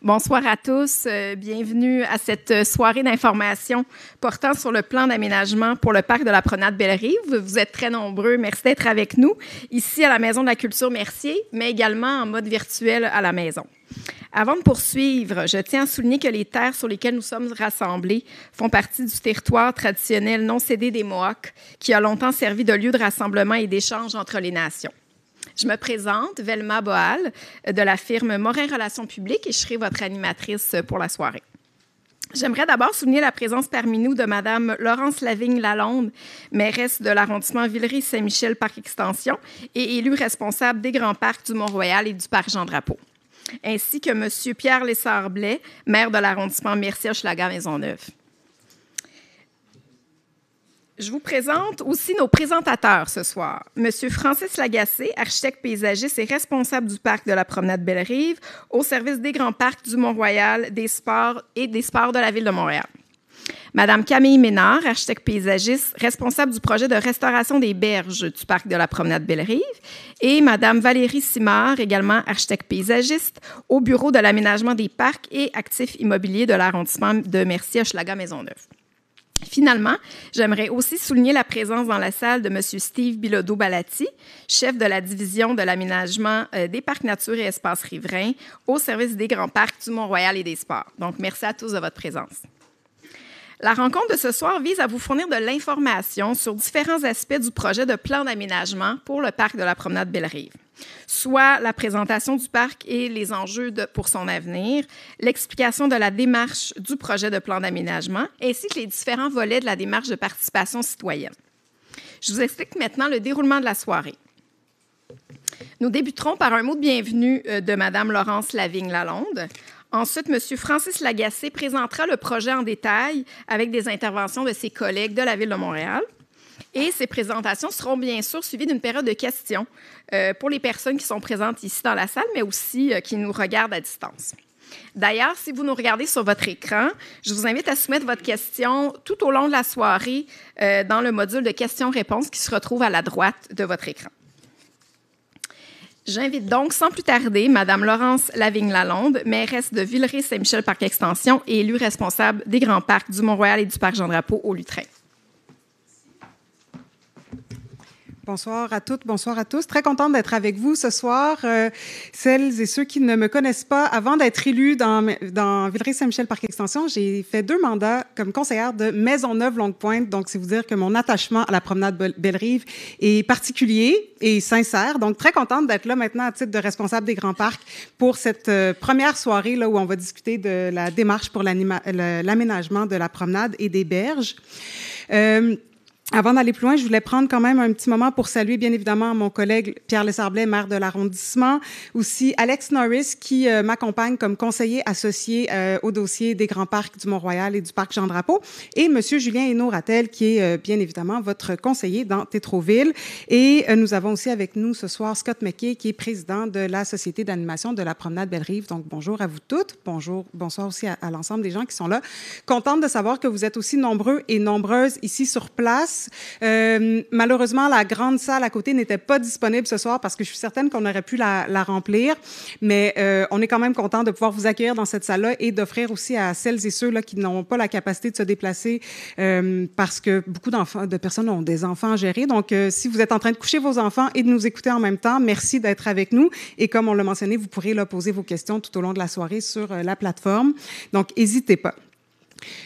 Bonsoir à tous. Bienvenue à cette soirée d'information portant sur le plan d'aménagement pour le parc de la promenade Bellerive. Vous êtes très nombreux. Merci d'être avec nous ici à la Maison de la Culture Mercier, mais également en mode virtuel à la maison. Avant de poursuivre, je tiens à souligner que les terres sur lesquelles nous sommes rassemblés font partie du territoire traditionnel non cédé des Mohawks, qui a longtemps servi de lieu de rassemblement et d'échange entre les nations. Je me présente, Velma Boal, de la firme Morin Relations publiques, et je serai votre animatrice pour la soirée. J'aimerais d'abord souligner la présence parmi nous de Mme Laurence Lavigne-Lalonde, mairesse de l'arrondissement Villeray-Saint-Michel Parc Extension et élue responsable des grands parcs du Mont-Royal et du parc Jean-Drapeau, ainsi que M. Pierre Lessard-Blais, maire de l'arrondissement Mercier-Hochelaga-Maisonneuve. Je vous présente aussi nos présentateurs ce soir. M. Francis Lagacé, architecte paysagiste et responsable du parc de la promenade Bellerive, au service des grands parcs du Mont-Royal, des sports et des sports de la Ville de Montréal. Mme Camille Ménard, architecte paysagiste, responsable du projet de restauration des berges du parc de la promenade Bellerive. Et Mme Valérie Simard, également architecte paysagiste, au bureau de l'aménagement des parcs et actifs immobiliers de l'arrondissement de Mercier-Hochelaga-Maisonneuve. Finalement, j'aimerais aussi souligner la présence dans la salle de M. Steve Bilodeau-Balati, chef de la division de l'aménagement des parcs nature et espaces riverains au service des grands parcs du Mont-Royal et des sports. Donc, merci à tous de votre présence. La rencontre de ce soir vise à vous fournir de l'information sur différents aspects du projet de plan d'aménagement pour le parc de la promenade Bellerive, soit la présentation du parc et les enjeux pour son avenir, l'explication de la démarche du projet de plan d'aménagement, ainsi que les différents volets de la démarche de participation citoyenne. Je vous explique maintenant le déroulement de la soirée. Nous débuterons par un mot de bienvenue de Mme Laurence Lavigne-Lalonde. Ensuite, M. Francis Lagacé présentera le projet en détail avec des interventions de ses collègues de la Ville de Montréal. Et ces présentations seront bien sûr suivies d'une période de questions pour les personnes qui sont présentes ici dans la salle, mais aussi qui nous regardent à distance. D'ailleurs, si vous nous regardez sur votre écran, je vous invite à soumettre votre question tout au long de la soirée dans le module de questions-réponses qui se retrouve à la droite de votre écran. J'invite donc sans plus tarder Mme Laurence Lavigne-Lalonde, mairesse de Villeray-Saint-Michel Parc Extension et élue responsable des grands parcs du Mont-Royal et du parc Jean-Drapeau au Lutrin. Bonsoir à toutes, bonsoir à tous. Très contente d'être avec vous ce soir. Celles et ceux qui ne me connaissent pas, avant d'être élue dans Villeray-Saint-Michel Parc Extension, j'ai fait 2 mandats comme conseillère de Maisonneuve-Longue-Pointe. Donc, c'est vous dire que mon attachement à la promenade Bellerive est particulier et sincère. Donc, très contente d'être là maintenant à titre de responsable des grands parcs pour cette première soirée là où on va discuter de la démarche pour l'aménagement de la promenade et des berges. Avant d'aller plus loin, je voulais prendre quand même un petit moment pour saluer bien évidemment mon collègue Pierre Lessard-Blais, maire de l'arrondissement, aussi Alex Norris qui m'accompagne comme conseiller associé au dossier des grands parcs du Mont-Royal et du parc Jean-Drapeau, et Monsieur Julien Hénaud-Rattel qui est bien évidemment votre conseiller dans Tétroville. Et nous avons aussi avec nous ce soir Scott McKay qui est président de la Société d'animation de la promenade Bellerive. Donc bonjour à vous toutes, bonsoir aussi à l'ensemble des gens qui sont là. Contente de savoir que vous êtes aussi nombreux et nombreuses ici sur place. Malheureusement, la grande salle à côté n'était pas disponible ce soir parce que je suis certaine qu'on aurait pu la remplir, mais on est quand même content de pouvoir vous accueillir dans cette salle-là et d'offrir aussi à celles et ceux là qui n'ont pas la capacité de se déplacer parce que beaucoup de personnes ont des enfants à gérer. Donc, si vous êtes en train de coucher vos enfants et de nous écouter en même temps, merci d'être avec nous. Et comme on l'a mentionné, vous pourrez là, poser vos questions tout au long de la soirée sur la plateforme. Donc, n'hésitez pas.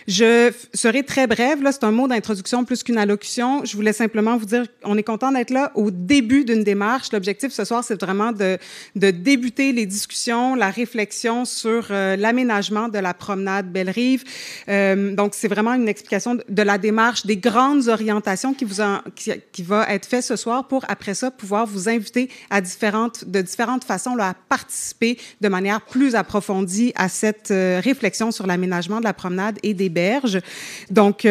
Je serai très brève. Là, c'est un mot d'introduction plus qu'une allocution. Je voulais simplement vous dire qu'on est content d'être là au début d'une démarche. L'objectif ce soir, c'est vraiment de débuter les discussions, la réflexion sur l'aménagement de la promenade Bellerive. Donc, c'est vraiment une explication de la démarche, des grandes orientations qui va être fait ce soir pour, après ça, pouvoir vous inviter de différentes façons là, à participer de manière plus approfondie à cette réflexion sur l'aménagement de la promenade et des berges. Donc,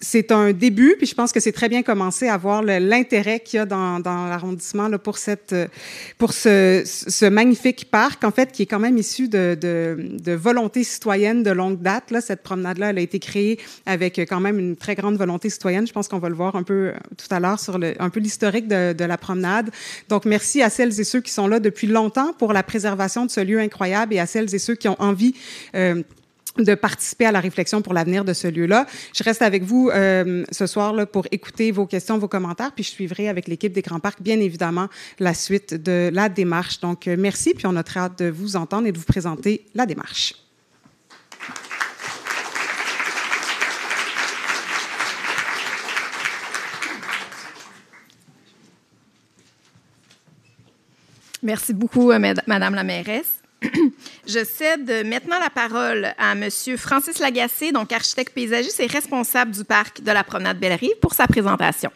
c'est un début, puis je pense que c'est très bien commencé à voir l'intérêt qu'il y a dans l'arrondissement là, pour ce magnifique parc, en fait, qui est quand même issu de volonté citoyenne de longue date. Là, cette promenade-là, elle a été créée avec quand même une très grande volonté citoyenne. Je pense qu'on va le voir un peu tout à l'heure sur un peu l'historique de la promenade. Donc, merci à celles et ceux qui sont là depuis longtemps pour la préservation de ce lieu incroyable et à celles et ceux qui ont envie de participer à la réflexion pour l'avenir de ce lieu-là. Je reste avec vous ce soir là, pour écouter vos questions, vos commentaires, puis je suivrai avec l'équipe des Grands Parcs, bien évidemment, la suite de la démarche. Donc, merci, puis on a très hâte de vous entendre et de vous présenter la démarche. Merci beaucoup, Madame la mairesse. Je cède maintenant la parole à Monsieur Francis Lagacé, donc architecte paysagiste et responsable du parc de la Promenade Belle-Rive, pour sa présentation.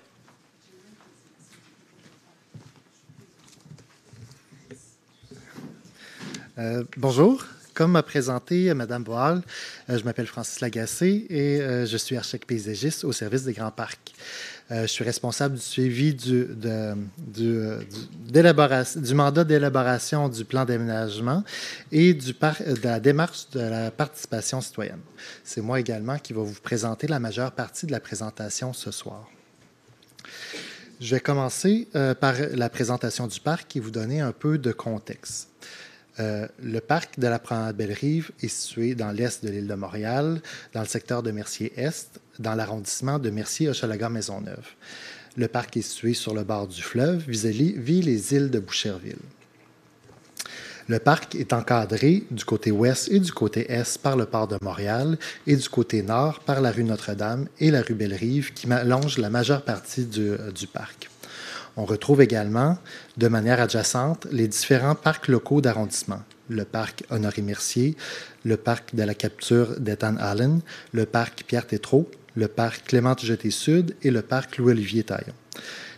Bonjour. Comme m'a présenté Mme Boal, je m'appelle Francis Lagacé et je suis architecte paysagiste au service des Grands Parcs. Je suis responsable du suivi du mandat d'élaboration du plan d'aménagement et de la démarche de la participation citoyenne. C'est moi également qui va vous présenter la majeure partie de la présentation ce soir. Je vais commencer par la présentation du parc et vous donner un peu de contexte. Le parc de la Promenade Belle-Rive est situé dans l'est de l'île de Montréal, dans le secteur de Mercier-Est, dans l'arrondissement de Mercier-Hochelaga-Maisonneuve. Le parc est situé sur le bord du fleuve, vis-à-vis les îles de Boucherville. Le parc est encadré du côté ouest et du côté est par le port de Montréal et du côté nord par la rue Notre-Dame et la rue Belle-Rive qui longe la majeure partie du parc. On retrouve également, de manière adjacente, les différents parcs locaux d'arrondissement. Le parc Honoré-Mercier, le parc de la capture d'Ethan-Allen, le parc Pierre-Tétrault, le parc Clémente-Jeté-Sud et le parc Louis-Olivier-Taillon.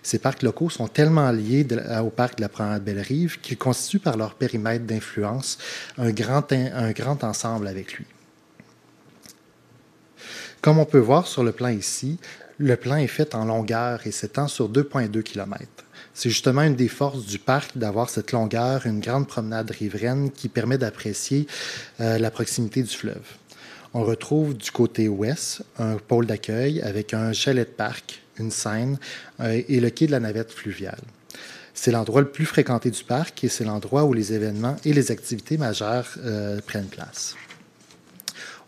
Ces parcs locaux sont tellement liés au parc de la Promenade Belle-Rive qu'ils constituent par leur périmètre d'influence un grand ensemble avec lui. Comme on peut voir sur le plan ici, le plan est fait en longueur et s'étend sur 2,2 km. C'est justement une des forces du parc d'avoir cette longueur, une grande promenade riveraine qui permet d'apprécier la proximité du fleuve. On retrouve du côté ouest un pôle d'accueil avec un chalet de parc, une scène et le quai de la navette fluviale. C'est l'endroit le plus fréquenté du parc et c'est l'endroit où les événements et les activités majeures prennent place.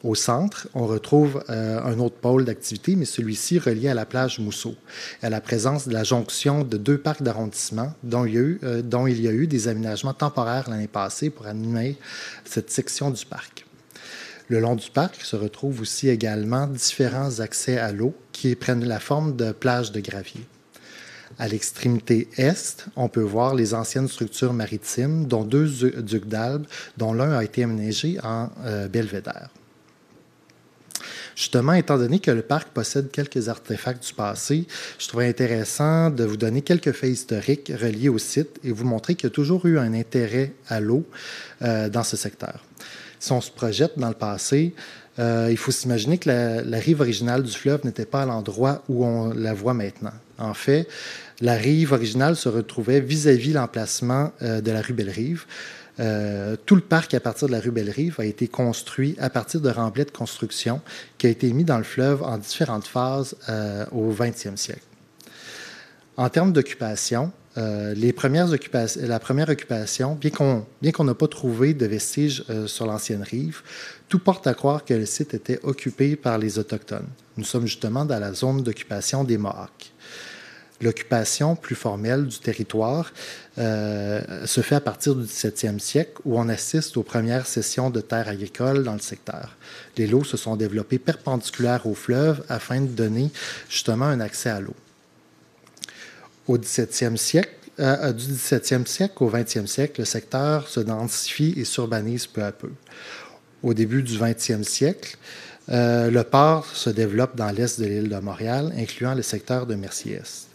Au centre, on retrouve un autre pôle d'activité, mais celui-ci relié à la plage Mousseau, à la présence de la jonction de deux parcs d'arrondissement dont il y a eu des aménagements temporaires l'année passée pour animer cette section du parc. Le long du parc se retrouvent aussi également différents accès à l'eau qui prennent la forme de plages de gravier. À l'extrémité est, on peut voir les anciennes structures maritimes, dont deux ducs d'Albe, dont l'un a été aménagé en belvédère. Justement, étant donné que le parc possède quelques artefacts du passé, je trouvais intéressant de vous donner quelques faits historiques reliés au site et vous montrer qu'il y a toujours eu un intérêt à l'eau dans ce secteur. Si on se projette dans le passé, il faut s'imaginer que la rive originale du fleuve n'était pas à l'endroit où on la voit maintenant. En fait, la rive originale se retrouvait vis-à-vis l'emplacement de la rue Belle-Rive. Tout le parc à partir de la rue Belle-Rive a été construit à partir de remblais de construction qui a été mis dans le fleuve en différentes phases au 20e siècle. En termes d'occupation, la première occupation, bien qu'on n'a pas trouvé de vestiges sur l'ancienne rive, tout porte à croire que le site était occupé par les Autochtones. Nous sommes justement dans la zone d'occupation des Mohawks. L'occupation plus formelle du territoire se fait à partir du 17e siècle où on assiste aux premières cessions de terres agricoles dans le secteur. Les lots se sont développés perpendiculaires au fleuve afin de donner justement un accès à l'eau. Du 17e siècle au 20e siècle, le secteur se densifie et s'urbanise peu à peu. Au début du 20e siècle, le port se développe dans l'est de l'île de Montréal, incluant le secteur de Mercier-Est.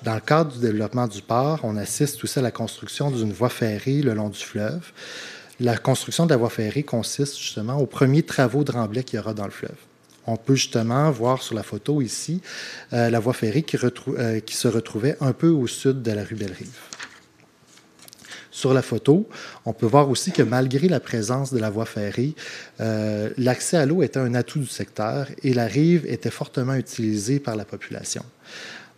Dans le cadre du développement du port, on assiste aussi à la construction d'une voie ferrée le long du fleuve. La construction de la voie ferrée consiste justement aux premiers travaux de remblai qu'il y aura dans le fleuve. On peut justement voir sur la photo ici la voie ferrée qui se retrouvait un peu au sud de la rue Bellerive. Sur la photo, on peut voir aussi que malgré la présence de la voie ferrée, l'accès à l'eau était un atout du secteur et la rive était fortement utilisée par la population.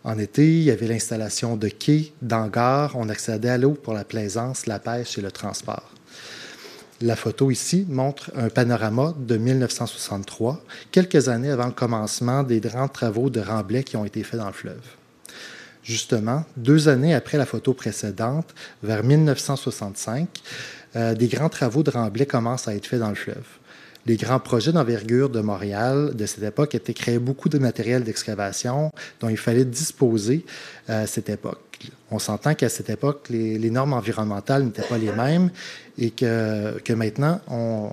En été, il y avait l'installation de quais, d'hangars, on accédait à l'eau pour la plaisance, la pêche et le transport. La photo ici montre un panorama de 1963, quelques années avant le commencement des grands travaux de remblai qui ont été faits dans le fleuve. Justement, 2 années après la photo précédente, vers 1965, des grands travaux de remblai commencent à être faits dans le fleuve. Les grands projets d'envergure de Montréal de cette époque étaient créés beaucoup de matériel d'excavation dont il fallait disposer à cette époque. On s'entend qu'à cette époque, les normes environnementales n'étaient pas les mêmes et que maintenant, on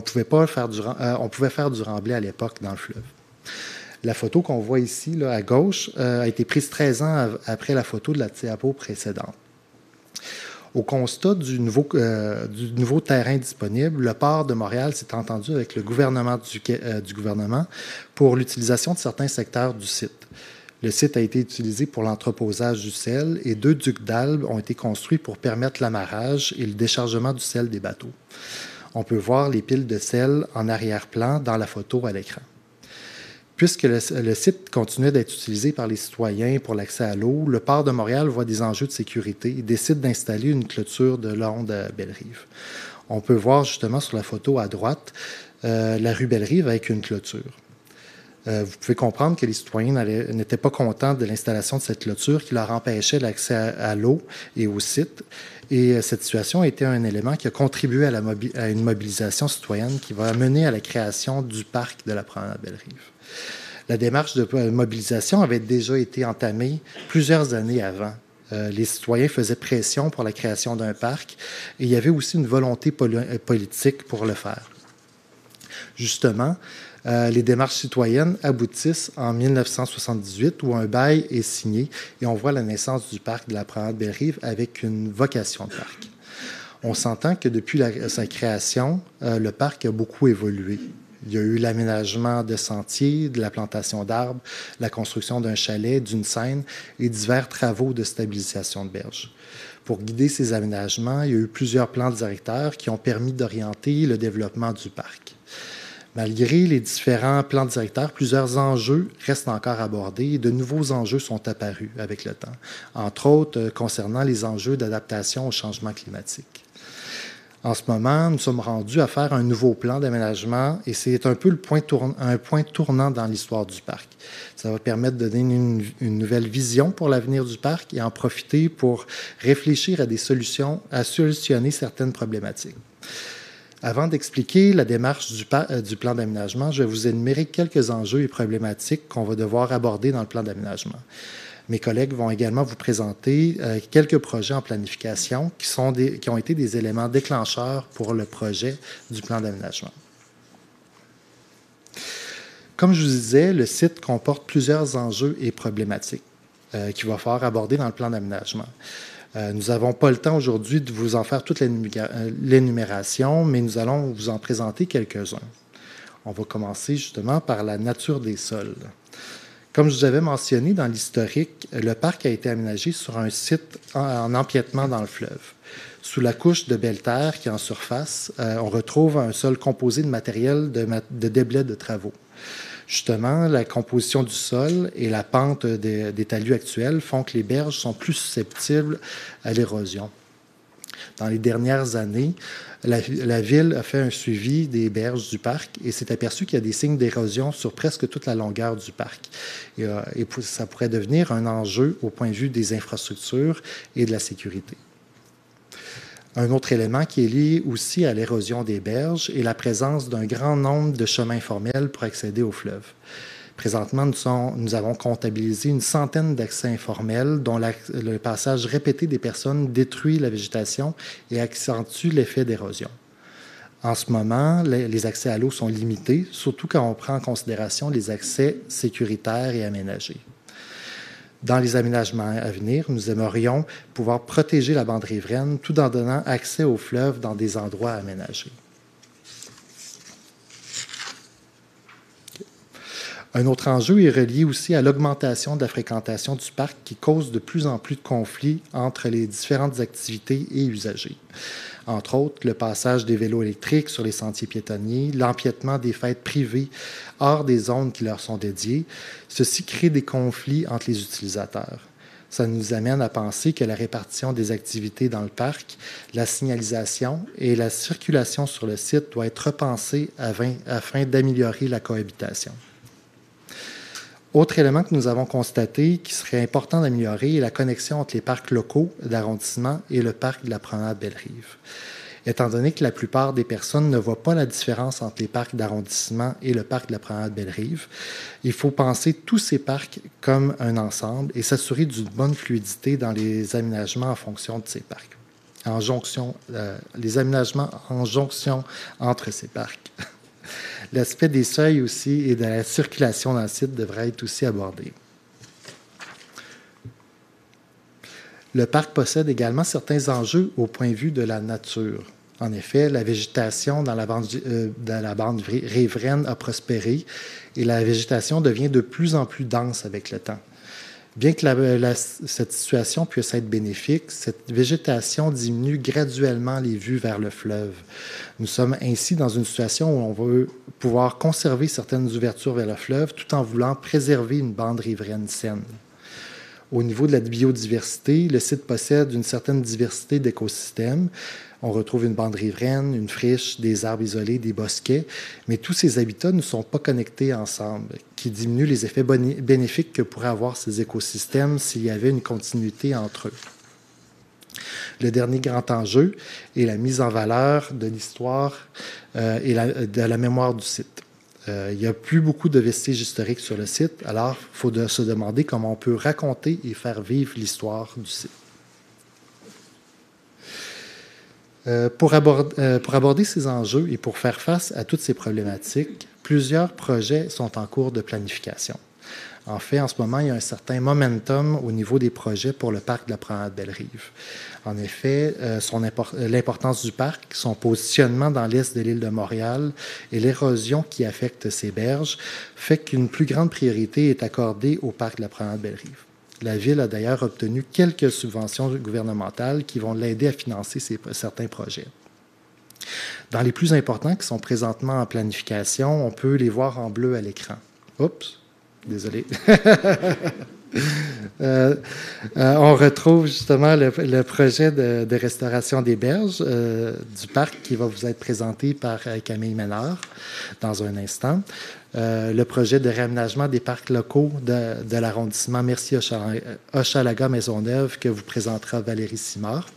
pouvait faire du remblai à l'époque dans le fleuve. La photo qu'on voit ici, là, à gauche, a été prise 13 ans après la photo de la Tiapo précédente. Au constat du nouveau terrain disponible, le port de Montréal s'est entendu avec le gouvernement du gouvernement pour l'utilisation de certains secteurs du site. Le site a été utilisé pour l'entreposage du sel et 2 ducs d'Albe ont été construits pour permettre l'amarrage et le déchargement du sel des bateaux. On peut voir les piles de sel en arrière-plan dans la photo à l'écran. Puisque le site continuait d'être utilisé par les citoyens pour l'accès à l'eau, le port de Montréal voit des enjeux de sécurité et décide d'installer une clôture de long de Bellerive. On peut voir justement sur la photo à droite la rue Bellerive avec une clôture. Vous pouvez comprendre que les citoyens n'étaient pas contents de l'installation de cette clôture qui leur empêchait l'accès à l'eau et au site. Et cette situation a été un élément qui a contribué à une mobilisation citoyenne qui va mener à la création du parc de la promenade Bellerive. La démarche de mobilisation avait déjà été entamée plusieurs années avant. Les citoyens faisaient pression pour la création d'un parc et il y avait aussi une volonté politique pour le faire. Justement, les démarches citoyennes aboutissent en 1978 où un bail est signé et on voit la naissance du parc de la promenade Bellerive avec une vocation de parc. On s'entend que depuis sa création, le parc a beaucoup évolué. Il y a eu l'aménagement de sentiers, de la plantation d'arbres, la construction d'un chalet, d'une scène et divers travaux de stabilisation de berges. Pour guider ces aménagements, il y a eu plusieurs plans directeurs qui ont permis d'orienter le développement du parc. Malgré les différents plans directeurs, plusieurs enjeux restent encore abordés et de nouveaux enjeux sont apparus avec le temps, entre autres concernant les enjeux d'adaptation au changement climatique. En ce moment, nous sommes rendus à faire un nouveau plan d'aménagement et c'est un peu un point tournant dans l'histoire du parc. Ça va permettre de donner une nouvelle vision pour l'avenir du parc et en profiter pour réfléchir à des solutions, à solutionner certaines problématiques. Avant d'expliquer la démarche du plan d'aménagement, je vais vous énumérer quelques enjeux et problématiques qu'on va devoir aborder dans le plan d'aménagement. Mes collègues vont également vous présenter quelques projets en planification qui ont été des éléments déclencheurs pour le projet du plan d'aménagement. Comme je vous disais, le site comporte plusieurs enjeux et problématiques qu'il va falloir aborder dans le plan d'aménagement. Nous n'avons pas le temps aujourd'hui de vous en faire toute l'énumération, mais nous allons vous en présenter quelques-uns. On va commencer justement par la nature des sols. Comme je vous avais mentionné dans l'historique, le parc a été aménagé sur un site en empiètement dans le fleuve. Sous la couche de belle terre qui est en surface, on retrouve un sol composé de matériel de déblais de travaux. Justement, la composition du sol et la pente des talus actuels font que les berges sont plus susceptibles à l'érosion. Dans les dernières années, la Ville a fait un suivi des berges du parc et s'est aperçu qu'il y a des signes d'érosion sur presque toute la longueur du parc. Et ça pourrait devenir un enjeu au point de vue des infrastructures et de la sécurité. Un autre élément qui est lié aussi à l'érosion des berges est la présence d'un grand nombre de chemins informels pour accéder au fleuve. Présentement, nous avons comptabilisé une centaine d'accès informels dont le passage répété des personnes détruit la végétation et accentue l'effet d'érosion. En ce moment, les accès à l'eau sont limités, surtout quand on prend en considération les accès sécuritaires et aménagés. Dans les aménagements à venir, nous aimerions pouvoir protéger la bande riveraine tout en donnant accès au fleuve dans des endroits aménagés. Un autre enjeu est relié aussi à l'augmentation de la fréquentation du parc qui cause de plus en plus de conflits entre les différentes activités et usagers. Entre autres, le passage des vélos électriques sur les sentiers piétonniers, l'empiètement des fêtes privées hors des zones qui leur sont dédiées. Ceci crée des conflits entre les utilisateurs. Ça nous amène à penser que la répartition des activités dans le parc, la signalisation et la circulation sur le site doit être repensée afin d'améliorer la cohabitation. Autre élément que nous avons constaté qui serait important d'améliorer est la connexion entre les parcs locaux d'arrondissement et le parc de la promenade Belle-Rive. Étant donné que la plupart des personnes ne voient pas la différence entre les parcs d'arrondissement et le parc de la promenade Belle-Rive, il faut penser tous ces parcs comme un ensemble et s'assurer d'une bonne fluidité dans les aménagements en fonction de ces parcs. Les aménagements en jonction entre ces parcs. L'aspect des seuils aussi et de la circulation dans le site devrait être aussi abordé. Le parc possède également certains enjeux au point de vue de la nature. En effet, la végétation dans la bande riveraine a prospéré et la végétation devient de plus en plus dense avec le temps. Bien que cette situation puisse être bénéfique, cette végétation diminue graduellement les vues vers le fleuve. Nous sommes ainsi dans une situation où on veut pouvoir conserver certaines ouvertures vers le fleuve tout en voulant préserver une bande riveraine saine. Au niveau de la biodiversité, le site possède une certaine diversité d'écosystèmes. On retrouve une bande riveraine, une friche, des arbres isolés, des bosquets, mais tous ces habitats ne sont pas connectés ensemble, qui diminuent les effets bénéfiques que pourraient avoir ces écosystèmes s'il y avait une continuité entre eux. Le dernier grand enjeu est la mise en valeur de l'histoire et de la mémoire du site. Il n'y a plus beaucoup de vestiges historiques sur le site, alors il faut se demander comment on peut raconter et faire vivre l'histoire du site. Pour aborder ces enjeux et pour faire face à toutes ces problématiques, plusieurs projets sont en cours de planification. En fait, en ce moment, il y a un certain momentum au niveau des projets pour le parc de la promenade Belle-Rive. En effet, l'importance du parc, son positionnement dans l'est de l'île de Montréal et l'érosion qui affecte ses berges fait qu'une plus grande priorité est accordée au parc de la promenade Belle-Rive. La Ville a d'ailleurs obtenu quelques subventions gouvernementales qui vont l'aider à financer certains projets. Dans les plus importants qui sont présentement en planification, on peut les voir en bleu à l'écran. Oups, désolé. On retrouve justement le projet de restauration des berges du parc qui va vous être présenté par Camille Ménard dans un instant. Le projet de réaménagement des parcs locaux de l'arrondissement Merci-Hochelaga-Maisonneuve que vous présentera Valérie Simard.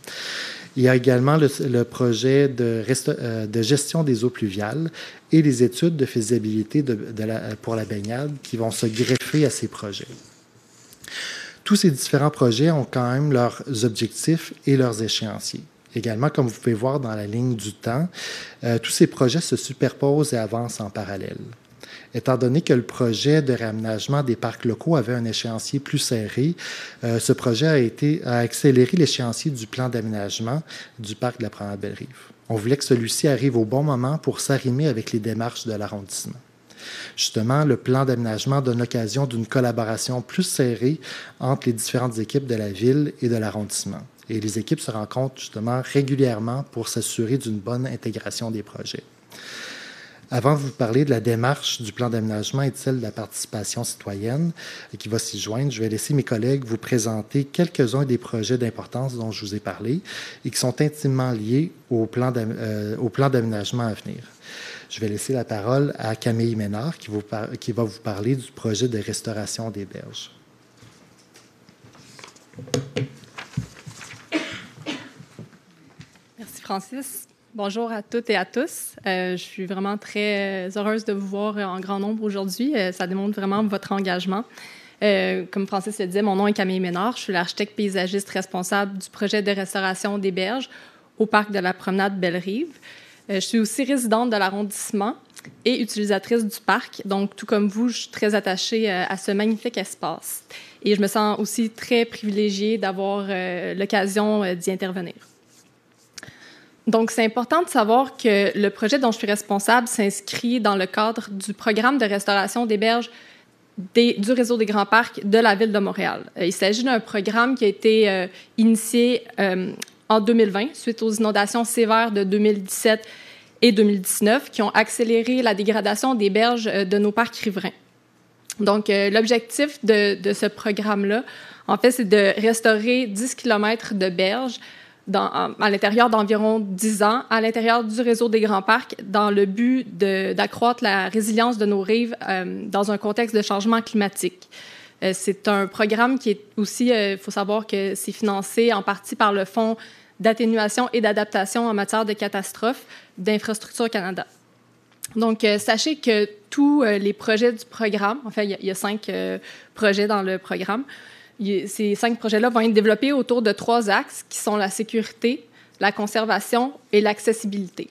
Il y a également le projet de gestion des eaux pluviales et les études de faisabilité pour la baignade qui vont se greffer à ces projets. Tous ces différents projets ont quand même leurs objectifs et leurs échéanciers. Également, comme vous pouvez voir dans la ligne du temps, tous ces projets se superposent et avancent en parallèle. Étant donné que le projet de réaménagement des parcs locaux avait un échéancier plus serré, ce projet a accéléré l'échéancier du plan d'aménagement du parc de la promenade Belle-Rive. On voulait que celui-ci arrive au bon moment pour s'arrimer avec les démarches de l'arrondissement. Justement, le plan d'aménagement donne l'occasion d'une collaboration plus serrée entre les différentes équipes de la Ville et de l'arrondissement. Et les équipes se rencontrent justement régulièrement pour s'assurer d'une bonne intégration des projets. Avant de vous parler de la démarche du plan d'aménagement et de celle de la participation citoyenne qui va s'y joindre, je vais laisser mes collègues vous présenter quelques-uns des projets d'importance dont je vous ai parlé et qui sont intimement liés au plan d'aménagement à venir. Je vais laisser la parole à Camille Ménard qui va vous parler du projet de restauration des berges. Merci Francis. Bonjour à toutes et à tous. Je suis vraiment très heureuse de vous voir en grand nombre aujourd'hui. Ça démontre vraiment votre engagement. Comme Francis le disait, mon nom est Camille Ménard. Je suis l'architecte paysagiste responsable du projet de restauration des berges au parc de la promenade Belle-Rive. Je suis aussi résidente de l'arrondissement et utilisatrice du parc. Donc, tout comme vous, je suis très attachée à ce magnifique espace. Et je me sens aussi très privilégiée d'avoir l'occasion d'y intervenir. Donc, c'est important de savoir que le projet dont je suis responsable s'inscrit dans le cadre du programme de restauration des berges du réseau des grands parcs de la Ville de Montréal. Il s'agit d'un programme qui a été initié en 2020, suite aux inondations sévères de 2017 et 2019, qui ont accéléré la dégradation des berges de nos parcs riverains. Donc, l'objectif de ce programme-là, en fait, c'est de restaurer 10 km de berges à l'intérieur d'environ 10 ans, à l'intérieur du réseau des grands parcs, dans le but d'accroître la résilience de nos rives dans un contexte de changement climatique. C'est un programme qui est aussi, il faut savoir que c'est financé en partie par le Fonds d'atténuation et d'adaptation en matière de catastrophes d'Infrastructure Canada. Donc, sachez que tous les projets du programme, en fait, il y a 5 projets dans le programme. Ces 5 projets-là vont être développés autour de 3 axes qui sont la sécurité, la conservation et l'accessibilité.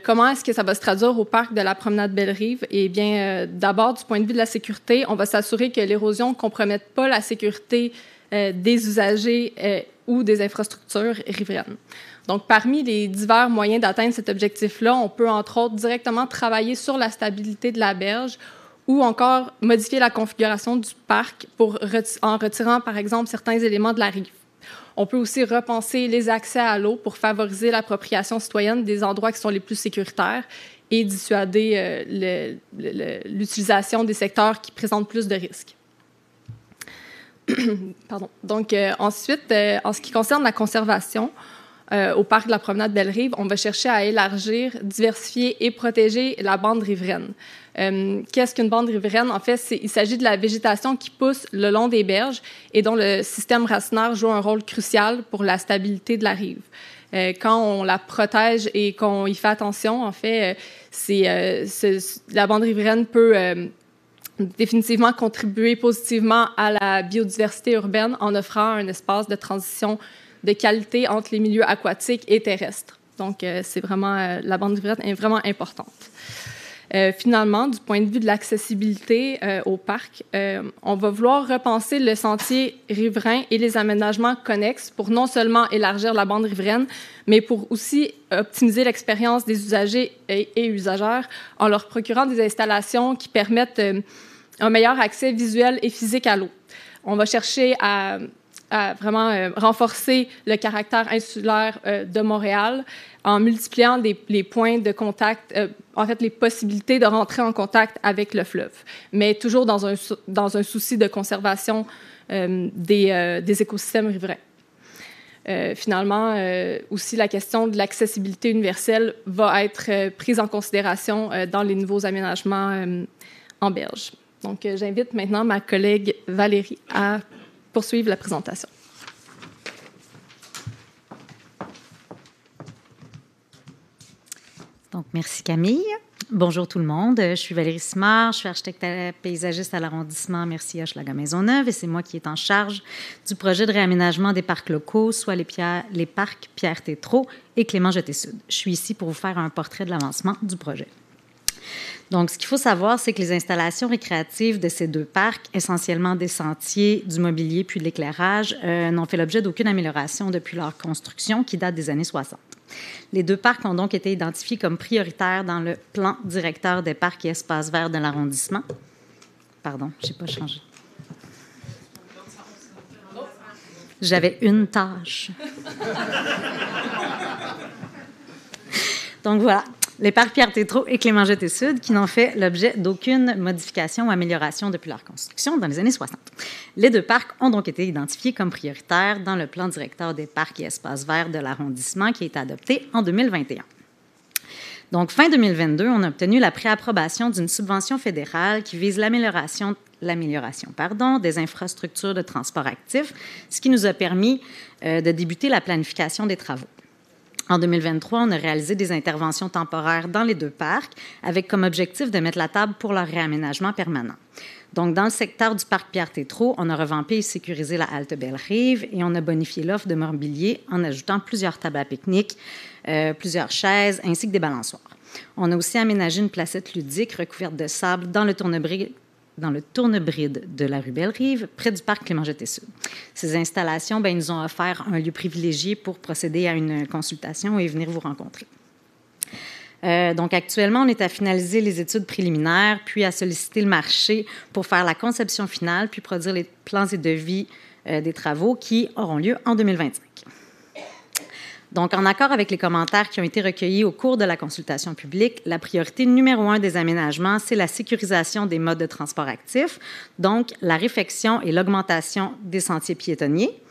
Comment est-ce que ça va se traduire au parc de la promenade Belle-Rive? Eh bien, d'abord, du point de vue de la sécurité, on va s'assurer que l'érosion ne compromette pas la sécurité des usagers ou des infrastructures riveraines. Donc, parmi les divers moyens d'atteindre cet objectif-là, on peut, entre autres, directement travailler sur la stabilité de la berge ou encore modifier la configuration du parc en retirant, par exemple, certains éléments de la rive. On peut aussi repenser les accès à l'eau pour favoriser l'appropriation citoyenne des endroits qui sont les plus sécuritaires et dissuader l'utilisation des secteurs qui présentent plus de risques. Pardon. Donc, ensuite, en ce qui concerne la conservation, au parc de la promenade Belle-Rive, on va chercher à élargir, diversifier et protéger la bande riveraine. Qu'est-ce qu'une bande riveraine? En fait, il s'agit de la végétation qui pousse le long des berges et dont le système racinaire joue un rôle crucial pour la stabilité de la rive. Quand on la protège et qu'on y fait attention, en fait, la bande riveraine peut définitivement contribuer positivement à la biodiversité urbaine en offrant un espace de transition de qualité entre les milieux aquatiques et terrestres. Donc, c'est vraiment, la bande riveraine est vraiment importante. Finalement, du point de vue de l'accessibilité au parc, on va vouloir repenser le sentier riverain et les aménagements connexes pour non seulement élargir la bande riveraine, mais pour aussi optimiser l'expérience des usagers et usagères en leur procurant des installations qui permettent un meilleur accès visuel et physique à l'eau. On va chercher à vraiment renforcer le caractère insulaire de Montréal en multipliant les points de contact, en fait, les possibilités de rentrer en contact avec le fleuve, mais toujours dans un souci de conservation des écosystèmes riverains. Finalement, aussi, la question de l'accessibilité universelle va être prise en considération dans les nouveaux aménagements en berge. Donc, j'invite maintenant ma collègue Valérie à poursuivre la présentation. Donc, merci Camille. Bonjour tout le monde. Je suis Valérie Simard, je suis architecte paysagiste à l'arrondissement Mercier-Hochelaga-Maisonneuve et c'est moi qui est en charge du projet de réaménagement des parcs locaux, soit les parcs Pierre-Tétrault et Clément-Jeté-Sud. Je suis ici pour vous faire un portrait de l'avancement du projet. Donc, ce qu'il faut savoir, c'est que les installations récréatives de ces 2 parcs, essentiellement des sentiers, du mobilier puis de l'éclairage, n'ont fait l'objet d'aucune amélioration depuis leur construction qui date des années 60. Les 2 parcs ont donc été identifiés comme prioritaires dans le plan directeur des parcs et espaces verts de l'arrondissement. Pardon, je n'ai pas changé. J'avais une tâche. Donc, voilà. Les parcs Pierre-Tétrault et Clément-Jeté-Sud qui n'ont fait l'objet d'aucune modification ou amélioration depuis leur construction dans les années 60. Les 2 parcs ont donc été identifiés comme prioritaires dans le plan directeur des parcs et espaces verts de l'arrondissement qui a été adopté en 2021. Donc, fin 2022, on a obtenu la préapprobation d'une subvention fédérale qui vise l'amélioration des infrastructures de transport actif, ce qui nous a permis de débuter la planification des travaux. En 2023, on a réalisé des interventions temporaires dans les 2 parcs avec comme objectif de mettre la table pour leur réaménagement permanent. Donc, dans le secteur du parc Pierre-Tétrault, on a revampé et sécurisé la halte Belle-Rive et on a bonifié l'offre de mobilier en ajoutant plusieurs tables à pique-nique, plusieurs chaises ainsi que des balançoires. On a aussi aménagé une placette ludique recouverte de sable dans le tournebride de la rue Belle-Rive, près du parc Clément-Jeté-Sud. Ces installations nous ont offert un lieu privilégié pour procéder à une consultation et venir vous rencontrer. Donc, actuellement, on est à finaliser les études préliminaires, puis à solliciter le marché pour faire la conception finale, puis produire les plans et devis des travaux qui auront lieu en 2025. Donc, en accord avec les commentaires qui ont été recueillis au cours de la consultation publique, la priorité numéro 1 des aménagements, c'est la sécurisation des modes de transport actifs, donc la réfection et l'augmentation des sentiers piétonniers,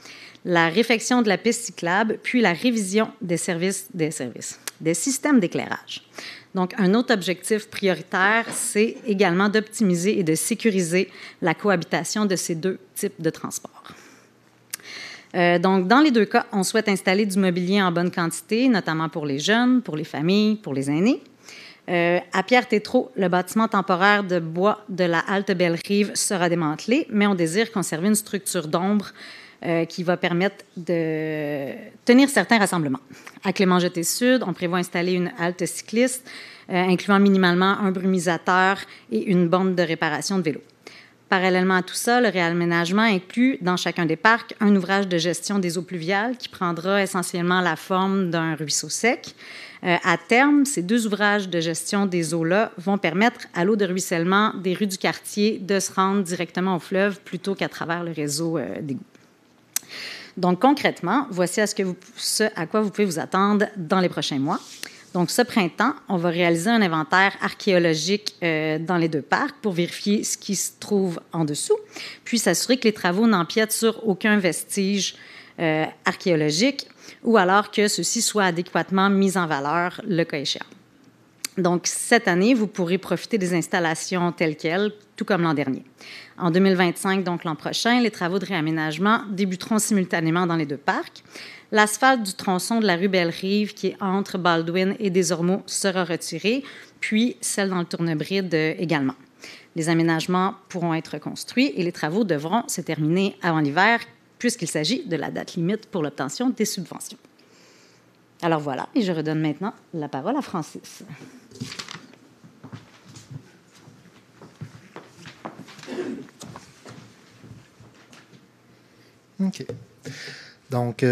la réfection de la piste cyclable, puis la révision des systèmes d'éclairage. Donc, un autre objectif prioritaire, c'est également d'optimiser et de sécuriser la cohabitation de ces deux types de transports. Donc, dans les deux cas, on souhaite installer du mobilier en bonne quantité, notamment pour les jeunes, pour les familles, pour les aînés. À Pierre-Tétrault, le bâtiment temporaire de bois de la halte Belle-Rive sera démantelé, mais on désire conserver une structure d'ombre qui va permettre de tenir certains rassemblements. À Clément-Jeté-Sud, on prévoit installer une halte cycliste, incluant minimalement un brumisateur et une borne de réparation de vélos. Parallèlement à tout ça, le réaménagement inclut dans chacun des parcs un ouvrage de gestion des eaux pluviales qui prendra essentiellement la forme d'un ruisseau sec. À terme, ces deux ouvrages de gestion des eaux-là vont permettre à l'eau de ruissellement des rues du quartier de se rendre directement au fleuve plutôt qu'à travers le réseau d'égouts. Donc, concrètement, voici ce à quoi vous pouvez vous attendre dans les prochains mois. Donc, ce printemps, on va réaliser un inventaire archéologique dans les deux parcs pour vérifier ce qui se trouve en dessous, puis s'assurer que les travaux n'empiètent sur aucun vestige archéologique ou alors que ceux-ci soient adéquatement mis en valeur, le cas échéant. Donc, cette année, vous pourrez profiter des installations telles quelles, tout comme l'an dernier. En 2025, donc l'an prochain, les travaux de réaménagement débuteront simultanément dans les deux parcs. L'asphalte du tronçon de la rue Belle-Rive, qui est entre Baldwin et des Ormeaux, sera retiré, puis celle dans le Tournebride également. Les aménagements pourront être construits et les travaux devront se terminer avant l'hiver, puisqu'il s'agit de la date limite pour l'obtention des subventions. Alors voilà, et je redonne maintenant la parole à Francis. OK. Donc,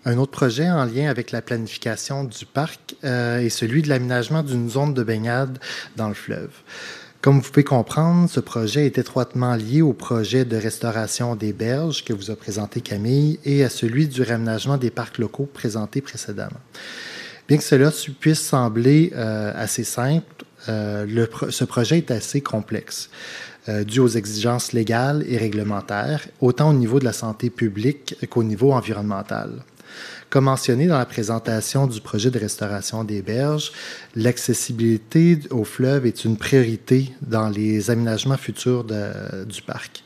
un autre projet en lien avec la planification du parc est celui de l'aménagement d'une zone de baignade dans le fleuve. Comme vous pouvez comprendre, ce projet est étroitement lié au projet de restauration des berges que vous a présenté Camille et à celui du réaménagement des parcs locaux présenté précédemment. Bien que cela puisse sembler assez simple, ce projet est assez complexe, dû aux exigences légales et réglementaires, autant au niveau de la santé publique qu'au niveau environnemental. Comme mentionné dans la présentation du projet de restauration des berges, l'accessibilité au fleuve est une priorité dans les aménagements futurs du parc.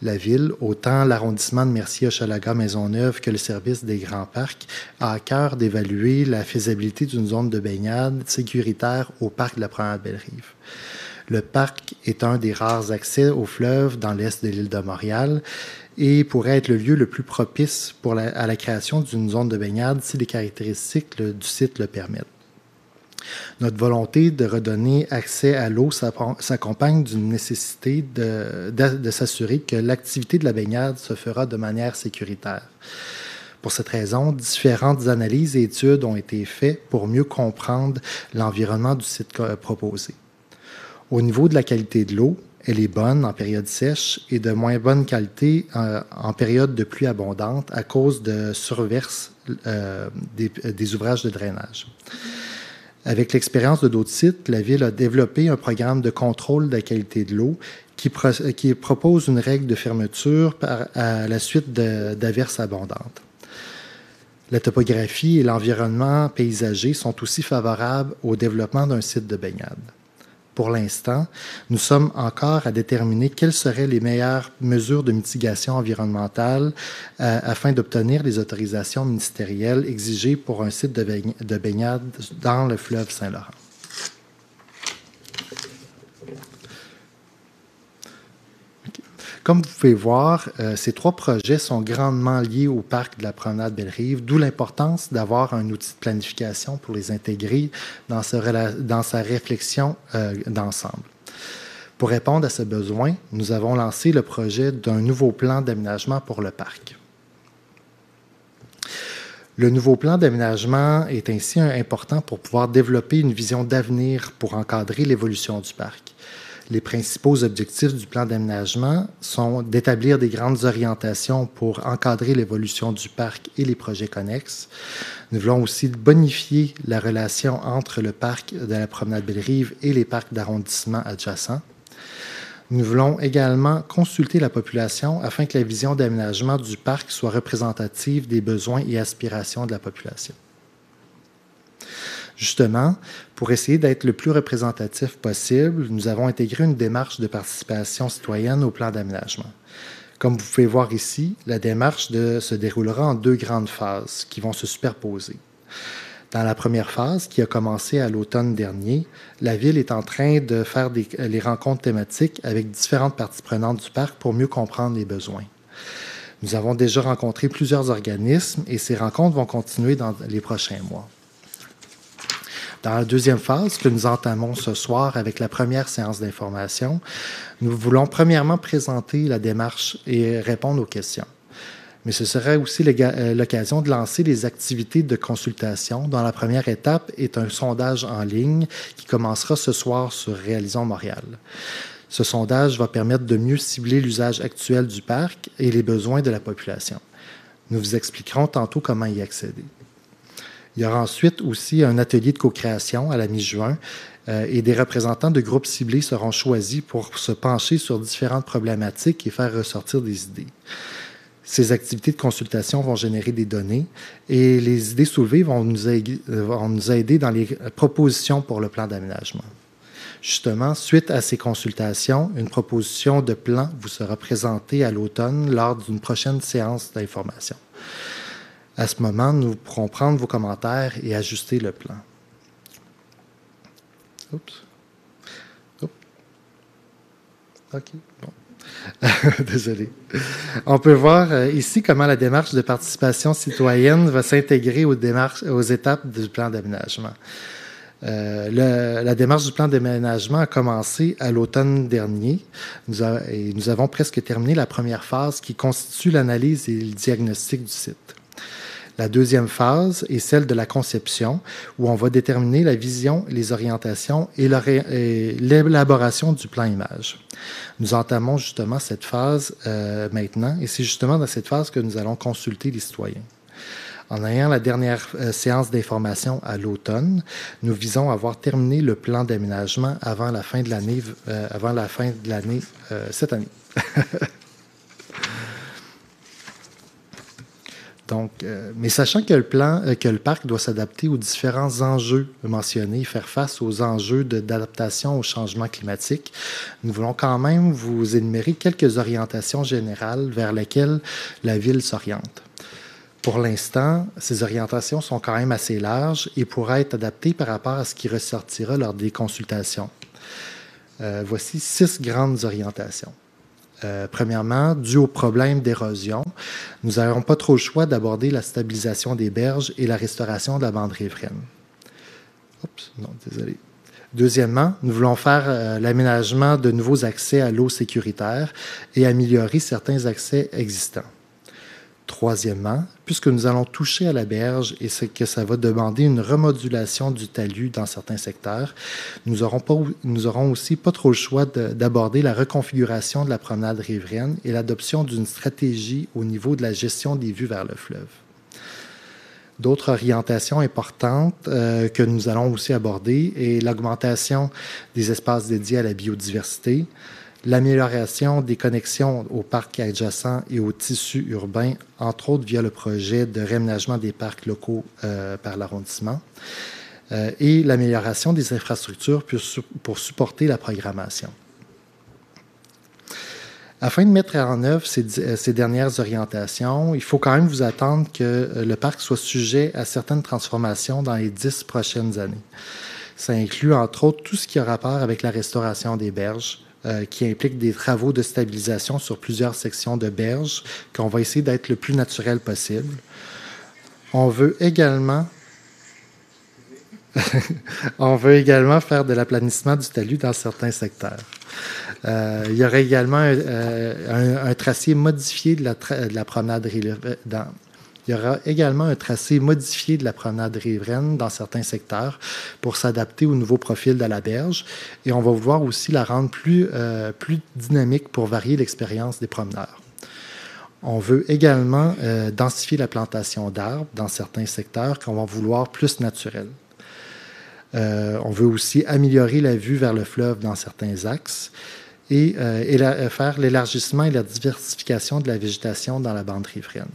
La Ville, autant l'arrondissement de Mercier-Hochelaga-Maisonneuve que le service des grands parcs, a à cœur d'évaluer la faisabilité d'une zone de baignade sécuritaire au parc de la Promenade Belle-Rive. Le parc est un des rares accès au fleuve dans l'est de l'île de Montréal et pourrait être le lieu le plus propice à la création d'une zone de baignade si les caractéristiques du site le permettent. Notre volonté de redonner accès à l'eau s'accompagne d'une nécessité de s'assurer que l'activité de la baignade se fera de manière sécuritaire. Pour cette raison, différentes analyses et études ont été faites pour mieux comprendre l'environnement du site proposé. Au niveau de la qualité de l'eau, elle est bonne en période sèche et de moins bonne qualité en période de pluie abondante à cause de surverse des ouvrages de drainage. Avec l'expérience de d'autres sites, la Ville a développé un programme de contrôle de la qualité de l'eau qui propose une règle de fermeture à la suite d'averses abondantes. La topographie et l'environnement paysager sont aussi favorables au développement d'un site de baignade. Pour l'instant, nous sommes encore à déterminer quelles seraient les meilleures mesures de mitigation environnementale afin d'obtenir les autorisations ministérielles exigées pour un site de baignade dans le fleuve Saint-Laurent. Comme vous pouvez voir, ces trois projets sont grandement liés au parc de la Promenade Belle-Rive, d'où l'importance d'avoir un outil de planification pour les intégrer dans sa réflexion d'ensemble. Pour répondre à ce besoin, nous avons lancé le projet d'un nouveau plan d'aménagement pour le parc. Le nouveau plan d'aménagement est ainsi important pour pouvoir développer une vision d'avenir pour encadrer l'évolution du parc. Les principaux objectifs du plan d'aménagement sont d'établir des grandes orientations pour encadrer l'évolution du parc et les projets connexes. Nous voulons aussi bonifier la relation entre le parc de la promenade Bellerive et les parcs d'arrondissement adjacents. Nous voulons également consulter la population afin que la vision d'aménagement du parc soit représentative des besoins et aspirations de la population. Justement, pour essayer d'être le plus représentatif possible, nous avons intégré une démarche de participation citoyenne au plan d'aménagement. Comme vous pouvez voir ici, la démarche se déroulera en 2 grandes phases qui vont se superposer. Dans la première phase, qui a commencé à l'automne dernier, la Ville est en train de faire les rencontres thématiques avec différentes parties prenantes du parc pour mieux comprendre les besoins. Nous avons déjà rencontré plusieurs organismes et ces rencontres vont continuer dans les prochains mois. Dans la deuxième phase, que nous entamons ce soir avec la première séance d'information, nous voulons premièrement présenter la démarche et répondre aux questions. Mais ce serait aussi l'occasion de lancer des activités de consultation, dont la première étape est un sondage en ligne qui commencera ce soir sur Réalisons Montréal. Ce sondage va permettre de mieux cibler l'usage actuel du parc et les besoins de la population. Nous vous expliquerons tantôt comment y accéder. Il y aura ensuite aussi un atelier de co-création à la mi-juin et des représentants de groupes ciblés seront choisis pour se pencher sur différentes problématiques et faire ressortir des idées. Ces activités de consultation vont générer des données et les idées soulevées vont nous aider dans les propositions pour le plan d'aménagement. Justement, suite à ces consultations, une proposition de plan vous sera présentée à l'automne lors d'une prochaine séance d'information. À ce moment, nous pourrons prendre vos commentaires et ajuster le plan. Oups. OK, bon. Désolé. On peut voir ici comment la démarche de participation citoyenne va s'intégrer aux étapes du plan d'aménagement. La démarche du plan d'aménagement a commencé à l'automne dernier et nous avons presque terminé la première phase qui constitue l'analyse et le diagnostic du site. La deuxième phase est celle de la conception, où on va déterminer la vision, les orientations et l'élaboration du plan image. Nous entamons justement cette phase maintenant, et c'est justement dans cette phase que nous allons consulter les citoyens. En ayant la dernière séance d'information à l'automne, nous visons à avoir terminé le plan d'aménagement avant la fin de l'année, cette année. Donc, mais sachant que le parc doit s'adapter aux différents enjeux mentionnés, faire face aux enjeux d'adaptation au changement climatique, nous voulons quand même vous énumérer quelques orientations générales vers lesquelles la Ville s'oriente. Pour l'instant, ces orientations sont quand même assez larges et pourraient être adaptées par rapport à ce qui ressortira lors des consultations. Voici 6 grandes orientations. Premièrement, dû au problème d'érosion, nous n'aurons pas trop le choix d'aborder la stabilisation des berges et la restauration de la bande riveraine. Oups, non, désolé. Deuxièmement, nous voulons faire l'aménagement de nouveaux accès à l'eau sécuritaire et améliorer certains accès existants. Troisièmement, puisque nous allons toucher à la berge et que ça va demander une remodulation du talus dans certains secteurs, nous aurons aussi pas trop le choix d'aborder la reconfiguration de la promenade riveraine et l'adoption d'une stratégie au niveau de la gestion des vues vers le fleuve. D'autres orientations importantes que nous allons aussi aborder est l'augmentation des espaces dédiés à la biodiversité, l'amélioration des connexions aux parcs adjacents et aux tissus urbains, entre autres via le projet de réaménagement des parcs locaux par l'arrondissement, et l'amélioration des infrastructures pour supporter la programmation. Afin de mettre en œuvre ces dernières orientations, il faut quand même vous attendre que le parc soit sujet à certaines transformations dans les 10 prochaines années. Ça inclut entre autres tout ce qui a rapport avec la restauration des berges, qui implique des travaux de stabilisation sur plusieurs sections de berges, qu'on va essayer d'être le plus naturel possible. On veut également faire de l'aplanissement du talus dans certains secteurs. Il y aurait également un tracé modifié de la promenade Il y aura également un tracé modifié de la promenade riveraine dans certains secteurs pour s'adapter au nouveau profil de la berge. Et on va vouloir aussi la rendre plus dynamique pour varier l'expérience des promeneurs. On veut également densifier la plantation d'arbres dans certains secteurs qu'on va vouloir plus naturels. On veut aussi améliorer la vue vers le fleuve dans certains axes et faire l'élargissement et la diversification de la végétation dans la bande riveraine.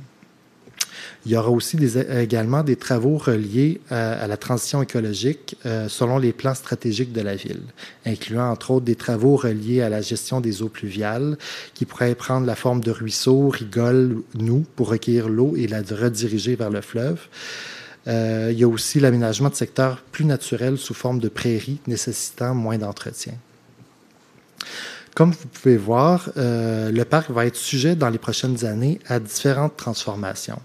Il y aura aussi également des travaux reliés à la transition écologique selon les plans stratégiques de la ville, incluant entre autres des travaux reliés à la gestion des eaux pluviales qui pourraient prendre la forme de ruisseaux, rigoles, noues pour recueillir l'eau et la rediriger vers le fleuve. Il y a aussi l'aménagement de secteurs plus naturels sous forme de prairies nécessitant moins d'entretien. Comme vous pouvez voir, le parc va être sujet dans les prochaines années à différentes transformations.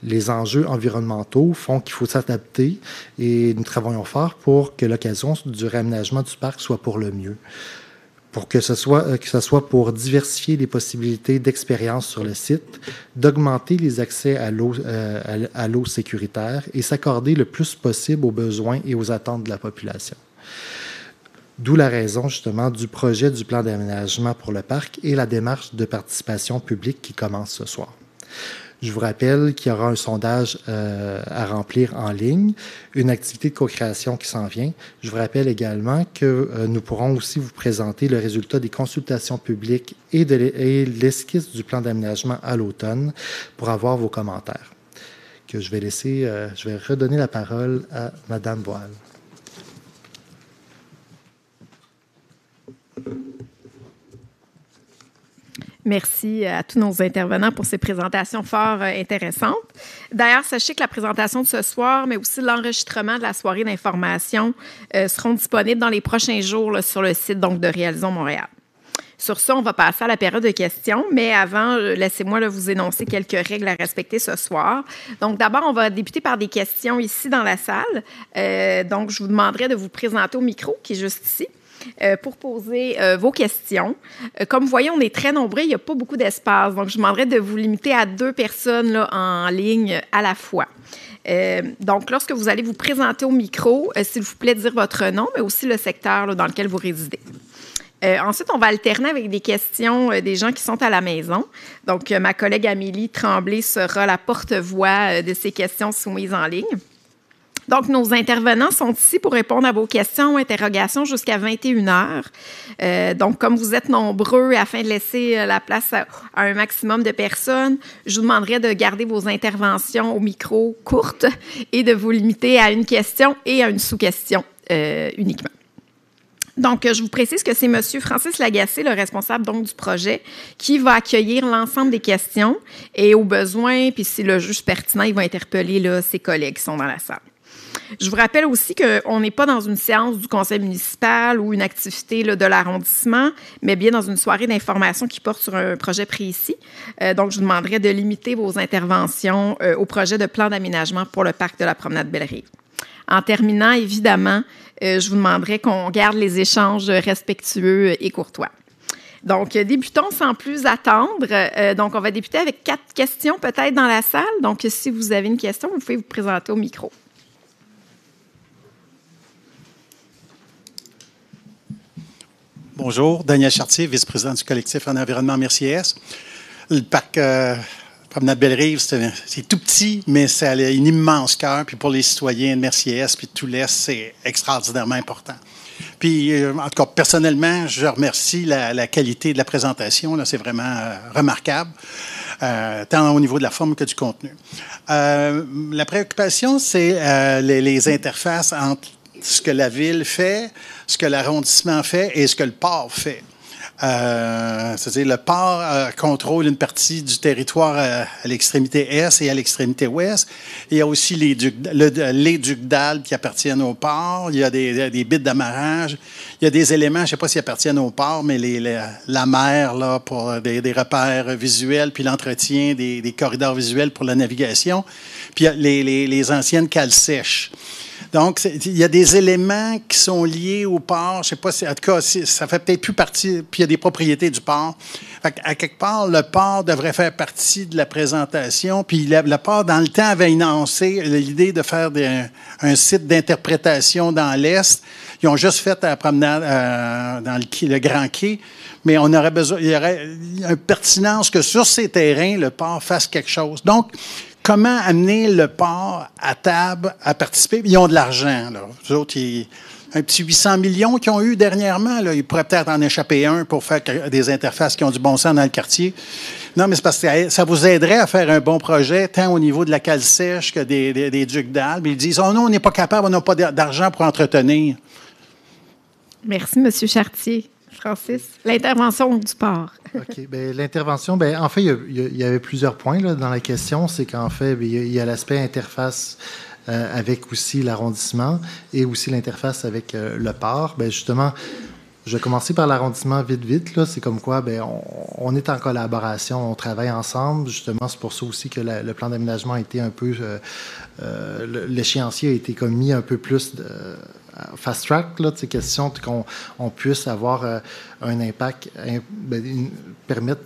Les enjeux environnementaux font qu'il faut s'adapter et nous travaillons fort pour que l'occasion du réaménagement du parc soit pour le mieux. Pour que ce soit pour diversifier les possibilités d'expérience sur le site, d'augmenter les accès à l'eau sécuritaire et s'accorder le plus possible aux besoins et aux attentes de la population. D'où la raison, justement, du projet du plan d'aménagement pour le parc et la démarche de participation publique qui commence ce soir. Je vous rappelle qu'il y aura un sondage à remplir en ligne, une activité de co-création qui s'en vient. Je vous rappelle également que nous pourrons aussi vous présenter le résultat des consultations publiques et l'esquisse du plan d'aménagement à l'automne pour avoir vos commentaires. Je vais redonner la parole à Mme Voile. Merci à tous nos intervenants pour ces présentations fort intéressantes. D'ailleurs, sachez que la présentation de ce soir, mais aussi l'enregistrement de la soirée d'information seront disponibles dans les prochains jours là, sur le site donc, de Réalisons Montréal. Sur ça, on va passer à la période de questions, mais avant, laissez-moi là, vous énoncer quelques règles à respecter ce soir. Donc, d'abord, on va débuter par des questions ici dans la salle. Donc, je vous demanderai de vous présenter au micro qui est juste ici. Pour poser vos questions. Comme vous voyez, on est très nombreux, il n'y a pas beaucoup d'espace. Donc, je vous demanderai de vous limiter à 2 personnes là, en ligne à la fois. Donc, lorsque vous allez vous présenter au micro, s'il vous plaît, dire votre nom, mais aussi le secteur là, dans lequel vous résidez. Ensuite, on va alterner avec des questions des gens qui sont à la maison. Donc, ma collègue Amélie Tremblay sera la porte-voix de ces questions soumises en ligne. Donc, nos intervenants sont ici pour répondre à vos questions ou interrogations jusqu'à 21 h. Donc, comme vous êtes nombreux, afin de laisser la place à un maximum de personnes, je vous demanderai de garder vos interventions au micro courtes et de vous limiter à une question et à une sous-question uniquement. Donc, je vous précise que c'est M. Francis Lagacé, le responsable donc, du projet, qui va accueillir l'ensemble des questions et au besoin, puis si le juge pertinent, il va interpeller là, ses collègues qui sont dans la salle. Je vous rappelle aussi qu'on n'est pas dans une séance du conseil municipal ou une activité là, de l'arrondissement, mais bien dans une soirée d'information qui porte sur un projet précis. Donc, je vous demanderai de limiter vos interventions au projet de plan d'aménagement pour le parc de la promenade Belle-Rive. En terminant, évidemment, je vous demanderai qu'on garde les échanges respectueux et courtois. Donc, débutons sans plus attendre. Donc, on va débuter avec 4 questions peut-être dans la salle. Donc, si vous avez une question, vous pouvez vous présenter au micro. Bonjour, Daniel Chartier, vice-président du collectif en environnement Mercier-Est. Le parc Promenade Belle-Rive, c'est tout petit, mais ça a une immense cœur. Puis pour les citoyens de Mercier-Est puis de tout l'Est, c'est extraordinairement important. Puis, en tout cas, personnellement, je remercie la qualité de la présentation. Là, c'est vraiment remarquable, tant au niveau de la forme que du contenu. La préoccupation, c'est les interfaces entre ce que la ville fait, ce que l'arrondissement fait et ce que le port fait. C'est-à-dire le port contrôle une partie du territoire à l'extrémité est et à l'extrémité ouest. Il y a aussi les ducs d'Albe qui appartiennent au port. Il y a des bits d'amarrage. Il y a des éléments, je ne sais pas s'ils appartiennent au port, mais la mer là, pour des repères visuels, puis l'entretien des corridors visuels pour la navigation. Puis il y a les anciennes cales sèches. Donc, il y a des éléments qui sont liés au port. Je ne sais pas si, en tout cas, ça fait peut-être plus partie. Puis il y a des propriétés du port. Fait à quelque part, le port devrait faire partie de la présentation. Puis le port, dans le temps, avait énoncé l'idée de faire un site d'interprétation dans l'Est. Ils ont juste fait la promenade dans le Grand Quai. Mais on aurait besoin, il y aurait une pertinence que sur ces terrains, le port fasse quelque chose. Donc, comment amener le port à table à participer? Ils ont de l'argent, là. Les autres, un petit 800 millions qu'ils ont eu dernièrement, là, ils pourraient peut-être en échapper un pour faire des interfaces qui ont du bon sens dans le quartier. Non, mais c'est parce que ça vous aiderait à faire un bon projet, tant au niveau de la cale sèche que des ducs d'Albe. Ils disent, oh non, on n'est pas capable, on n'a pas d'argent pour entretenir. Merci, M. Chartier. Francis, l'intervention du port. OK. Bien, l'intervention, bien, en fait, il y avait plusieurs points là, dans la question. C'est qu'en fait, il y a l'aspect interface avec aussi l'arrondissement et aussi l'interface avec le port. Bien, justement, je vais commencer par l'arrondissement vite. Là. C'est comme quoi, bien, on est en collaboration, on travaille ensemble. Justement, c'est pour ça aussi que le plan d'aménagement a été un peu... l'échéancier a été comme mis un peu plus... fast track, là, c'est question qu'on puisse avoir un impact, permettre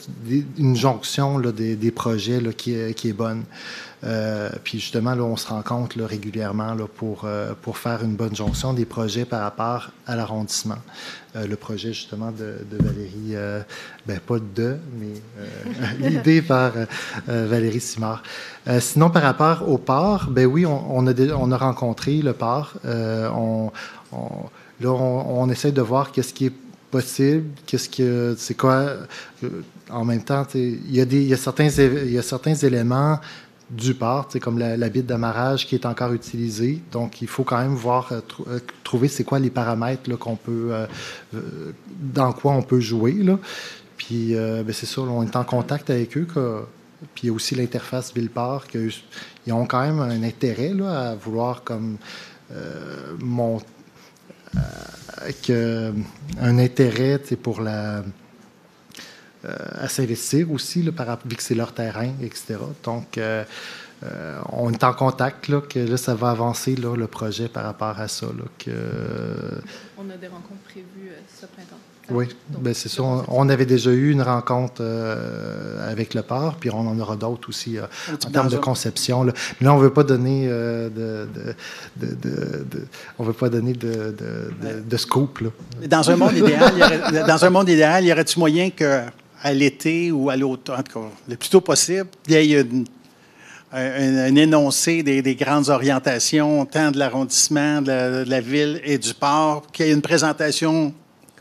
une jonction là, des projets là, qui est bonne. Puis justement, là, on se rencontre là, régulièrement là, pour faire une bonne jonction des projets par rapport à l'arrondissement. Le projet justement de Valérie, pas mais l'idée par Valérie Simard. Sinon, par rapport au port, ben oui, on a rencontré le port. On essaie de voir qu'est-ce qui est possible, c'est quoi. En même temps, il y a certains éléments du port, comme la bite d'amarrage qui est encore utilisée. Donc, il faut quand même voir, trouver c'est quoi les paramètres là, qu'on peut, dans quoi on peut jouer. Là. Puis, c'est ça, là, on est en contact avec eux. Puis, il y a aussi l'interface Ville-Port, ils ont quand même un intérêt là, à vouloir comme un intérêt pour à s'investir aussi, là, vu que c'est leur terrain, etc. Donc, on est en contact, là, que là, ça va avancer, là, le projet par rapport à ça. Là, On a des rencontres prévues ce printemps. Oui, bien, c'est ça. On avait déjà eu une rencontre avec le port, puis on en aura d'autres aussi en termes de conception. Là. Mais là, on ne veut pas donner on veut pas donner de scoop. Là. Dans un monde idéal, y aurait-il moyen qu'à l'été ou à l'automne, en tout cas, le plus tôt possible, il y ait un énoncé des grandes orientations, tant de l'arrondissement, de la ville et du port, qu'il y ait une présentation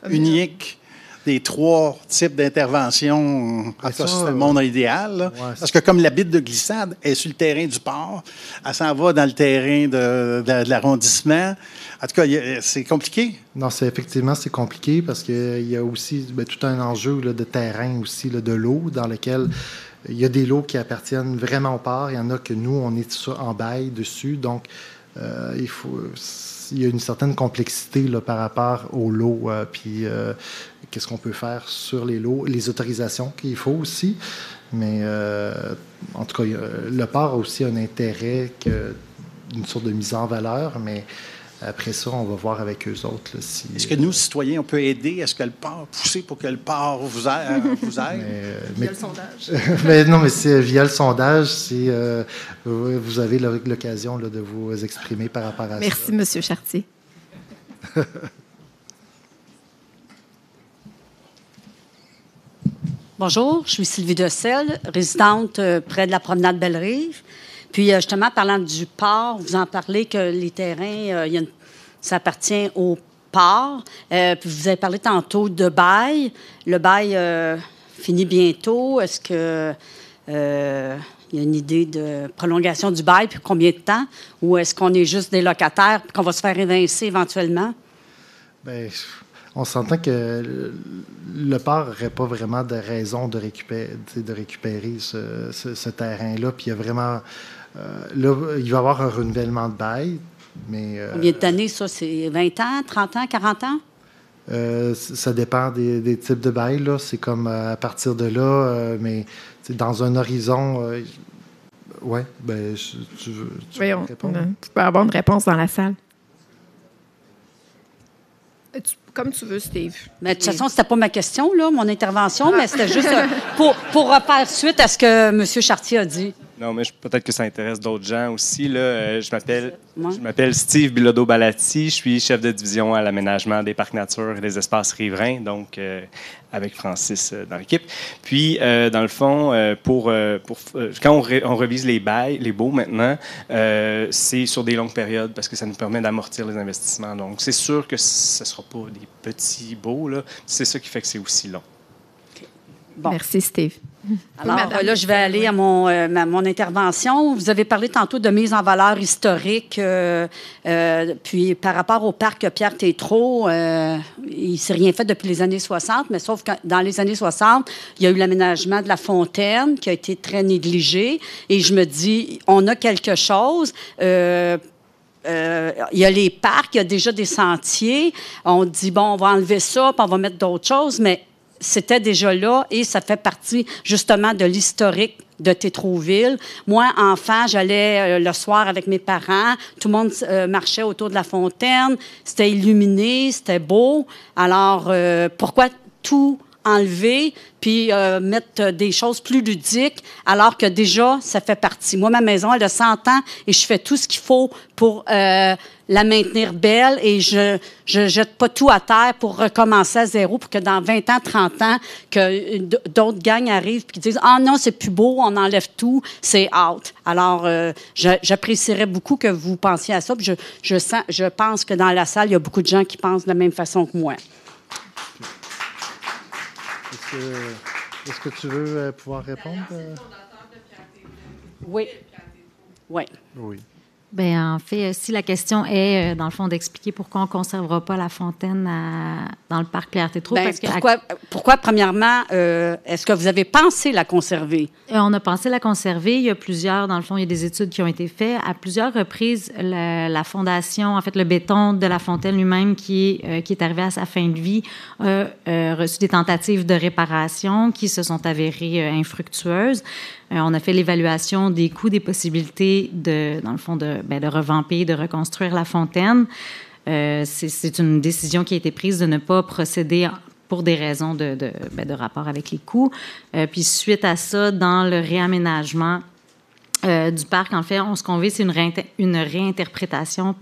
unique des trois types d'interventions. C'est le monde idéal. Là. Ouais, parce que comme la bite de glissade est sur le terrain du port, elle s'en va dans le terrain de l'arrondissement. En tout cas, c'est compliqué. Non, effectivement, c'est compliqué parce qu'il y a aussi tout un enjeu là, de terrain aussi, là, de l'eau, dans lequel il y a des lots qui appartiennent vraiment au port. Il y en a que nous, on est en bail dessus. Donc, il y a une certaine complexité là, par rapport aux lots, puis qu'est-ce qu'on peut faire sur les lots, les autorisations qu'il faut aussi. Mais en tout cas, le port a aussi un intérêt, une sorte de mise en valeur, mais après ça, on va voir avec eux autres. Là, Est-ce que nous, citoyens, on peut aider? Est-ce que le port, pousser pour que le port vous aide? Via le sondage. Mais non, mais c'est via le sondage, vous avez l'occasion là, de vous exprimer par rapport à ça. Merci, M. Chartier. Bonjour, je suis Sylvie Decelle, résidente près de la promenade Belle-Rive. Puis, justement, parlant du port, vous en parlez que les terrains, ça appartient au port. Puis, vous avez parlé tantôt de bail. Le bail finit bientôt. Est-ce que il y a une idée de prolongation du bail, puis combien de temps? Ou est-ce qu'on est juste des locataires et qu'on va se faire évincer éventuellement? Bien, on s'entend que le port n'aurait pas vraiment de raison de récupérer ce terrain-là. Puis il y a vraiment... là, il va y avoir un renouvellement de bail, mais... Combien d'années, ça? C'est 20 ans, 30 ans, 40 ans? Ça dépend des types de bail. Là. C'est comme à partir de là, mais dans un horizon... oui, bien, tu veux tu peux avoir une réponse dans la salle. Comme tu veux, Steve. Mais de toute façon, c'était pas ma question, là, mon intervention, mais c'était juste pour refaire suite à ce que M. Chartier a dit. Non, mais peut-être que ça intéresse d'autres gens aussi. Là. Je m'appelle Steve Bilodeau-Balati. Je suis chef de division à l'aménagement des parcs nature et des espaces riverains, donc avec Francis dans l'équipe. Puis, dans le fond, quand on revise les bails, les baux maintenant, c'est sur des longues périodes parce que ça nous permet d'amortir les investissements. Donc, c'est sûr que ce ne sera pas des petits baux. Là. C'est ça qui fait que c'est aussi long. Bon. Merci, Steve. Alors, là, je vais aller à mon intervention. Vous avez parlé tantôt de mise en valeur historique. Puis, par rapport au parc Pierre-Tétrault, il ne s'est rien fait depuis les années 60, mais sauf que dans les années 60, il y a eu l'aménagement de la fontaine qui a été très négligé. Et je me dis, on a quelque chose. Il y a les parcs, il y a déjà des sentiers. On dit, bon, on va enlever ça, puis on va mettre d'autres choses, mais c'était déjà là et ça fait partie justement de l'historique de Tétroville. Moi, enfant, j'allais le soir avec mes parents. Tout le monde marchait autour de la fontaine. C'était illuminé, c'était beau. Alors, pourquoi tout enlever puis mettre des choses plus ludiques alors que déjà, ça fait partie. Moi, ma maison, elle a 100 ans et je fais tout ce qu'il faut pour la maintenir belle et je jette pas tout à terre pour recommencer à zéro pour que dans 20 ans, 30 ans, que d'autres gangs arrivent et disent « Ah non, c'est plus beau, on enlève tout, c'est out ». Alors, j'apprécierais beaucoup que vous pensiez à ça. Puis je pense que dans la salle, il y a beaucoup de gens qui pensent de la même façon que moi. Est-ce que tu veux pouvoir répondre? Oui. Oui. Oui. Bien, en fait, si la question est, dans le fond, d'expliquer pourquoi on ne conservera pas la fontaine dans le parc Pierre-Tétrault. Bien, pourquoi, premièrement, est-ce que vous avez pensé la conserver? On a pensé la conserver. Il y a plusieurs, dans le fond, il y a des études qui ont été faites. À plusieurs reprises, la fondation, en fait, le béton de la fontaine lui-même qui est arrivé à sa fin de vie, a reçu des tentatives de réparation qui se sont avérées infructueuses. On a fait l'évaluation des coûts, des possibilités dans le fond, de revamper, de reconstruire la fontaine. C'est une décision qui a été prise de ne pas procéder pour des raisons de rapport avec les coûts. Puis suite à ça, dans le réaménagement du parc, en fait, ce qu'on veut, c'est une réinterprétation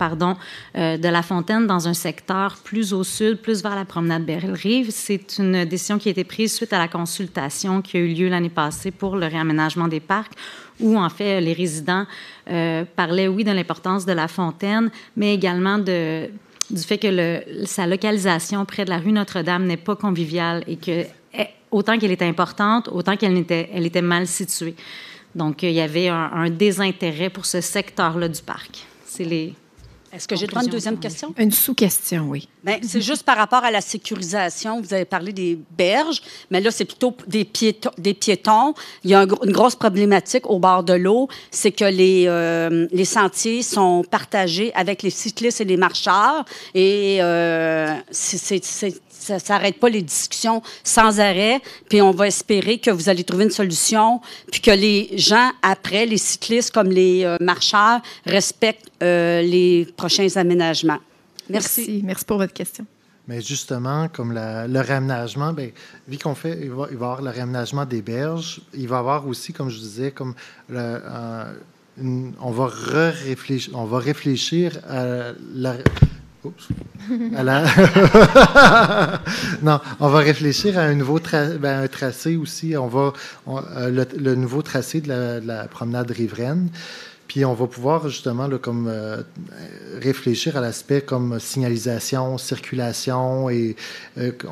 de la fontaine dans un secteur plus au sud, plus vers la promenade Belle-Rive. C'est une décision qui a été prise suite à la consultation qui a eu lieu l'année passée pour le réaménagement des parcs, où, en fait, les résidents parlaient, oui, de l'importance de la fontaine, mais également du fait que sa localisation près de la rue Notre-Dame n'est pas conviviale et que, autant qu'elle est importante, autant qu'elle était mal située. Donc, il y avait un désintérêt pour ce secteur-là du parc. Est-ce que j'ai le droit à une deuxième question? Une sous-question, oui. Bien, c'est juste par rapport à la sécurisation. Vous avez parlé des berges, mais là, c'est plutôt des piétons. Il y a une grosse problématique au bord de l'eau, c'est que les sentiers sont partagés avec les cyclistes et les marcheurs. Et ça n'arrête pas les discussions sans arrêt. Puis on va espérer que vous allez trouver une solution, puis que les gens, après, les cyclistes comme les marcheurs, respectent les prochains aménagements. Merci. Merci pour votre question. Mais justement, comme le réaménagement, bien, vu qu'on fait, il va y avoir le réaménagement des berges, il va y avoir aussi, comme je disais, comme on va réfléchir à la... Oups. Non, on va réfléchir à un nouveau un tracé aussi. Le nouveau tracé de la promenade riveraine. Puis on va pouvoir justement réfléchir à l'aspect comme signalisation, circulation et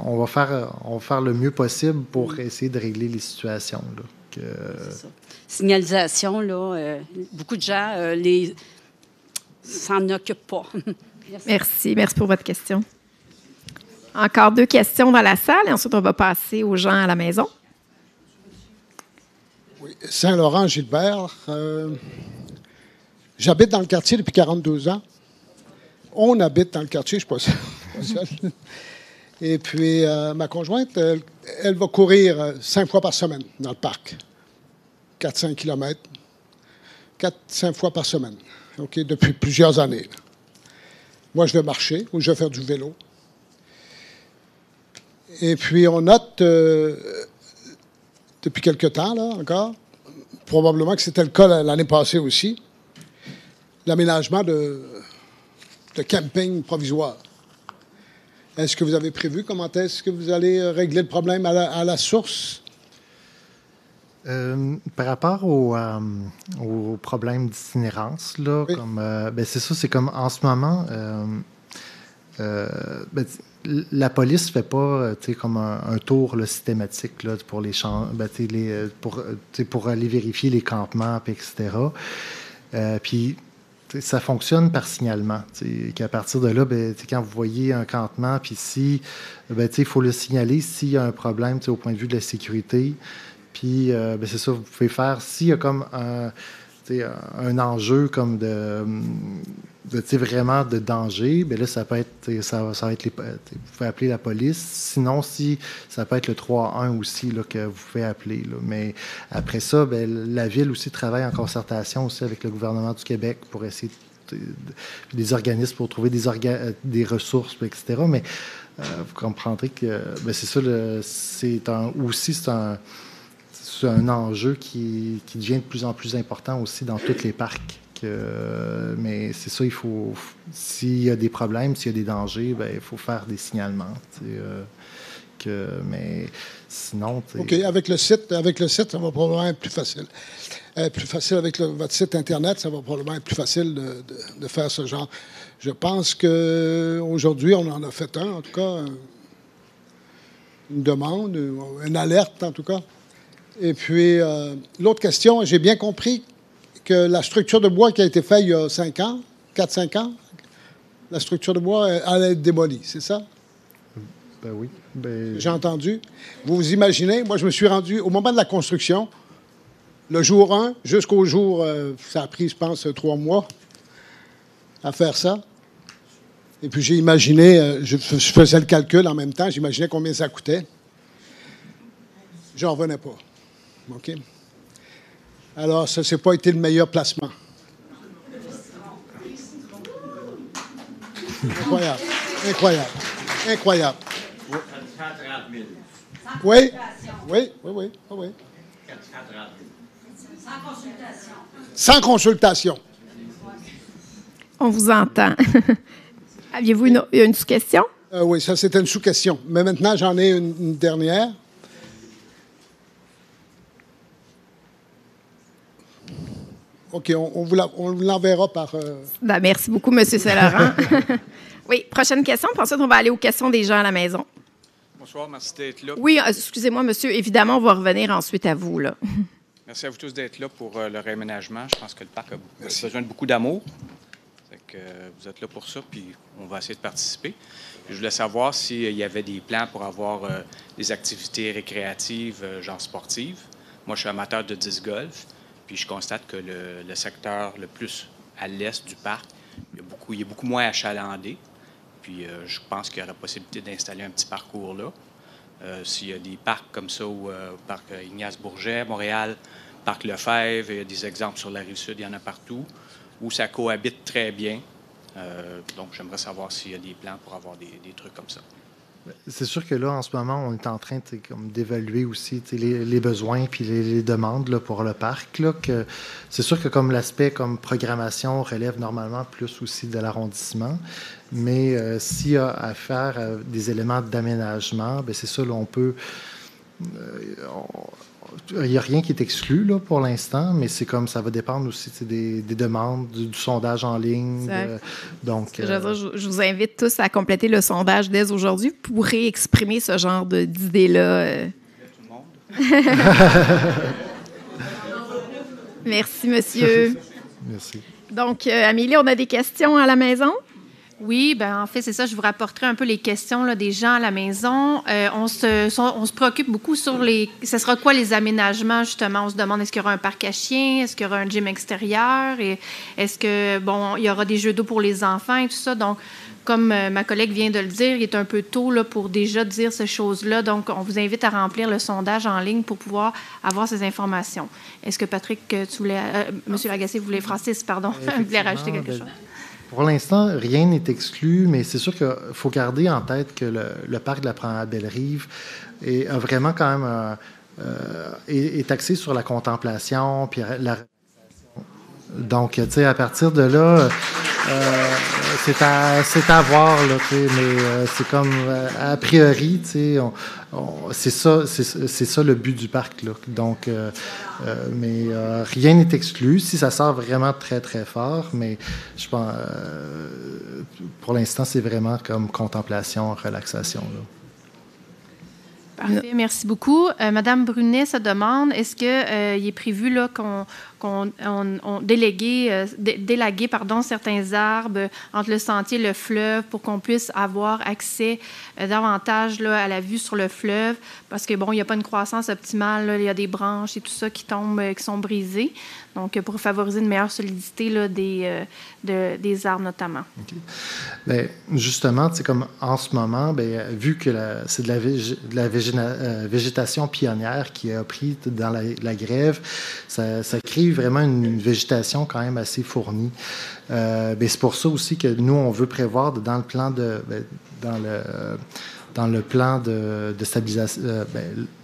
on va faire le mieux possible pour essayer de régler les situations. Là, C'est ça. Signalisation, là, beaucoup de gens s'en occupent pas. Merci pour votre question. Encore 2 questions dans la salle et ensuite on va passer aux gens à la maison. Oui, Saint-Laurent-Gilbert. J'habite dans le quartier depuis 42 ans. On habite dans le quartier, je ne suis pas seul. Et puis, ma conjointe, elle va courir 5 fois par semaine dans le parc. 4-5 kilomètres. 4-5 fois par semaine. OK, depuis plusieurs années. Là. Moi, je vais marcher ou je vais faire du vélo. Et puis, on note, depuis quelque temps, là, encore, probablement que c'était le cas l'année passée aussi, l'aménagement de camping provisoire. Est-ce que vous avez prévu comment est-ce que vous allez régler le problème à la source? Par rapport au problème d'itinérance, là, oui. C'est ça, c'est comme en ce moment, la police ne fait pas comme un tour là, systématique là, pour les champs, pour aller vérifier les campements, etc. Puis ça fonctionne par signalement. Qu'à partir de là, quand vous voyez un campement, puis si, il faut le signaler s'il y a un problème au point de vue de la sécurité. Puis, c'est ça, vous pouvez faire, s'il y a comme un enjeu comme vraiment de danger, bien là, ça peut être, ça va être vous pouvez appeler la police. Sinon, ça peut être le 311 aussi là, que vous pouvez appeler. Là. Mais après ça, la Ville aussi travaille en concertation aussi avec le gouvernement du Québec pour essayer des organismes pour trouver des ressources, etc. Mais vous comprendrez que c'est ça, c'est un enjeu qui devient de plus en plus important aussi dans tous les parcs. Mais c'est ça, il faut, s'il y a des problèmes, s'il y a des dangers, il faut faire des signalements. Mais sinon... OK, avec le site, ça va probablement être plus facile. Plus facile avec votre site Internet, ça va probablement être plus facile de faire ce genre. Je pense qu'aujourd'hui, on en a fait en tout cas, une demande, une alerte, en tout cas. Et puis, l'autre question, j'ai bien compris que la structure de bois qui a été faite il y a 4-5 ans, la structure de bois allait être démolie, c'est ça? Ben oui. J'ai entendu. Vous vous imaginez, moi, je me suis rendu au moment de la construction, le jour 1 jusqu'au jour, ça a pris, je pense, 3 mois à faire ça. Et puis, j'ai imaginé, je faisais le calcul en même temps, j'imaginais combien ça coûtait. J'en revenais pas. OK? Alors, ça n'a pas été le meilleur placement. Incroyable. Incroyable. Incroyable. 430 000. Oui. Oui. 430 000. Sans consultation. Sans consultation. On vous entend. Aviez-vous une sous-question? Oui, ça, c'était une sous-question. Mais maintenant, j'en ai une dernière. OK, on vous l'enverra par... merci beaucoup, M. Saint-Laurent. Oui, prochaine question, puis ensuite, on va aller aux questions des gens à la maison. Bonsoir, merci d'être là. Oui, excusez-moi, monsieur. Évidemment, on va revenir ensuite à vous. Là. Merci à vous tous d'être là pour le réaménagement. Je pense que le parc a besoin de beaucoup d'amour. Vous êtes là pour ça, puis on va essayer de participer. Je voulais savoir s'il y avait des plans pour avoir des activités récréatives, genre sportives. Moi, je suis amateur de disc golf. Puis je constate que le secteur le plus à l'est du parc, il est beaucoup moins achalandé. Puis je pense qu'il y aurait possibilité d'installer un petit parcours là. S'il y a des parcs comme ça, ou parc Ignace Bourget, Montréal, parc Lefebvre, il y a des exemples sur la Rive-Sud, il y en a partout, où ça cohabite très bien. Donc j'aimerais savoir s'il y a des plans pour avoir des trucs comme ça. C'est sûr que là, en ce moment, on est en train d'évaluer aussi les besoins puis les demandes là, pour le parc. Là, c'est sûr que comme l'aspect comme programmation relève normalement plus aussi de l'arrondissement, mais s'il y a à faire des éléments d'aménagement, bien, c'est ça, là, on peut... il n'y a rien qui est exclu là, pour l'instant, mais c'est comme ça va dépendre aussi des demandes, du sondage en ligne. Donc, je vous invite tous à compléter le sondage dès aujourd'hui. Vous pourrez exprimer ce genre d'idées-là. Tout le monde. Merci, monsieur. Merci. Donc, Amélie, on a des questions à la maison? Oui, en fait, c'est ça. Je vous rapporterai un peu les questions là, des gens à la maison. On se préoccupe beaucoup sur ce sera quoi les aménagements, justement? On se demande, est-ce qu'il y aura un parc à chiens? Est-ce qu'il y aura un gym extérieur? Et est-ce que, il y aura des jeux d'eau pour les enfants et tout ça? Donc, comme ma collègue vient de le dire, il est un peu tôt là, pour déjà dire ces choses-là. Donc, on vous invite à remplir le sondage en ligne pour pouvoir avoir ces informations. Est-ce que, Patrick, tu voulais... Monsieur Lagacé, Francis, pardon, voulait rajouter quelque chose? Pour l'instant, rien n'est exclu, mais c'est sûr qu'il faut garder en tête que le parc de la Promenade Belle-Rive a vraiment quand même est axé sur la contemplation puis la relaxation. Donc, tu sais, à partir de là, c'est à voir, là, tu sais, mais c'est comme, a priori, tu sais, c'est ça le but du parc, là. Donc, mais rien n'est exclu. Si ça sort vraiment très, très fort, mais je pense, pour l'instant, c'est vraiment comme contemplation, relaxation, là. Parfait, merci beaucoup. Madame Brunet se demande, est-ce qu'il est prévu là, qu'on délaguer certains arbres entre le sentier et le fleuve pour qu'on puisse avoir accès davantage là, à la vue sur le fleuve? Parce que, bon, il n'y a pas une croissance optimale, là, il y a des branches et tout ça qui tombent, qui sont brisées. Donc, pour favoriser une meilleure solidité là, des arbres notamment. Okay. Bien, justement, comme en ce moment, bien, vu que c'est de la végétation pionnière qui a pris dans la grève, ça crée vraiment une végétation quand même assez fournie. Bien, c'est pour ça aussi que nous, on veut prévoir dans le plan dans le plan de stabilisation,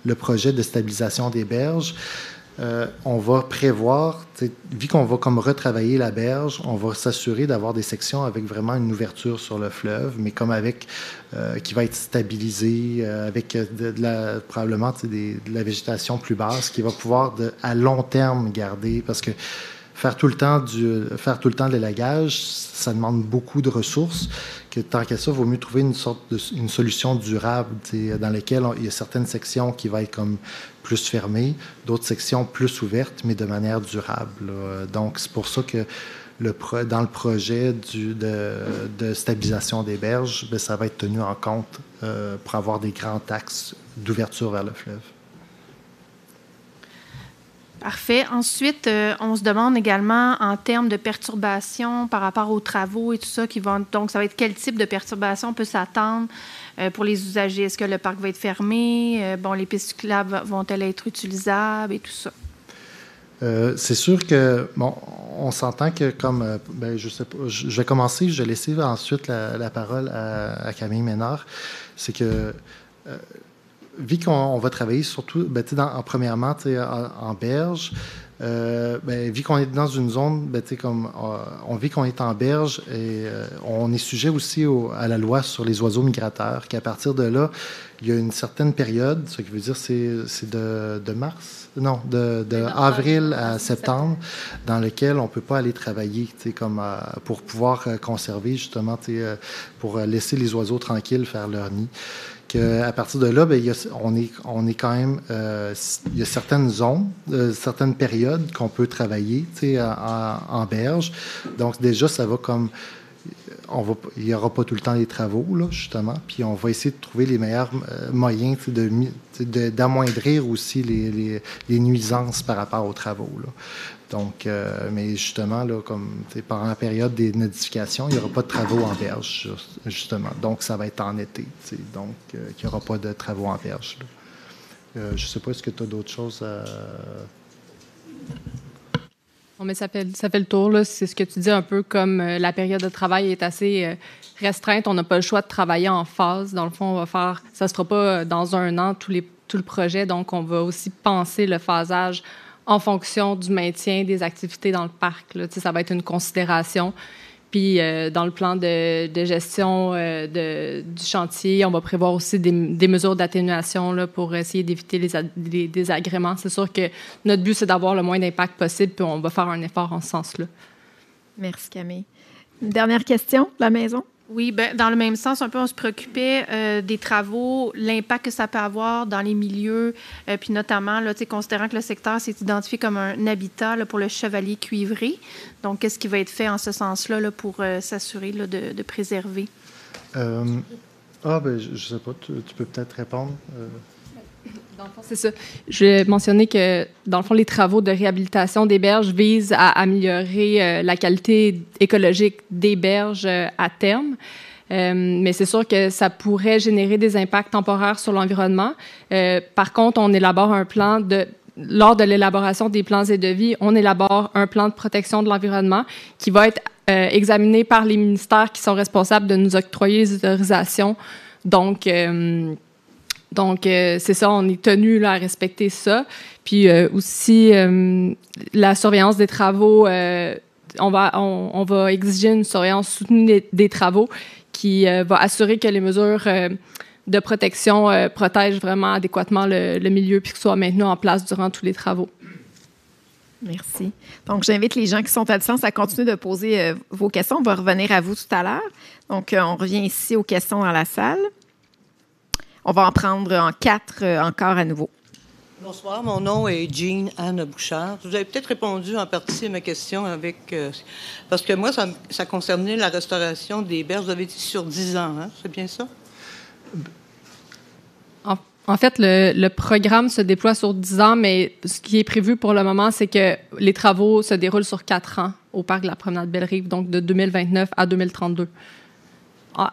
le projet de stabilisation des berges. On va prévoir, vu qu'on va comme retravailler la berge, on va s'assurer d'avoir des sections avec vraiment une ouverture sur le fleuve, mais comme avec qui va être stabilisée, avec probablement de la végétation plus basse, qui va pouvoir à long terme garder, parce que faire tout le temps de l'élagage, ça demande beaucoup de ressources. Que tant qu'à ça, il vaut mieux trouver une solution durable, dans laquelle il y a certaines sections qui vont être comme plus fermées, d'autres sections plus ouvertes, mais de manière durable, là. Donc, c'est pour ça que dans le projet de stabilisation des berges, bien, ça va être tenu en compte pour avoir des grands axes d'ouverture vers le fleuve. Parfait. Ensuite, on se demande également en termes de perturbations par rapport aux travaux et tout ça qui vont. Donc, ça va être quel type de perturbation peut s'attendre pour les usagers? Est-ce que le parc va être fermé? Bon, les pistes cyclables vont-elles être utilisables et tout ça? C'est sûr que, bon, on s'entend que comme, ben, je sais pas, je vais commencer, je vais laisser ensuite la parole à Camille Ménard. C'est que vu qu'on va travailler surtout, ben, premièrement, en berge, ben, vu qu'on est dans une zone, ben, comme on vit qu'on est en berge et on est sujet aussi à la loi sur les oiseaux migrateurs, qu'à partir de là, il y a une certaine période, ce qui veut dire c'est de mars, non, de avril à septembre, dans lequel on ne peut pas aller travailler, comme pour pouvoir conserver justement, pour laisser les oiseaux tranquilles faire leur nid. À partir de là, bien, on est quand même, il y a certaines zones, certaines périodes qu'on peut travailler en berge. Donc déjà, ça va comme, il n'y aura pas tout le temps les travaux, là, justement, puis on va essayer de trouver les meilleurs moyens d'amoindrir aussi les nuisances par rapport aux travaux, là. Donc, mais justement, là, comme pendant la période des nidifications, il n'y aura pas de travaux en berge, justement. Donc, ça va être en été. Donc, il n'y aura pas de travaux en berge. Je ne sais pas, est-ce que tu as d'autres choses à... Non, mais ça fait le tour, là. C'est ce que tu dis un peu comme la période de travail est assez restreinte. On n'a pas le choix de travailler en phase. Dans le fond, on va faire... Ça ne se fera pas dans un an, tout le projet. Donc, on va aussi penser le phasage en fonction du maintien des activités dans le parc, là. Ça va être une considération. Puis, dans le plan de gestion du chantier, on va prévoir aussi des mesures d'atténuation là, pour essayer d'éviter les désagréments. C'est sûr que notre but, c'est d'avoir le moins d'impact possible, puis on va faire un effort en ce sens-là. Merci, Camille. Une dernière question de la maison? Oui, bien, dans le même sens, un peu, on se préoccupait des travaux, l'impact que ça peut avoir dans les milieux, puis notamment, là, considérant que le secteur s'est identifié comme un habitat là, pour le chevalier cuivré. Donc, qu'est-ce qui va être fait en ce sens-là là, pour s'assurer là, de préserver? Ben, je ne sais pas, tu peux peut-être répondre. Dans le fond, c'est ça. Je vais mentionner que, dans le fond, les travaux de réhabilitation des berges visent à améliorer la qualité écologique des berges à terme. Mais c'est sûr que ça pourrait générer des impacts temporaires sur l'environnement. Par contre, on élabore un plan lors de l'élaboration des plans et devis, on élabore un plan de protection de l'environnement qui va être examiné par les ministères qui sont responsables de nous octroyer les autorisations. Donc, c'est ça, on est tenu là, à respecter ça. Puis aussi, la surveillance des travaux, on va exiger une surveillance soutenue des travaux qui va assurer que les mesures de protection protègent vraiment adéquatement le milieu puis que soit maintenu en place durant tous les travaux. Merci. Donc, j'invite les gens qui sont à distance à continuer de poser vos questions. On va revenir à vous tout à l'heure. Donc, on revient ici aux questions dans la salle. On va en prendre en 4 encore à nouveau. Bonsoir, mon nom est Jean Anne Bouchard. Vous avez peut-être répondu en partie à ma question avec... parce que moi, ça concernait la restauration des berges. Vous avez dit sur 10 ans, hein? C'est bien ça? En fait, le programme se déploie sur 10 ans, mais ce qui est prévu pour le moment, c'est que les travaux se déroulent sur 4 ans au parc de la Promenade Belle-Rive, donc de 2029 à 2032.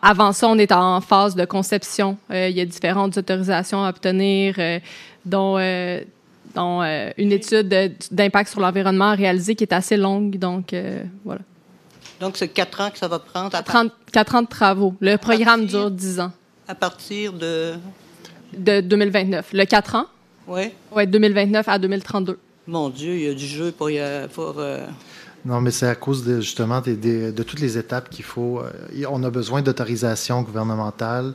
Avant ça, on est en phase de conception. Il y a différentes autorisations à obtenir, dont une étude d'impact sur l'environnement réalisée qui est assez longue. Donc, voilà. Donc, c'est 4 ans que ça va prendre? 4 ans de travaux. Le programme dure 10 ans. À partir de 2029. Le 4 ans? Oui. Oui, 2029 à 2032. Mon Dieu, il y a du jeu pour... Non, mais c'est à cause justement de toutes les étapes qu'il faut. On a besoin d'autorisation gouvernementale,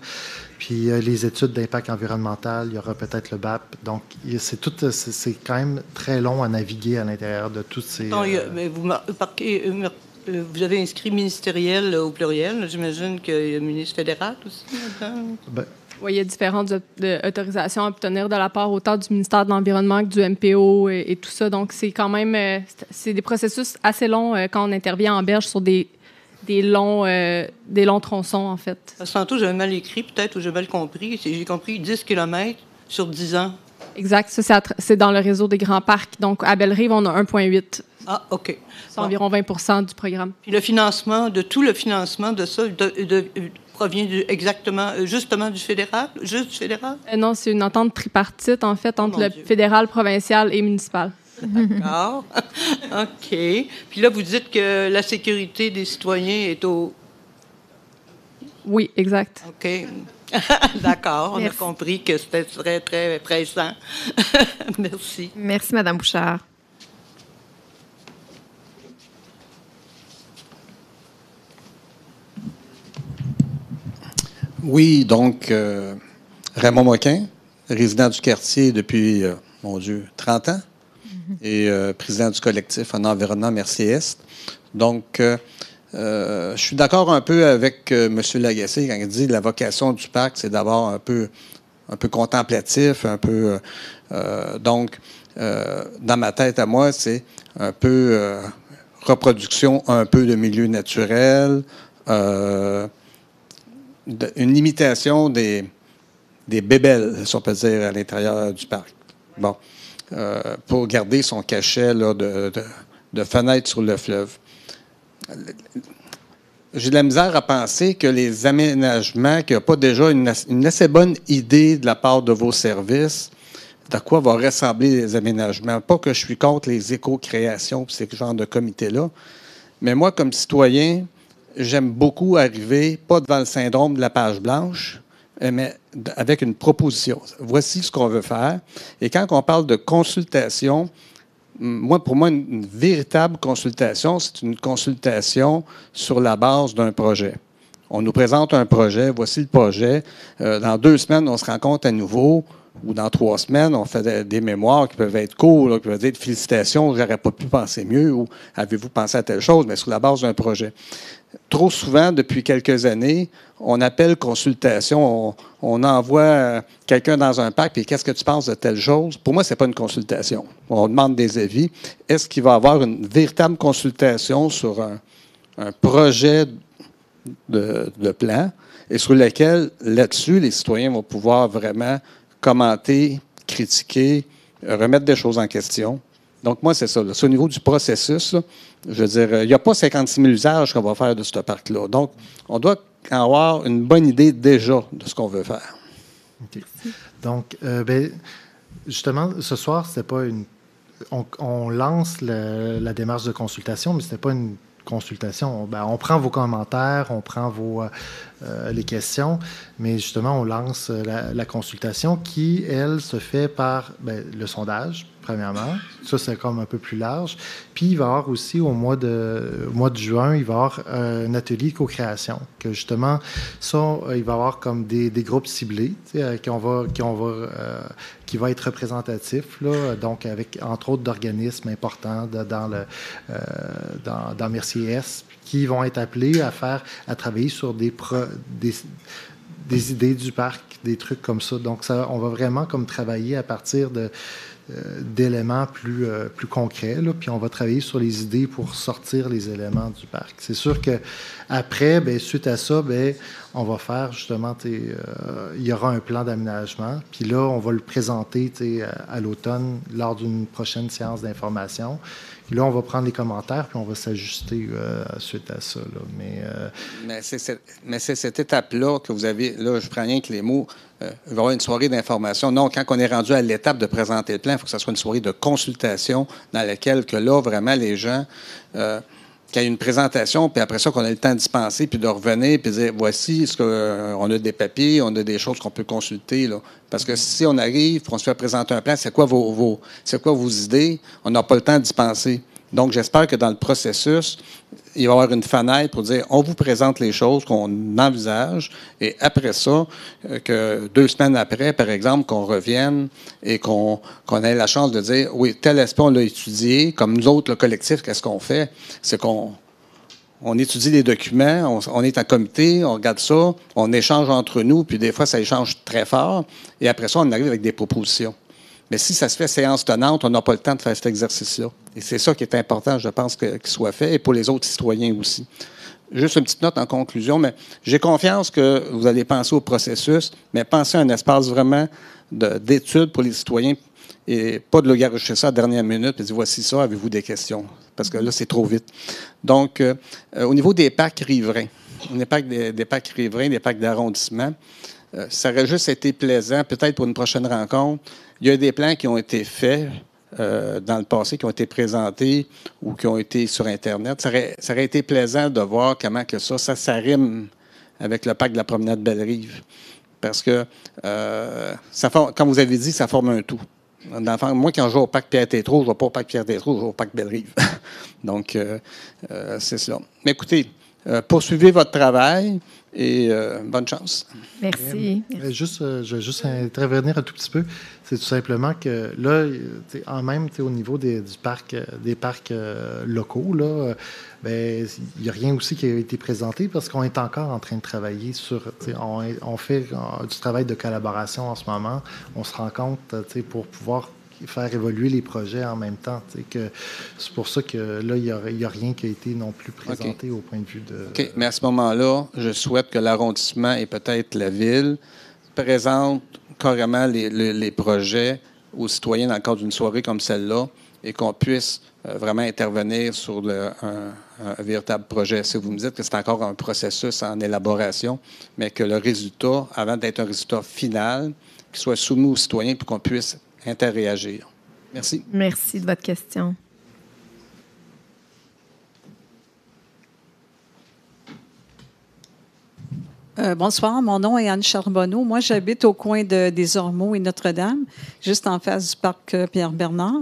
puis les études d'impact environnemental, il y aura peut-être le BAP. Donc, c'est quand même très long à naviguer à l'intérieur de toutes ces... mais vous avez inscrit ministériel au pluriel. J'imagine qu'il y a le ministre fédéral aussi là-dedans. Oui, il y a différentes autorisations à obtenir de la part autant du ministère de l'Environnement que du MPO et tout ça. Donc, c'est quand même c'est des processus assez longs quand on intervient en berge sur des longs tronçons, en fait. Parce que tantôt, j'avais mal écrit, peut-être, ou j'ai mal compris. J'ai compris 10 km sur 10 ans. Exact. Ça, c'est dans le réseau des grands parcs. Donc, à Belle-Rive, on a 1,8. Ah, OK. C'est environ 20 du programme. Puis tout le financement de ça provient justement du fédéral? Juste du fédéral? Non, c'est une entente tripartite, en fait, entre le fédéral, provincial et municipal. D'accord. OK. Puis là, vous dites que la sécurité des citoyens est au... Oui, exact. OK. D'accord. On a compris que c'était très, très pressant. Merci. Merci, Mme Bouchard. Oui, donc, Raymond Moquin, résident du quartier depuis, 30 ans, et président du collectif en environnement Mercier-Est. Donc, je suis d'accord un peu avec M. Lagacé quand il dit que la vocation du parc, c'est d'avoir un peu contemplatif, un peu... donc, dans ma tête à moi, c'est un peu reproduction un peu de milieu naturel, une imitation des bébelles, si on peut dire, à l'intérieur du parc. Bon, pour garder son cachet là, de fenêtre sur le fleuve. J'ai de la misère à penser que les aménagements, qu'il n'y a pas déjà une assez bonne idée de la part de vos services de quoi vont ressembler les aménagements. Pas que je suis contre les éco-créations et ce genre de comités-là, mais moi, comme citoyen, j'aime beaucoup arriver, pas devant le syndrome de la page blanche, mais avec une proposition. Voici ce qu'on veut faire. Et quand on parle de consultation, pour moi, une véritable consultation, c'est une consultation sur la base d'un projet. On nous présente un projet, voici le projet. Dans 2 semaines, on se rencontre à nouveau, ou dans 3 semaines, on fait des mémoires qui peuvent être courts, là, qui peuvent être félicitations, j'aurais pas pu penser mieux, ou avez-vous pensé à telle chose, mais sur la base d'un projet. Trop souvent, depuis quelques années, on appelle consultation, on envoie quelqu'un dans un parc, puis qu'est-ce que tu penses de telle chose? Pour moi, ce n'est pas une consultation. On demande des avis. Est-ce qu'il va y avoir une véritable consultation sur un projet de plan et sur lequel, là-dessus, les citoyens vont pouvoir vraiment commenter, critiquer, remettre des choses en question? Donc, moi, c'est ça. C'est au niveau du processus. Là, je veux dire, il n'y a pas 56 000 usages qu'on va faire de ce parc-là. Donc, on doit avoir une bonne idée déjà de ce qu'on veut faire. Okay. Donc, justement, ce soir, c'était pas une... On lance la démarche de consultation, mais c'était pas une consultation. On prend vos commentaires, on prend les questions, mais justement, on lance la consultation qui, elle, se fait par le sondage, premièrement. Ça, c'est comme un peu plus large. Puis, il va y avoir aussi, au mois de juin, il va y avoir un atelier co-création, que justement, ça, il va y avoir comme des groupes ciblés, qui va être représentatif, là, donc avec, entre autres, d'organismes importants dans Mercier-Est, qui vont être appelés à travailler sur des idées du parc, des trucs comme ça. Donc, on va vraiment comme travailler à partir d'éléments plus concrets, là, puis on va travailler sur les idées pour sortir les éléments du parc. C'est sûr qu'après, suite à ça, on va faire justement, il y aura un plan d'aménagement, puis là, on va le présenter à l'automne lors d'une prochaine séance d'information. Puis là, on va prendre les commentaires, puis on va s'ajuster suite à ça. Là. Mais c'est cette étape-là que vous avez, là, je prends rien que les mots, il va y avoir une soirée d'information. Non, quand on est rendu à l'étape de présenter le plan, il faut que ce soit une soirée de consultation dans laquelle, que là, vraiment, les gens, qu'il y ait une présentation, puis après ça, qu'on ait le temps d'y penser, puis de revenir, puis de dire, voici, est-ce qu'on a des papiers, on a des choses qu'on peut consulter, là. Parce que si on arrive, puis on se fait présenter un plan, c'est quoi vos idées, on n'a pas le temps d'y penser. Donc, j'espère que dans le processus, il va y avoir une fenêtre pour dire, on vous présente les choses qu'on envisage, et après ça, que 2 semaines après, par exemple, qu'on revienne et qu'on ait la chance de dire, oui, tel aspect, on l'a étudié, comme nous autres, le collectif, qu'est-ce qu'on fait? C'est qu'on étudie les documents, on est en comité, on regarde ça, on échange entre nous, puis des fois, ça échange très fort, et après ça, on arrive avec des propositions. Mais si ça se fait séance tenante, on n'a pas le temps de faire cet exercice-là. Et c'est ça qui est important, je pense, qu'il soit fait, et pour les autres citoyens aussi. Juste une petite note en conclusion, mais j'ai confiance que vous allez penser au processus, mais pensez à un espace vraiment d'étude pour les citoyens, et pas de le garocher ça à la dernière minute et dire, voici ça, avez-vous des questions? Parce que là, c'est trop vite. Donc, au niveau des parcs riverains, des parcs riverains, des parcs d'arrondissement, ça aurait juste été plaisant, peut-être pour une prochaine rencontre. Il y a des plans qui ont été faits dans le passé, qui ont été présentés ou qui ont été sur Internet. Ça aurait été plaisant de voir comment que ça rime avec le parc de la promenade Belle-Rive. Parce que, comme vous avez dit, ça forme un tout. Moi, quand je vais au parc Pierre-Tétrault, je ne vais pas au parc Pierre-Tétrault, je vais au parc Belle-Rive. Donc, c'est cela. Mais écoutez, poursuivez votre travail et bonne chance. Merci. Je vais juste intervenir un tout petit peu. C'est tout simplement que là, même au niveau des parcs locaux, là, il n'y a rien aussi qui a été présenté parce qu'on est encore en train de travailler sur... On fait du travail de collaboration en ce moment. On se rend compte pour pouvoir faire évoluer les projets en même temps. C'est pour ça que là, il n'y a rien qui a été non plus présenté au point de vue de... OK. Mais à ce moment-là, je souhaite que l'arrondissement et peut-être la ville présentent carrément les projets aux citoyens dans le cadre d'une soirée comme celle-là et qu'on puisse vraiment intervenir sur un véritable projet. Si vous me dites que c'est encore un processus en élaboration, mais que le résultat, avant d'être un résultat final, qu'il soit soumis aux citoyens pour qu'on puisse interréagir. Merci. Merci de votre question. Bonsoir, mon nom est Anne Charbonneau. Moi, j'habite au coin des Ormeaux et Notre-Dame, juste en face du parc Pierre-Bernard.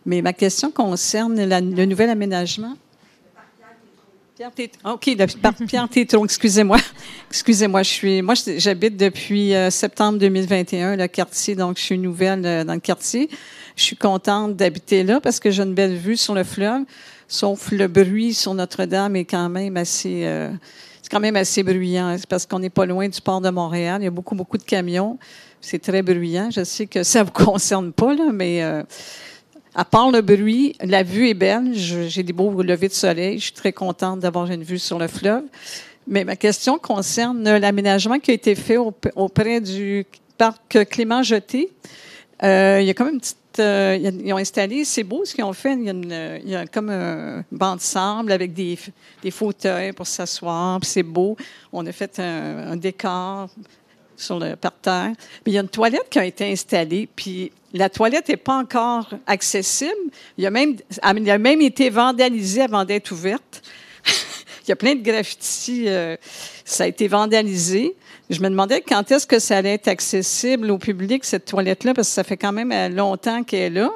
Mais ma question concerne le nouvel aménagement. OK, le parc Pierre-Tétrault, excusez-moi. Excusez-moi, j'habite depuis septembre 2021, le quartier, donc je suis nouvelle dans le quartier. Je suis contente d'habiter là parce que j'ai une belle vue sur le fleuve, sauf le bruit sur Notre-Dame est quand même assez... c'est quand même assez bruyant. C'est parce qu'on n'est pas loin du port de Montréal. Il y a beaucoup, beaucoup de camions. C'est très bruyant. Je sais que ça ne vous concerne pas, là, mais à part le bruit, la vue est belle. J'ai des beaux levers de soleil. Je suis très contente d'avoir une vue sur le fleuve. Mais ma question concerne l'aménagement qui a été fait auprès du parc Clément-Jeté. Il y a comme une petite... ils ont installé, c'est beau ce qu'ils ont fait. Il y a comme un banc de sable avec des fauteuils pour s'asseoir. Puis c'est beau. On a fait un décor sur le parterre. Puis il y a une toilette qui a été installée, puis la toilette n'est pas encore accessible. Elle a même été vandalisée avant d'être ouverte. Il y a plein de graffitis. Ça a été vandalisé. Je me demandais quand est-ce que ça allait être accessible au public, cette toilette-là, parce que ça fait quand même longtemps qu'elle est là.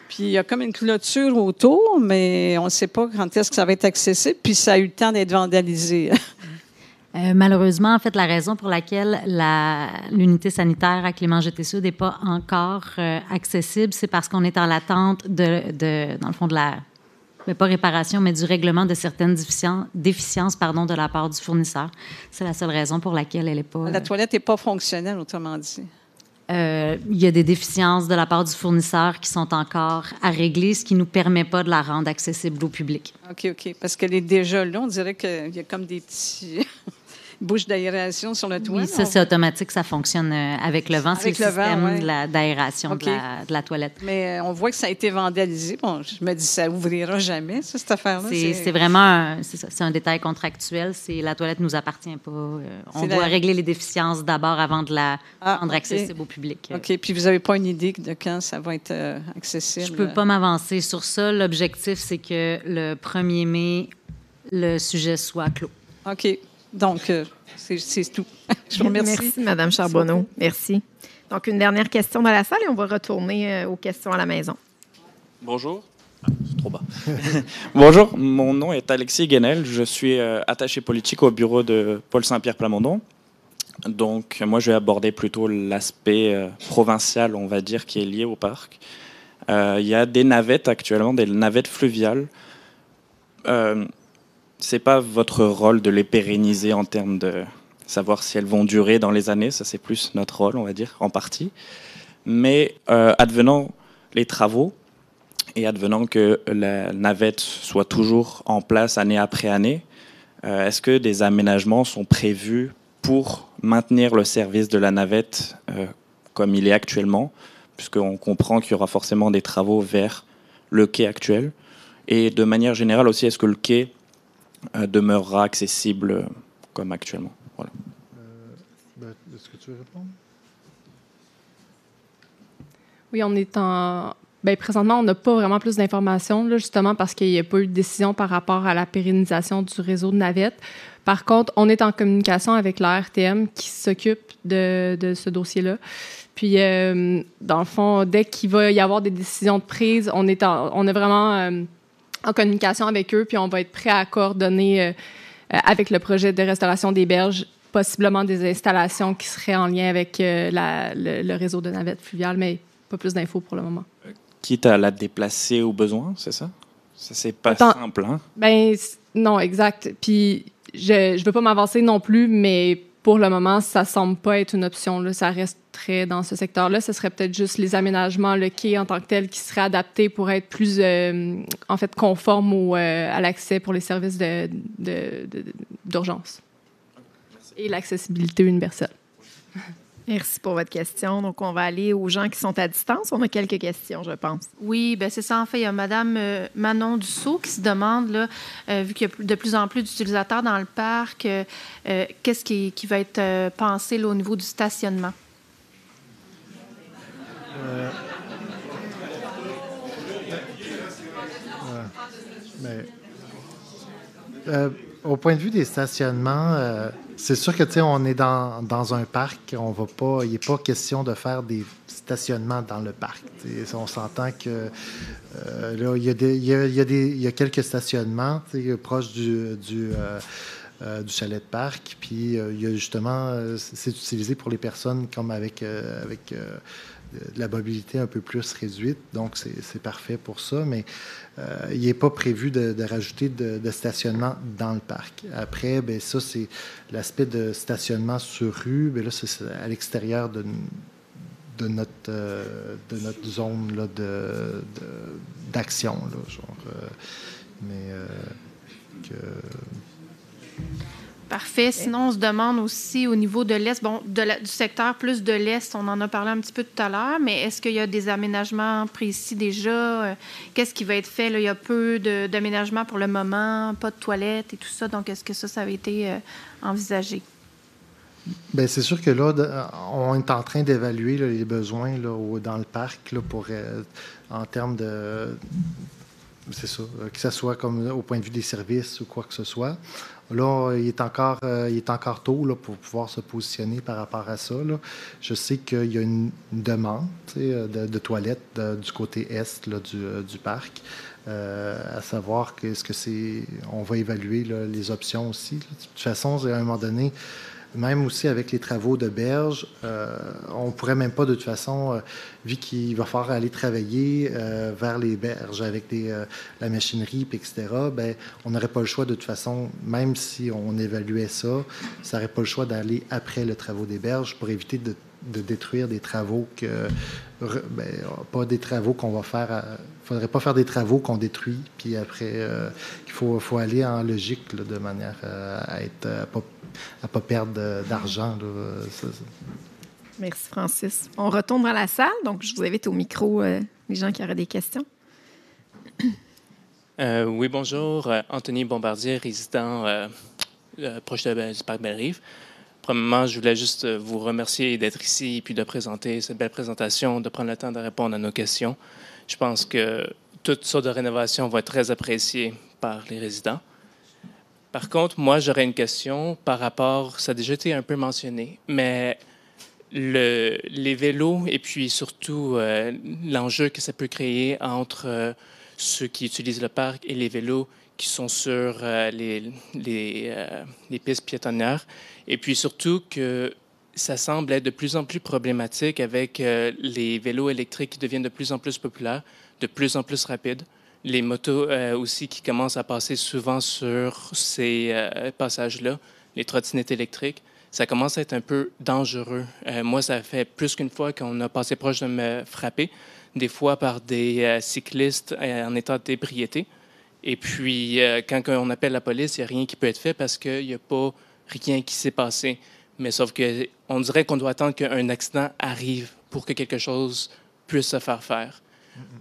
Puis il y a comme une clôture autour, mais on ne sait pas quand est-ce que ça va être accessible. Puis ça a eu le temps d'être vandalisé. Malheureusement, en fait, la raison pour laquelle l'unité sanitaire à Clément-Jeté-Sud n'est pas encore accessible, c'est parce qu'on est en l'attente dans le fond, mais pas réparation, mais du règlement de certaines déficiences de la part du fournisseur. C'est la seule raison pour laquelle elle n'est pas... La toilette n'est pas fonctionnelle, autrement dit. Il y a des déficiences de la part du fournisseur qui sont encore à régler, ce qui ne nous permet pas de la rendre accessible au public. OK. Parce qu'elle est déjà là. On dirait qu'il y a comme des petits bouches d'aération sur le toit. Oui, ça, c'est automatique. Ça fonctionne avec le vent. C'est le système d'aération de la toilette. Mais on voit que ça a été vandalisé. Bon, je me dis, ça ouvrira jamais, ça, cette affaire-là. C'est vraiment c'est un détail contractuel. La toilette ne nous appartient pas. On doit régler les déficiences d'abord avant de la rendre accessible au public. OK. Puis vous n'avez pas une idée de quand ça va être accessible? Je ne peux pas m'avancer sur ça. L'objectif, c'est que le 1er mai, le sujet soit clos. OK. Donc, c'est tout. Je vous remercie. Merci, Mme Charbonneau. Merci. Donc, une dernière question dans la salle et on va retourner aux questions à la maison. Bonjour. C'est trop bas. Bonjour, mon nom est Alexis Guenel. Je suis attaché politique au bureau de Paul Saint-Pierre Plamondon. Donc, moi, je vais aborder plutôt l'aspect provincial, on va dire, qui est lié au parc. Il y a des navettes actuellement, des navettes fluviales. C'est pas votre rôle de les pérenniser en termes de savoir si elles vont durer dans les années. Ça, c'est plus notre rôle, on va dire, en partie. Mais advenant les travaux et advenant que la navette soit toujours en place année après année, est-ce que des aménagements sont prévus pour maintenir le service de la navette comme il est actuellement, puisqu'on comprend qu'il y aura forcément des travaux vers le quai actuel? Et de manière générale aussi, est-ce que le quai demeurera accessible comme actuellement? Voilà. Est-ce que tu veux répondre? Oui, on est en... présentement, on n'a pas vraiment plus d'informations, là, justement parce qu'il n'y a pas eu de décision par rapport à la pérennisation du réseau de navettes. Par contre, on est en communication avec la RTM qui s'occupe de ce dossier-là. Puis, dans le fond, dès qu'il va y avoir des décisions de prise, on est vraiment en communication avec eux, puis on va être prêt à coordonner avec le projet de restauration des berges, possiblement des installations qui seraient en lien avec le réseau de navettes fluviales, mais pas plus d'infos pour le moment. Quitte à la déplacer au besoin, c'est ça? Ça, c'est pas simple, hein? Non, exact. Puis, je veux pas m'avancer non plus, mais pour le moment, ça semble pas être une option, là. Ça resterait dans ce secteur-là. Ce serait peut-être juste les aménagements, le quai en tant que tel, qui seraient adaptés pour être plus, conformes à l'accès pour les services d'urgence. Et l'accessibilité universelle. Merci pour votre question. Donc, on va aller aux gens qui sont à distance. On a quelques questions, je pense. Oui, bien c'est ça. En fait, il y a Mme Manon Dussault qui se demande, là, vu qu'il y a de plus en plus d'utilisateurs dans le parc, qu'est-ce qui va être pensé là, au niveau du stationnement? Au point de vue des stationnements, c'est sûr que on est dans un parc, il n'est pas question de faire des stationnements dans le parc. On s'entend que là, il y a quelques stationnements proches du chalet de parc, puis il y a justement, c'est utilisé pour les personnes comme avec de la mobilité un peu plus réduite, donc c'est parfait pour ça, mais il n'est pas prévu de rajouter de stationnement dans le parc. Après, bien, ça, c'est l'aspect de stationnement sur rue, bien là, c'est à l'extérieur de notre zone là, d'action, là, Parfait. Sinon, on se demande aussi au niveau de l'Est, du secteur plus de l'Est, on en a parlé un petit peu tout à l'heure, mais est-ce qu'il y a des aménagements précis déjà? Qu'est-ce qui va être fait? Là? Il y a peu d'aménagements pour le moment, pas de toilettes et tout ça. Donc, est-ce que ça avait été envisagé? Bien, c'est sûr que là, on est en train d'évaluer les besoins là, dans le parc là, en termes de... C'est ça, que ce soit comme au point de vue des services ou quoi que ce soit. Là, il est encore tôt là, pour pouvoir se positionner par rapport à ça. Là. Je sais qu'il y a une demande de toilettes du côté est là, du parc, à savoir qu'est-ce que c'est. On va évaluer là, les options aussi. Là. De toute façon, à un moment donné, même aussi avec les travaux de berge, on ne pourrait même pas, de toute façon, vu qu'il va falloir aller travailler vers les berges avec la machinerie, etc., bien, on n'aurait pas le choix, de toute façon, même si on évaluait ça, ça n'aurait pas le choix d'aller après le travaux des berges pour éviter de détruire des travaux pas des travaux qu'on va faire. Il ne faudrait pas faire des travaux qu'on détruit, puis après, il faut aller en logique là, de manière à ne pas perdre d'argent. Merci, Francis. On retourne dans la salle, donc je vous invite au micro les gens qui auraient des questions. Oui, bonjour. Anthony Bombardier, résident proche du Parc Belle-Rive. Premièrement, je voulais juste vous remercier d'être ici et puis de présenter cette belle présentation, de prendre le temps de répondre à nos questions. Je pense que toute sorte de rénovation va être très appréciée par les résidents. Par contre, moi, j'aurais une question par rapport, ça a déjà été un peu mentionné, mais les vélos et puis surtout l'enjeu que ça peut créer entre ceux qui utilisent le parc et les vélos qui sont sur les pistes piétonnières. Et puis surtout que ça semble être de plus en plus problématique avec les vélos électriques qui deviennent de plus en plus populaires, de plus en plus rapides. Les motos aussi qui commencent à passer souvent sur ces passages-là, les trottinettes électriques. Ça commence à être un peu dangereux. Moi, ça fait plus qu'une fois qu'on a passé proche de me frapper, des fois par des cyclistes en état d'ébriété. Et puis, quand on appelle la police, il n'y a rien qui peut être fait parce qu'il n'y a pas rien qui s'est passé. Mais sauf qu'on dirait qu'on doit attendre qu'un accident arrive pour que quelque chose puisse se faire.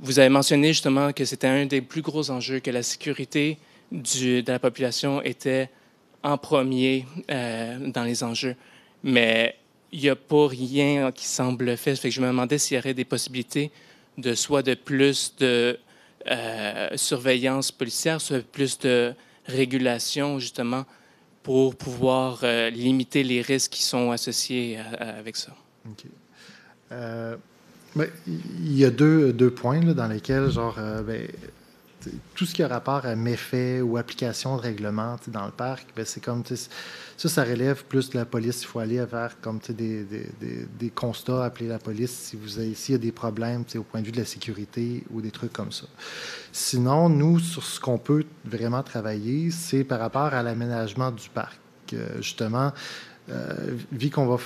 Vous avez mentionné justement que c'était un des plus gros enjeux, que la sécurité de la population était en premier dans les enjeux. Mais il n'y a pas rien qui semble fait. Fait que je me demandais s'il y aurait des possibilités de plus de surveillance policière, soit plus de régulation, justement, pour pouvoir limiter les risques qui sont associés avec ça. OK. Il y a deux points là, dans lesquels, tout ce qui a rapport à méfaits ou application de règlements dans le parc, c'est comme, ça relève plus de la police. Il faut aller vers comme des constats, appeler la police s'il y a des problèmes au point de vue de la sécurité ou des trucs comme ça. Sinon, nous, sur ce qu'on peut vraiment travailler, c'est par rapport à l'aménagement du parc. Justement, vu qu'on va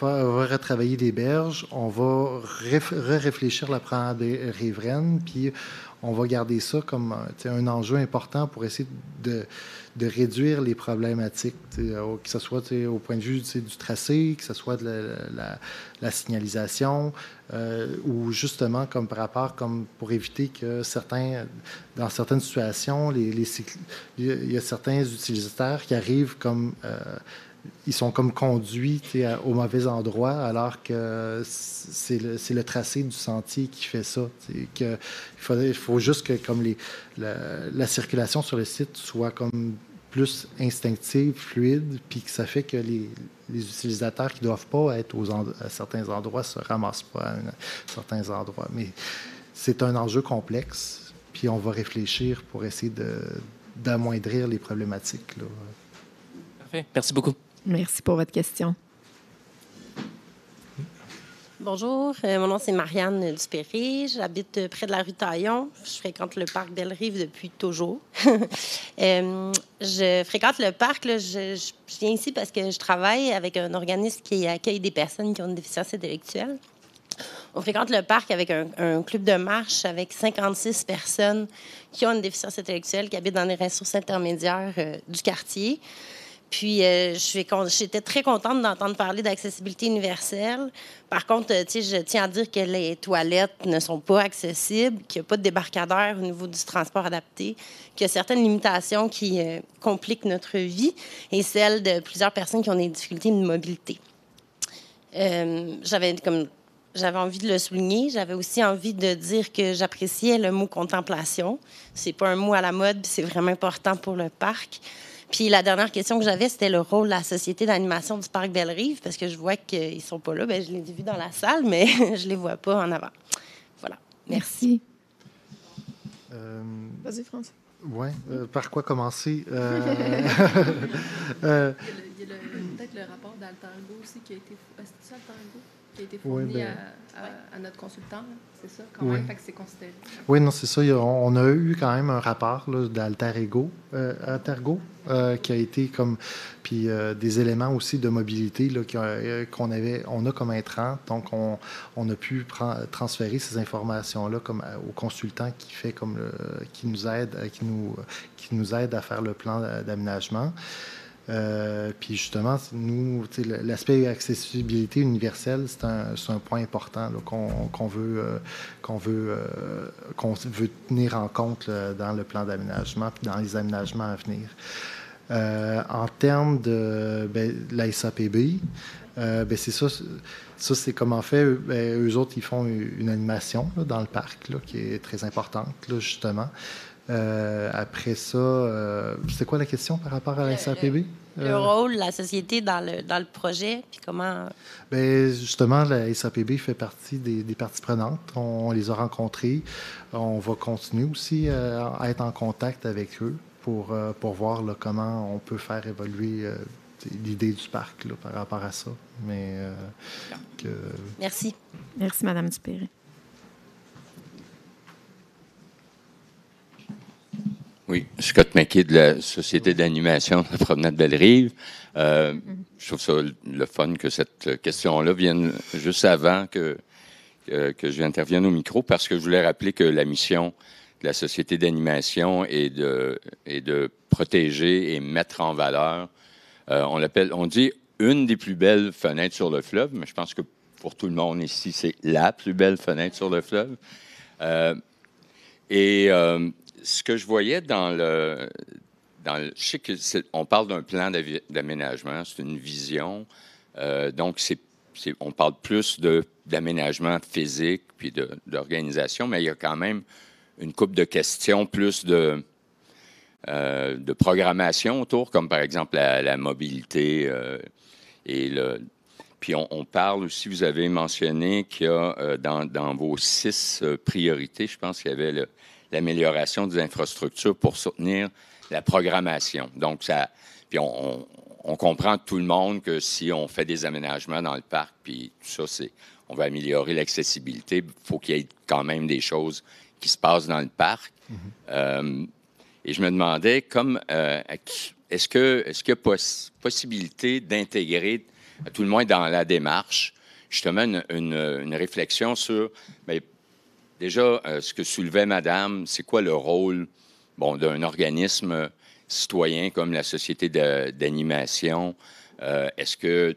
retravailler les berges, on va réfléchir la promenade riveraine, puis on va garder ça comme un enjeu important pour essayer de réduire les problématiques, que ce soit au point de vue du tracé, que ce soit de la signalisation, ou justement comme par rapport, comme pour éviter que dans certaines situations, il y a certains utilisateurs qui arrivent comme... ils sont comme conduits au mauvais endroit, alors que c'est le tracé du sentier qui fait ça. Il faut juste que comme la circulation sur le site soit comme plus instinctive, fluide, puis que ça fait que les utilisateurs qui ne doivent pas être à certains endroits ne se ramassent pas à certains endroits. Mais c'est un enjeu complexe, puis on va réfléchir pour essayer d'amoindrir les problématiques. Là. Parfait. Merci beaucoup. Merci pour votre question. Bonjour, mon nom c'est Marianne Duspéry. J'habite près de la rue Taillon. Je fréquente le parc Belle-Rive depuis toujours. Je fréquente le parc. Là, je viens ici parce que je travaille avec un organisme qui accueille des personnes qui ont une déficience intellectuelle. On fréquente le parc avec un club de marche avec 56 personnes qui ont une déficience intellectuelle, qui habitent dans les ressources intermédiaires du quartier. Puis, j'étais très contente d'entendre parler d'accessibilité universelle. Par contre, je tiens à dire que les toilettes ne sont pas accessibles, qu'il n'y a pas de débarcadère au niveau du transport adapté, qu'il y a certaines limitations qui compliquent notre vie et celle de plusieurs personnes qui ont des difficultés de mobilité. J'avais envie de le souligner. J'avais aussi envie de dire que j'appréciais le mot contemplation. C'est pas un mot à la mode, puis c'est vraiment important pour le parc. Puis la dernière question que j'avais, c'était le rôle de la Société d'animation du Parc Belle-Rive, parce que je vois qu'ils sont pas là. Bien, je les ai vus dans la salle, mais je les vois pas en avant. Voilà. Merci. Vas-y, François. Oui, par quoi commencer? Il y a peut-être le rapport d'Altergo aussi qui a été... Est-ce que c'est Altergo qui a été fourni à notre consultant? Là? C'est ça, quand même, fait que c'est considéré. Oui, non, c'est ça. On a eu quand même un rapport d'Altergo qui a été comme... Puis des éléments aussi de mobilité là, on a comme intrant. Donc, on a pu transférer ces informations-là comme au consultant qui fait comme qui nous aide à faire le plan d'aménagement. Puis justement, nous, l'aspect accessibilité universelle, c'est un point important là, qu'on veut tenir en compte là, dans le plan d'aménagement puis dans les aménagements à venir. En termes de la SAPB, c'est ça. Ça, c'est comment fait. Eux autres, ils font une animation là, dans le parc là, qui est très importante, là, justement. Après ça, c'est quoi la question par rapport à la SAPB? Le rôle de la société dans le projet, puis comment... Justement, la SAPB fait partie des parties prenantes. On les a rencontrés. On va continuer aussi à être en contact avec eux pour voir là, comment on peut faire évoluer l'idée du parc là, par rapport à ça. Merci. Merci, Mme Dupéré. Oui, Scott McKay de la Société d'animation de la promenade Belle-Rive. Je trouve ça le fun que cette question-là vienne juste avant que j'intervienne au micro, parce que je voulais rappeler que la mission de la Société d'animation est de protéger et mettre en valeur, on dit une des plus belles fenêtres sur le fleuve, mais je pense que pour tout le monde ici, c'est la plus belle fenêtre sur le fleuve. Ce que je voyais je sais qu'on parle d'un plan d'aménagement, c'est une vision. Donc, on parle plus d'aménagement physique puis d'organisation, mais il y a quand même une couple de questions plus de programmation autour, comme par exemple la mobilité Puis on parle aussi, vous avez mentionné qu'il y a dans vos 6 priorités, je pense qu'il y avait l'amélioration des infrastructures pour soutenir la programmation. Donc, puis on comprend tout le monde que si on fait des aménagements dans le parc, puis tout ça, on va améliorer l'accessibilité, il faut qu'il y ait quand même des choses qui se passent dans le parc. Et je me demandais, est-ce qu'il y a possibilité d'intégrer, à tout le moins dans la démarche, justement une réflexion sur... Déjà, ce que soulevait Madame, c'est quoi le rôle d'un organisme citoyen comme la Société d'animation? Est-ce que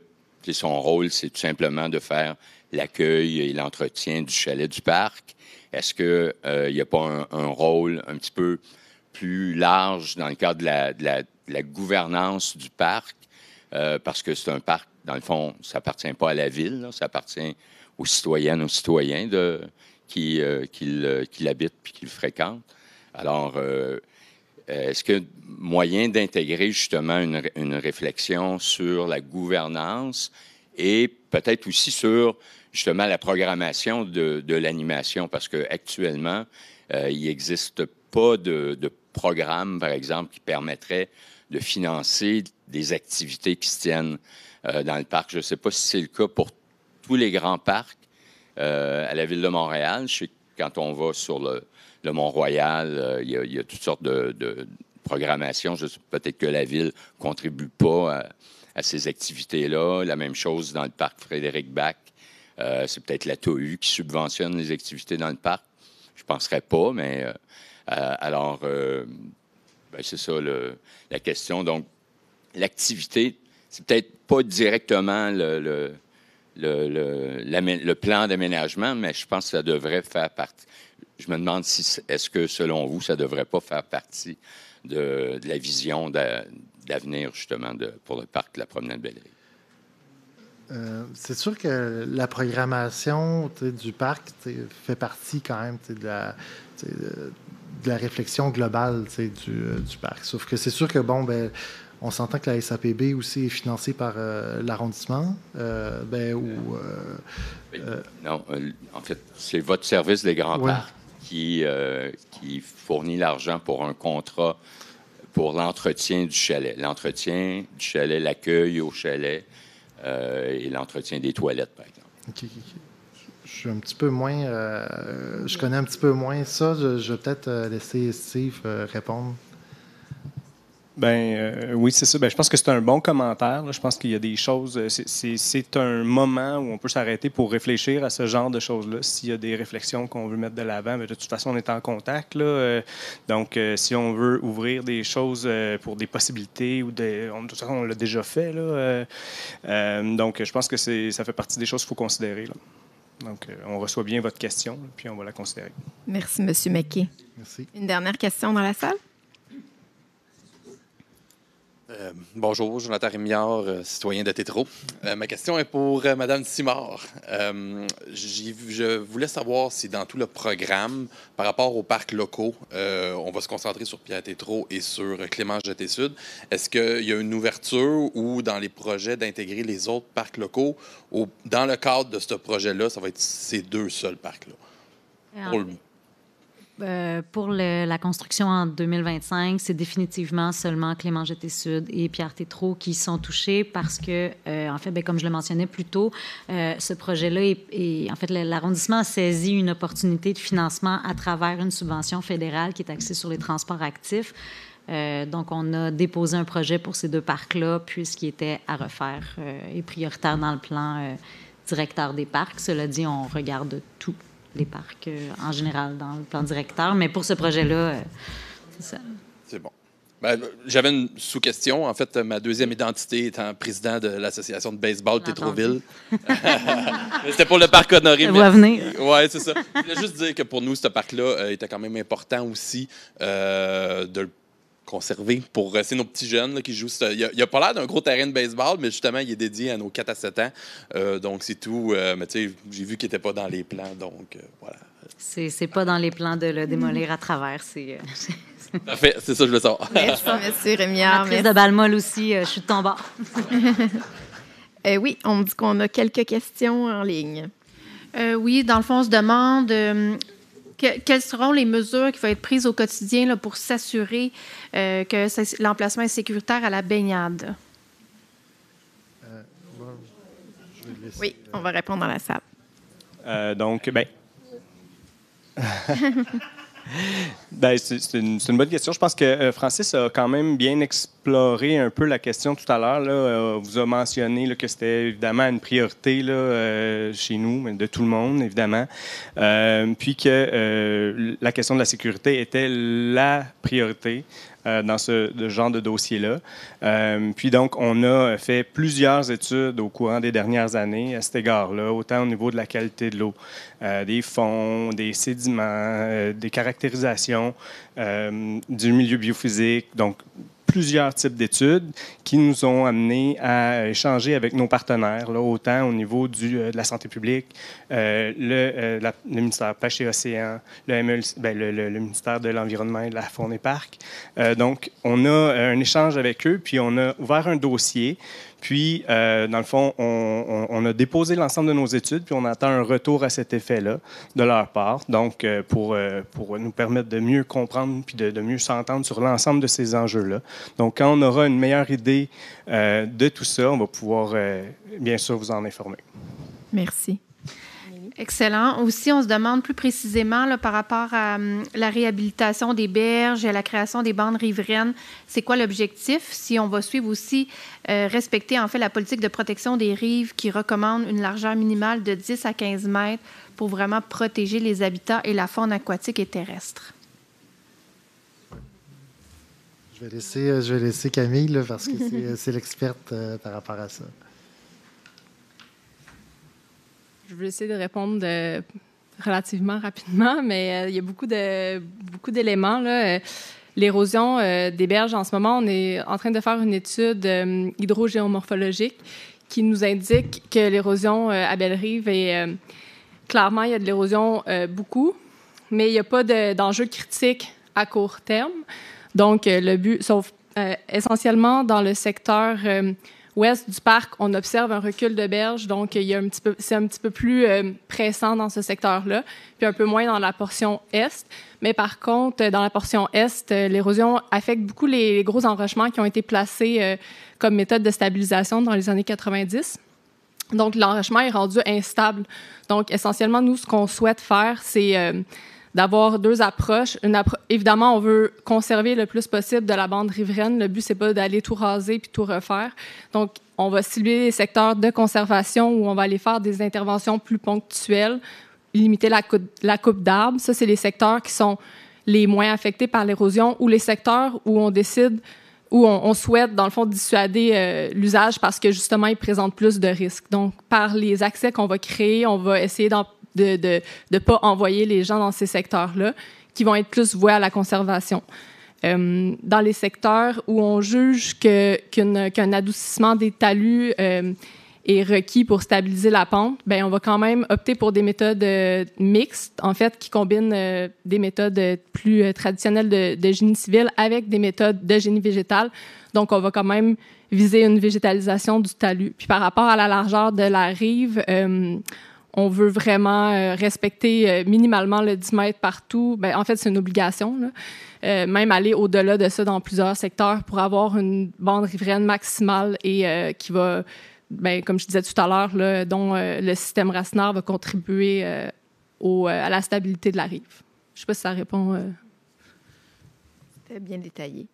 son rôle, c'est tout simplement de faire l'accueil et l'entretien du chalet du parc? Est-ce qu'il n'y a pas un rôle un petit peu plus large dans le cadre de la gouvernance du parc? Parce que c'est un parc, dans le fond, ça appartient pas à la ville, là, ça appartient aux citoyennes, aux citoyens qui l'habitent puis qui le fréquentent. Alors, est-ce qu'il y a moyen d'intégrer justement une réflexion sur la gouvernance et peut-être aussi sur justement la programmation de l'animation? Parce qu'actuellement, il n'existe pas de programme, par exemple, qui permettrait de financer des activités qui se tiennent dans le parc. Je ne sais pas si c'est le cas pour tous les grands parcs. À la Ville de Montréal, je sais que quand on va sur le Mont-Royal, il y a toutes sortes de programmations. Peut-être que la Ville ne contribue pas à ces activités-là. La même chose dans le parc Frédéric-Bac. C'est peut-être la TOU qui subventionne les activités dans le parc. Je ne penserais pas, mais c'est ça la question. Donc, l'activité, c'est peut-être pas directement le plan d'aménagement, mais je pense que ça devrait faire partie. Je me demande est-ce que, selon vous, ça ne devrait pas faire partie de la vision d'avenir, justement, pour le parc de la Promenade Belle-Rive? C'est sûr que la programmation du parc fait partie quand même de la réflexion globale du parc. Sauf que c'est sûr que, bon, ben, on s'entend que la SAPB aussi est financée par l'arrondissement. Non, en fait, c'est votre service des grands parcs qui fournit l'argent pour un contrat pour l'entretien du chalet. L'entretien du chalet, l'accueil au chalet et l'entretien des toilettes, par exemple. OK. Je suis un petit peu moins... je connais un petit peu moins ça. Je vais peut-être laisser Steve répondre. Oui, c'est ça. Je pense que c'est un bon commentaire. Là. Je pense qu'il y a des choses... C'est un moment où on peut s'arrêter pour réfléchir à ce genre de choses-là. S'il y a des réflexions qu'on veut mettre de l'avant, de toute façon, on est en contact. Là. Donc, si on veut ouvrir des choses pour des possibilités, de toute façon, on l'a déjà fait. Là. Donc, je pense que ça fait partie des choses qu'il faut considérer. Là. Donc, on reçoit bien votre question, puis on va la considérer. Merci, M. McKay. Merci. Une dernière question dans la salle? Bonjour, Jonathan Rémillard, citoyen de Tétro. Ma question est pour Mme Simard. Je voulais savoir si dans tout le programme, par rapport aux parcs locaux, on va se concentrer sur Pierre-Tétro et sur Clément Jeté-Sud. Est-ce qu'il y a une ouverture ou dans les projets d'intégrer les autres parcs locaux? Ou dans le cadre de ce projet-là, ça va être ces deux seuls parcs-là? Pour la construction en 2025, c'est définitivement seulement Clément Jeté-Sud et Pierre-Tétro qui sont touchés parce que, en fait, comme je le mentionnais plus tôt, ce projet-là, en fait, l'arrondissement a saisi une opportunité de financement à travers une subvention fédérale qui est axée sur les transports actifs. Donc, on a déposé un projet pour ces deux parcs-là puisqu'il était à refaire et prioritaire dans le plan directeur des parcs. Cela dit, on regarde tout. Les parcs en général dans le plan directeur. Mais pour ce projet-là, c'est ça. C'est bon. J'avais une sous-question. En fait, ma deuxième identité étant président de l'association de baseball Tétroville. C'était pour le parc Honoré. Oui, c'est ça. Je voulais juste dire que pour nous, ce parc-là était quand même important aussi de le conserver pour c'est nos petits jeunes là, qui jouent. Il n'y a pas l'air d'un gros terrain de baseball, mais justement, il est dédié à nos 4 à 7 ans. Donc, c'est tout. Mais tu sais, j'ai vu qu'il n'était pas dans les plans. Donc, voilà. C'est pas dans les plans de le démolir à travers. Parfait, c'est ça, je le sens. Merci, M. Rémillard. Matrice de Balmol aussi, je suis de ton bord. Oui, on me dit qu'on a quelques questions en ligne. Oui, dans le fond, on se demande... quelles seront les mesures qui vont être prises au quotidien là, pour s'assurer que l'emplacement est sécuritaire à la baignade? Oui, on va répondre dans la salle. C'est une bonne question. Je pense que Francis a quand même bien exploré un peu la question tout à l'heure. Là, vous a mentionné là, que c'était évidemment une priorité là, chez nous, mais de tout le monde, évidemment. Puis que la question de la sécurité était la priorité dans ce genre de dossier-là. Puis donc, on a fait plusieurs études au courant des dernières années à cet égard-là, autant au niveau de la qualité de l'eau, des fonds, des sédiments, des caractérisations, du milieu biophysique. Donc, plusieurs types d'études qui nous ont amenés à échanger avec nos partenaires, là, autant au niveau de la santé publique, le ministère Pêche et Océan, le ministère de l'Environnement et de la Faune et Parcs. Donc, on a un échange avec eux, puis on a ouvert un dossier. Puis, dans le fond, on a déposé l'ensemble de nos études, puis on attend un retour à cet effet-là de leur part, donc pour nous permettre de mieux comprendre puis de mieux s'entendre sur l'ensemble de ces enjeux-là. Donc, quand on aura une meilleure idée de tout ça, on va pouvoir, bien sûr, vous en informer. Merci. Excellent. Aussi, on se demande plus précisément là, par rapport à la réhabilitation des berges et à la création des bandes riveraines. C'est quoi l'objectif? Si on va suivre aussi, respecter en fait la politique de protection des rives qui recommande une largeur minimale de 10 à 15 mètres pour vraiment protéger les habitats et la faune aquatique et terrestre. Je vais laisser Camille là, parce que c'est l'experte par rapport à ça. Je vais essayer de répondre relativement rapidement, mais il y a beaucoup d'éléments. Là. L'érosion des berges, en ce moment, on est en train de faire une étude hydrogéomorphologique qui nous indiquent que l'érosion à Bellerive est... clairement, il y a de l'érosion beaucoup, mais il n'y a pas d'enjeu critique à court terme. Donc, le but, sauf essentiellement dans le secteur ouest du parc, on observe un recul de berge, donc c'est un petit peu plus pressant dans ce secteur-là, puis un peu moins dans la portion est. Mais par contre, dans la portion est, l'érosion affecte beaucoup les gros enrochements qui ont été placés comme méthode de stabilisation dans les années 90. Donc, l'enrochement est rendu instable. Donc, essentiellement, nous, ce qu'on souhaite faire, c'est d'avoir deux approches. Évidemment, on veut conserver le plus possible de la bande riveraine. Le but, c'est pas d'aller tout raser puis tout refaire. Donc, on va cibler les secteurs de conservation où on va aller faire des interventions plus ponctuelles, limiter la coupe d'arbres. Ça, c'est les secteurs qui sont les moins affectés par l'érosion ou les secteurs où on décide, où on souhaite, dans le fond, dissuader l'usage parce que, justement, ils présentent plus de risques. Donc, par les accès qu'on va créer, on va essayer de ne pas envoyer les gens dans ces secteurs-là qui vont être plus voués à la conservation. Dans les secteurs où on juge qu'un adoucissement des talus est requis pour stabiliser la pente, bien, on va quand même opter pour des méthodes mixtes, en fait, qui combinent des méthodes plus traditionnelles de génie civil avec des méthodes de génie végétal. Donc, on va quand même viser une végétalisation du talus. Puis, par rapport à la largeur de la rive, on veut vraiment respecter minimalement le 10 mètres partout. Bien, en fait, c'est une obligation, là. Même aller au-delà de ça dans plusieurs secteurs pour avoir une bande riveraine maximale et qui va... Bien, comme je disais tout à l'heure, là, dont le système racinaire va contribuer à la stabilité de la rive. Je ne sais pas si ça répond. C'était bien détaillé.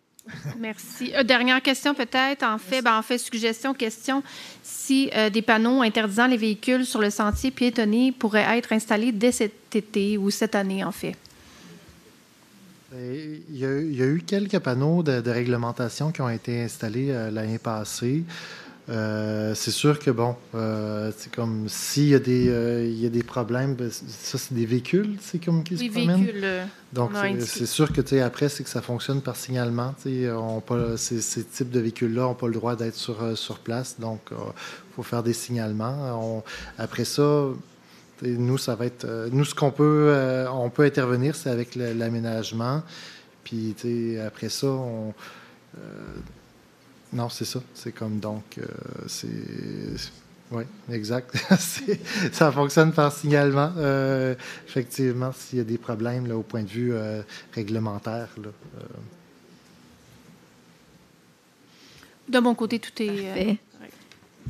Merci. Dernière question peut-être. En fait, suggestion, question. Si des panneaux interdisant les véhicules sur le sentier piétonnier pourraient être installés dès cet été ou cette année, en fait? Il y a eu quelques panneaux de réglementation qui ont été installés l'année passée. C'est sûr que, bon, c'est comme s'il y a des problèmes, ça, c'est des véhicules, c'est comme qui se promènent. Véhicules. Donc, c'est sûr que, tu sais, après, c'est que ça fonctionne par signalement. Tu sais, ces types de véhicules-là n'ont pas le droit d'être sur place. Donc, il faut faire des signalements. Après ça, nous, ça va être... nous, ce qu'on peut... on peut intervenir, c'est avec l'aménagement. Puis, tu sais, après ça, non, c'est ça. C'est comme donc, oui, exact. Ça fonctionne par signalement. Effectivement, s'il y a des problèmes là, au point de vue réglementaire. Là, De mon côté, tout est...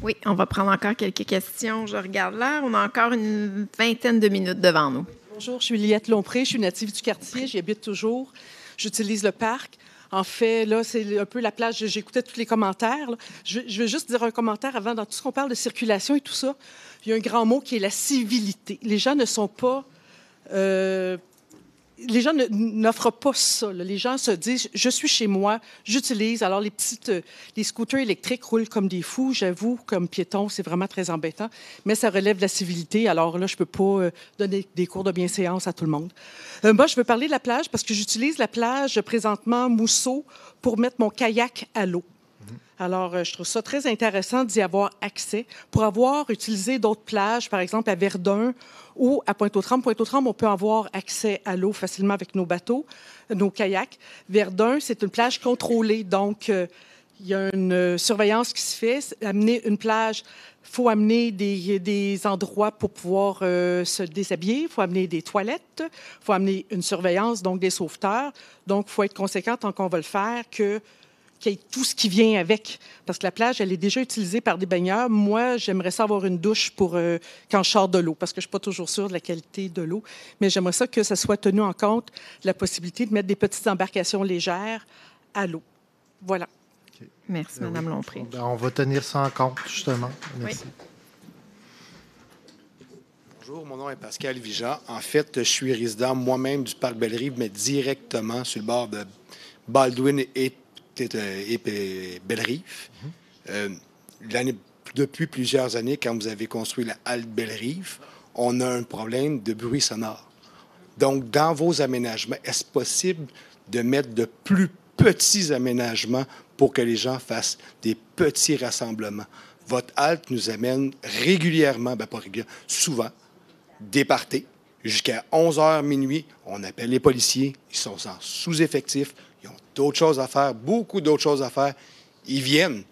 Oui, on va prendre encore quelques questions. Je regarde l'heure. On a encore une vingtaine de minutes devant nous. Bonjour, je suis Liliette Lompré. Je suis native du quartier. J'y habite toujours. J'utilise le parc. En fait, là, c'est un peu la plage. J'écoutais tous les commentaires. Là. Je veux juste dire un commentaire avant. Dans tout ce qu'on parle de circulation et tout ça, il y a un grand mot qui est la civilité. Les gens ne sont pas... les gens n'offrent pas ça. Là. Les gens se disent, je suis chez moi, j'utilise. Alors, les scooters électriques roulent comme des fous. J'avoue, comme piéton, c'est vraiment très embêtant. Mais ça relève de la civilité. Alors là, je ne peux pas donner des cours de bienséance à tout le monde. Moi, je veux parler de la plage parce que j'utilise la plage présentement Mousseau pour mettre mon kayak à l'eau. Alors, je trouve ça très intéressant d'y avoir accès. Pour avoir utilisé d'autres plages, par exemple à Verdun ou à Pointe-aux-Trembles. Pointe-aux-Trembles, on peut avoir accès à l'eau facilement avec nos bateaux, nos kayaks. Verdun, c'est une plage contrôlée. Donc, il y a une surveillance qui se fait. Amener une plage, il faut amener des endroits pour pouvoir se déshabiller. Il faut amener des toilettes. Il faut amener une surveillance, donc des sauveteurs. Donc, il faut être conséquent tant qu'on va le faire qu'il y ait tout ce qui vient avec. Parce que la plage, elle est déjà utilisée par des baigneurs. Moi, j'aimerais ça avoir une douche pour quand je sors de l'eau, parce que je ne suis pas toujours sûre de la qualité de l'eau. Mais j'aimerais ça que ça soit tenu en compte, la possibilité de mettre des petites embarcations légères à l'eau. Voilà. Okay. Merci, Mme Lompré. On va tenir ça en compte, justement. Merci. Oui. Bonjour, mon nom est Pascal Vigeant. En fait, je suis résident moi-même du parc Bellerive, mais directement sur le bord de Baldwin et Bellerive. Depuis plusieurs années, quand vous avez construit la halte Bellerive, on a un problème de bruit sonore. Donc, dans vos aménagements, est-ce possible de mettre de plus petits aménagements pour que les gens fassent des petits rassemblements? Votre halte nous amène régulièrement, pas régulièrement, souvent, des parties. Jusqu'à 11h, minuit, on appelle les policiers. Ils sont en sous-effectif. Ils ont d'autres choses à faire, beaucoup d'autres choses à faire. Ils viennent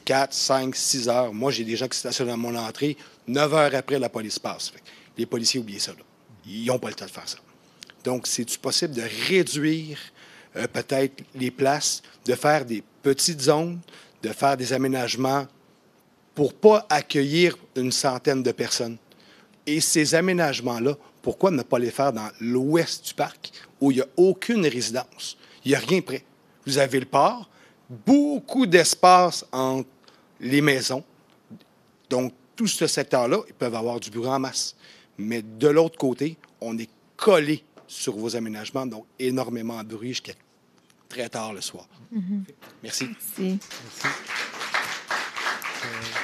4, 5, 6 heures. Moi, j'ai des gens qui stationnent à mon entrée. 9 heures après, la police passe. Fait que les policiers, oubliez ça. Là. Ils n'ont pas le temps de faire ça. Donc, c'est-tu possible de réduire peut-être les places, de faire des petites zones, de faire des aménagements pour ne pas accueillir une centaine de personnes? Et ces aménagements-là, pourquoi ne pas les faire dans l'ouest du parc, où il n'y a aucune résidence? Il n'y a rien près. Vous avez le port, beaucoup d'espace entre les maisons. Donc, tout ce secteur-là, ils peuvent avoir du bruit en masse. Mais de l'autre côté, on est collé sur vos aménagements, donc énormément de bruit jusqu'à très tard le soir. Merci. Merci.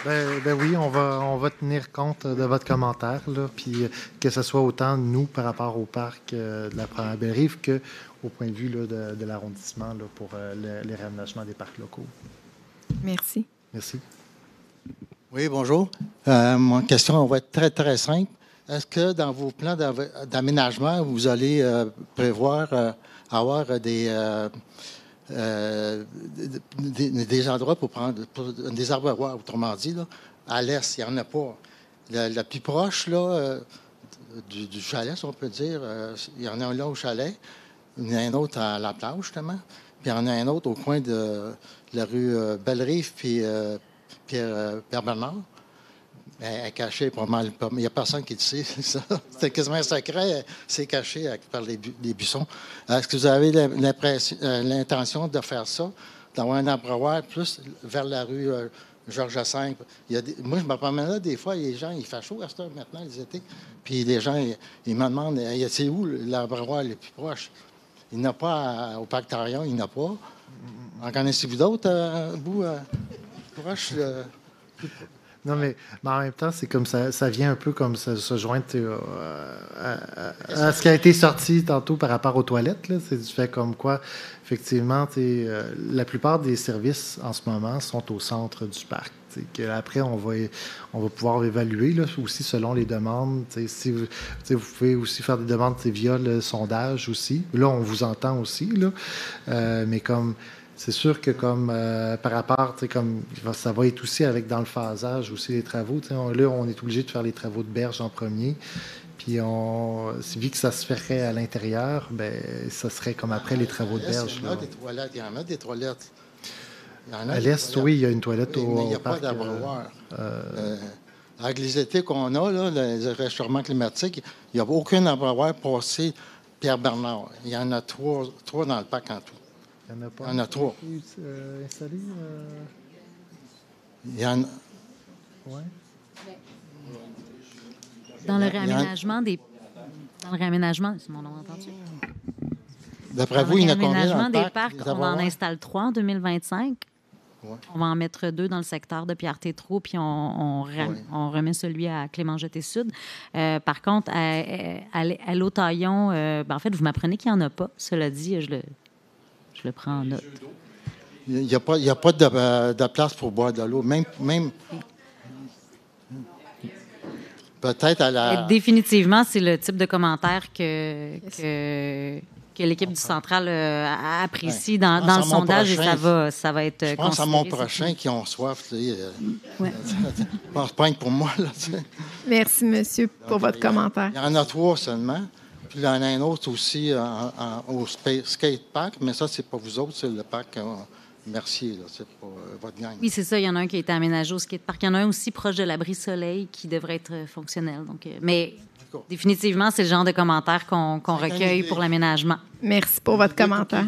Ben oui, on va tenir compte de votre commentaire, là, puis que ce soit autant nous par rapport au parc de la Première Belle-Rive qu'au point de vue là, de l'arrondissement là, pour les réaménagements des parcs locaux. Merci. Merci. Oui, bonjour. Mon question va être très, très simple. Est-ce que dans vos plans d'aménagement, vous allez prévoir avoir des endroits pour prendre des arboirs, autrement dit, là, à l'est, il n'y en a pas. La plus proche là, du chalet, si on peut dire, il y en a un là au chalet, il y en a un autre à la plage, justement, puis il y en a un autre au coin de la rue Belle-Rive, puis Pierre-Bernard. Elle est cachée, il n'y a personne qui le sait. C'est quasiment un secret. C'est caché par les buissons. Est-ce que vous avez l'intention de faire ça, d'avoir un abreuvoir plus vers la rue Georges V? Moi, je me promène là, des fois, les gens, il fait chaud à cette heure maintenant, les étés. Puis les gens, ils me demandent, c'est où l'abreuvoir le plus proche? Il n'y en a pas au Parc Tarion, il n'y en a pas. En connaissez-vous d'autres, vous, proches? Non, mais en même temps, c'est comme ça vient un peu comme se joindre à ce qui a été sorti tantôt par rapport aux toilettes. Là. C'est du fait comme quoi, effectivement, la plupart des services en ce moment sont au centre du parc. Après, on va pouvoir évaluer là, aussi selon les demandes. Si vous pouvez aussi faire des demandes via le sondage aussi. Là, on vous entend aussi. Là, mais comme... C'est sûr que comme par rapport, comme ça va être aussi avec dans le phasage aussi les travaux. Là, on est obligé de faire les travaux de berge en premier. Puis vu que ça se ferait à l'intérieur, ben ça serait comme après les travaux de berge. Il y en a des toilettes. Il y en a des toilettes. À l'est, oui, il y a une toilette au mais il n'y a parc. pas d'abreuvoir. Avec les étés qu'on a, là, les réchauffements climatiques, il n'y a aucun abreuvoir passé Pierre-Bernard. Il y en a trois dans le parc en tout. Il y en a pas. Il y en a trois. Installé? Il y en a... Ouais. Dans le réaménagement c'est mon nom entendu. D'après vous, il y en a combien dans le des parc? parcs, on en installe 3 en 2025. Ouais. On va en mettre 2 dans le secteur de Pierre-Tétrault, puis on remet celui à Clément-Jeté-Sud. Par contre, à l'Eau-Taillon, en fait, vous m'apprenez qu'il n'y en a pas. Cela dit, je le prends en note. Il n'y a pas de place pour boire de l'eau. Même peut-être à la... Définitivement, c'est le type de commentaire que l'équipe du Central apprécie dans le sondage et ça va être Je pense à mon prochain qui ont soif. Je pense pas que pour moi. Là, Merci, monsieur, pour votre commentaire. Il y en a 3 seulement. Puis il y en a un autre aussi au skate park, mais ça, c'est pas vous autres, c'est le parc Mercier, là, c'est pas votre gang. Oui, c'est ça. Il y en a un qui a été aménagé au skate park. Il y en a un aussi proche de l'abri soleil qui devrait être fonctionnel. Donc, mais définitivement, c'est le genre de commentaires qu'on recueille pour l'aménagement. Merci pour votre commentaire.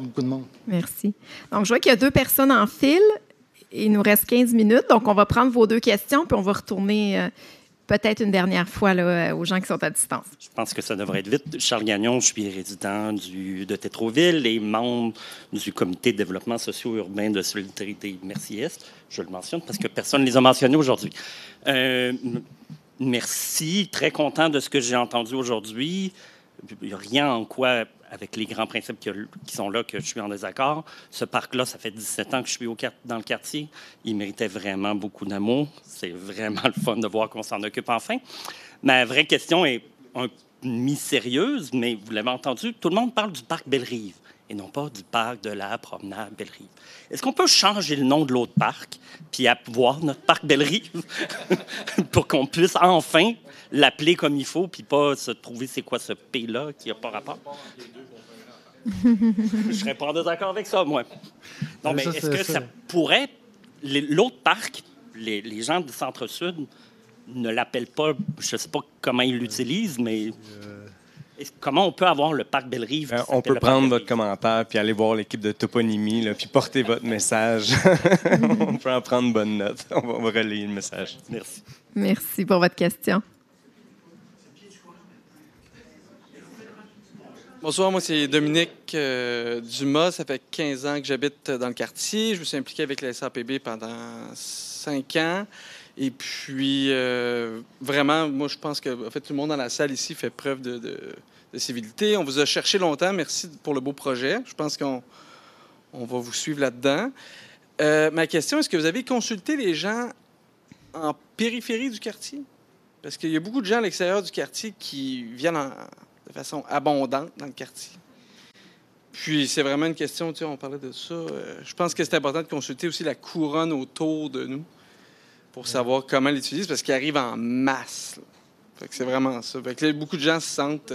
Beaucoup de monde. Merci. Donc, je vois qu'il y a 2 personnes en file. Il nous reste 15 minutes. Donc, on va prendre vos 2 questions, puis on va retourner... peut-être une dernière fois là, aux gens qui sont à distance. Je pense que ça devrait être vite. Charles Gagnon, je suis résident de Tétroville et membre du comité de développement socio-urbain de Solidarité Mercier-Est. Je le mentionne parce que personne ne les a mentionnés aujourd'hui. Merci. Très content de ce que j'ai entendu aujourd'hui. Il n'y a rien en quoi avec les grands principes qui sont là, que je suis en désaccord. Ce parc-là, ça fait 17 ans que je suis dans le quartier. Il méritait vraiment beaucoup d'amour. C'est vraiment le fun de voir qu'on s'en occupe enfin. Ma vraie question est mi-sérieuse, mais vous l'avez entendu, tout le monde parle du parc Belle-Rive et non pas du parc de la promenade Belle-Rive. Est-ce qu'on peut changer le nom de l'autre parc puis voir notre parc Belle-Rive pour qu'on puisse enfin l'appeler comme il faut puis pas se trouver c'est quoi ce P-là qui n'a pas rapport? Je serais pas en désaccord avec ça, moi. Non, mais est-ce que ça pourrait... L'autre parc, les gens du Centre-Sud ne l'appellent pas, je ne sais pas comment ils l'utilisent, mais... Comment on peut avoir le parc Belle-Rive? On peut prendre votre commentaire puis aller voir l'équipe de toponymie là, puis porter votre message. On peut en prendre bonne note. On va relayer le message. Merci. Merci pour votre question. Bonsoir, moi c'est Dominique Dumas. Ça fait 15 ans que j'habite dans le quartier. Je me suis impliqué avec la SAPB pendant 5 ans. Et puis, vraiment, moi, je pense que en fait, tout le monde dans la salle ici fait preuve de civilité. On vous a cherché longtemps. Merci pour le beau projet. Je pense qu'on va vous suivre là-dedans. Ma question, est-ce que vous avez consulté les gens en périphérie du quartier? Parce qu'il y a beaucoup de gens à l'extérieur du quartier qui viennent de façon abondante dans le quartier. Puis, c'est vraiment une question, tu sais, on parlait de ça. Je pense que c'est important de consulter aussi la couronne autour de nous pour savoir comment l'utiliser, parce qu'il arrive en masse. Fait que c'est vraiment ça. Fait que là, beaucoup de gens se sentent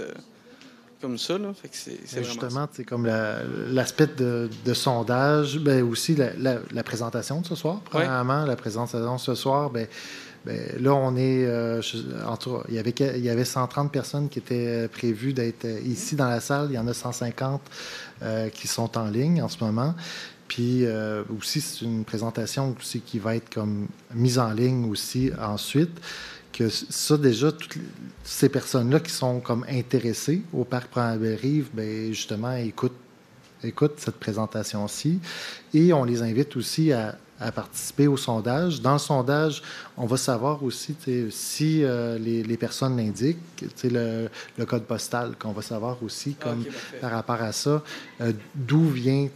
comme ça. Là. Fait que c'est justement, c'est comme l'aspect de sondage, ben aussi la présentation de ce soir. Premièrement, la présentation de ce soir, ben là, on est... il y avait 130 personnes qui étaient prévues d'être ici dans la salle. Il y en a 150 qui sont en ligne en ce moment. Puis aussi, c'est une présentation aussi qui va être comme mise en ligne aussi ensuite. Que ça, déjà, toutes ces personnes-là qui sont comme intéressées au parc Promenade Belle-Rive, bien, justement, écoutent cette présentation-ci. Et on les invite aussi à participer au sondage. Dans le sondage, on va savoir aussi si les personnes l'indiquent, le code postal, qu'on va savoir aussi comme par rapport à ça, d'où vient,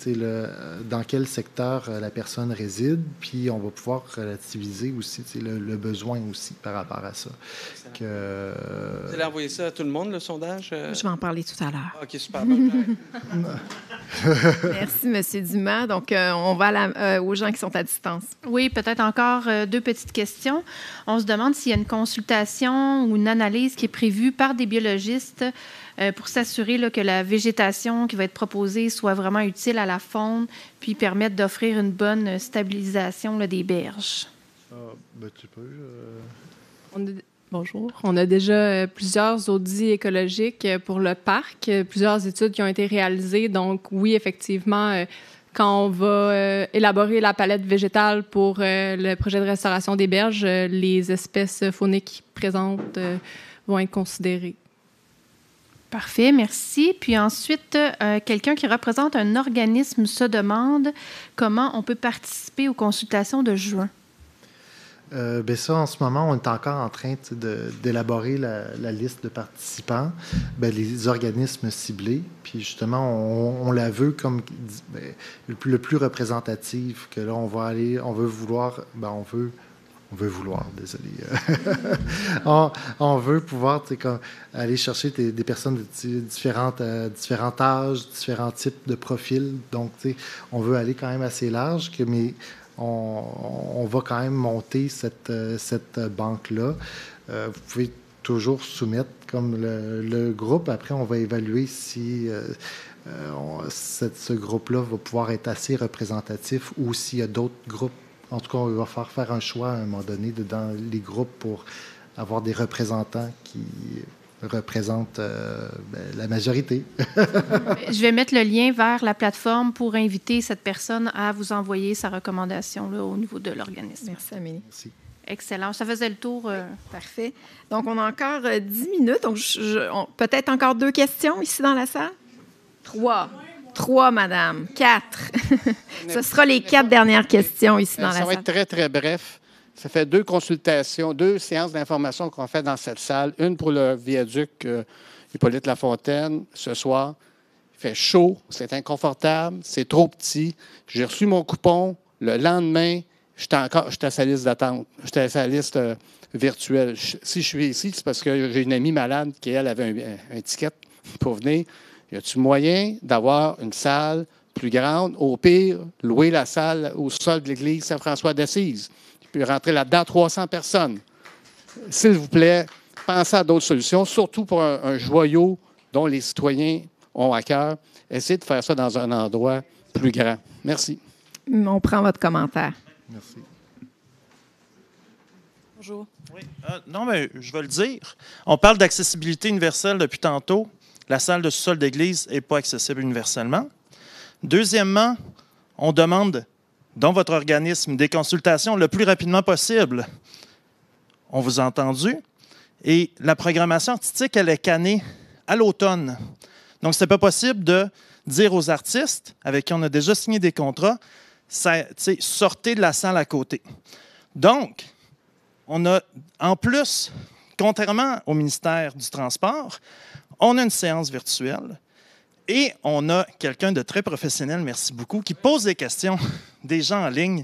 dans quel secteur la personne réside, puis on va pouvoir relativiser aussi le besoin aussi par rapport à ça. Vous allez envoyer ça à tout le monde, le sondage? Je vais en parler tout à l'heure. OK, super. Merci, M. Dumas. Donc, on va aux gens qui sont à distance. Oui, peut-être encore 2 petites questions. On se demande s'il y a une consultation ou une analyse qui est prévue par des biologistes pour s'assurer que la végétation qui va être proposée soit vraiment utile à la faune, puis permettre d'offrir une bonne stabilisation des berges. Tu peux... Bonjour. On a déjà plusieurs audits écologiques pour le parc, plusieurs études qui ont été réalisées. Donc, oui, effectivement, quand on va élaborer la palette végétale pour le projet de restauration des berges, les espèces fauniques présentes vont être considérées. Parfait, merci. Puis ensuite, quelqu'un qui représente un organisme se demande comment on peut participer aux consultations de juin. Bien ça, en ce moment, on est encore en train d'élaborer la liste de participants, les organismes ciblés. Puis justement, on la veut comme le plus représentatif, que là, on veut vouloir, désolé. On veut pouvoir aller chercher des personnes de différents âges, différents types de profils. Donc, on veut aller quand même assez large, mais on va quand même monter cette banque-là. Vous pouvez toujours soumettre comme le groupe. Après, on va évaluer si ce groupe-là va pouvoir être assez représentatif ou s'il y a d'autres groupes. En tout cas, on va faire un choix à un moment donné dans les groupes pour avoir des représentants qui représentent la majorité. Je vais mettre le lien vers la plateforme pour inviter cette personne à vous envoyer sa recommandation là, au niveau de l'organisme. Merci, Amélie. Merci. Excellent. Ça faisait le tour. Parfait. Donc, on a encore 10 minutes. Donc, peut-être encore 2 questions ici dans la salle? 3, madame. 4. Ce sera les 4 dernières questions ici dans la salle. Ça va être très, très bref. Ça fait 2 consultations, 2 séances d'information qu'on fait dans cette salle. Une pour le viaduc Hippolyte Lafontaine ce soir. il fait chaud, c'est inconfortable, c'est trop petit. J'ai reçu mon coupon. Le lendemain, j'étais à sa liste d'attente. J'étais à sa liste virtuelle. Si je suis ici, c'est parce que j'ai une amie malade qui, elle, avait un ticket pour venir. Y a-t-il moyen d'avoir une salle plus grande? Au pire, louer la salle au sol de l'église Saint-François d'Assise. Il peut rentrer là-dedans 300 personnes. S'il vous plaît, pensez à d'autres solutions, surtout pour un joyau dont les citoyens ont à cœur. Essayez de faire ça dans un endroit plus grand. Merci. On prend votre commentaire. Merci. Bonjour. Oui. Non, mais je vais le dire. On parle d'accessibilité universelle depuis tantôt. La salle de sous-sol d'église n'est pas accessible universellement. Deuxièmement, on demande dans votre organisme des consultations le plus rapidement possible. On vous a entendu. Et la programmation artistique, elle est cannée à l'automne. Donc, ce n'est pas possible de dire aux artistes avec qui on a déjà signé des contrats, sortez de la salle à côté. Donc, on a, en plus, contrairement au ministère du Transport, on a une séance virtuelle et on a quelqu'un de très professionnel, merci beaucoup, qui pose des questions des gens en ligne.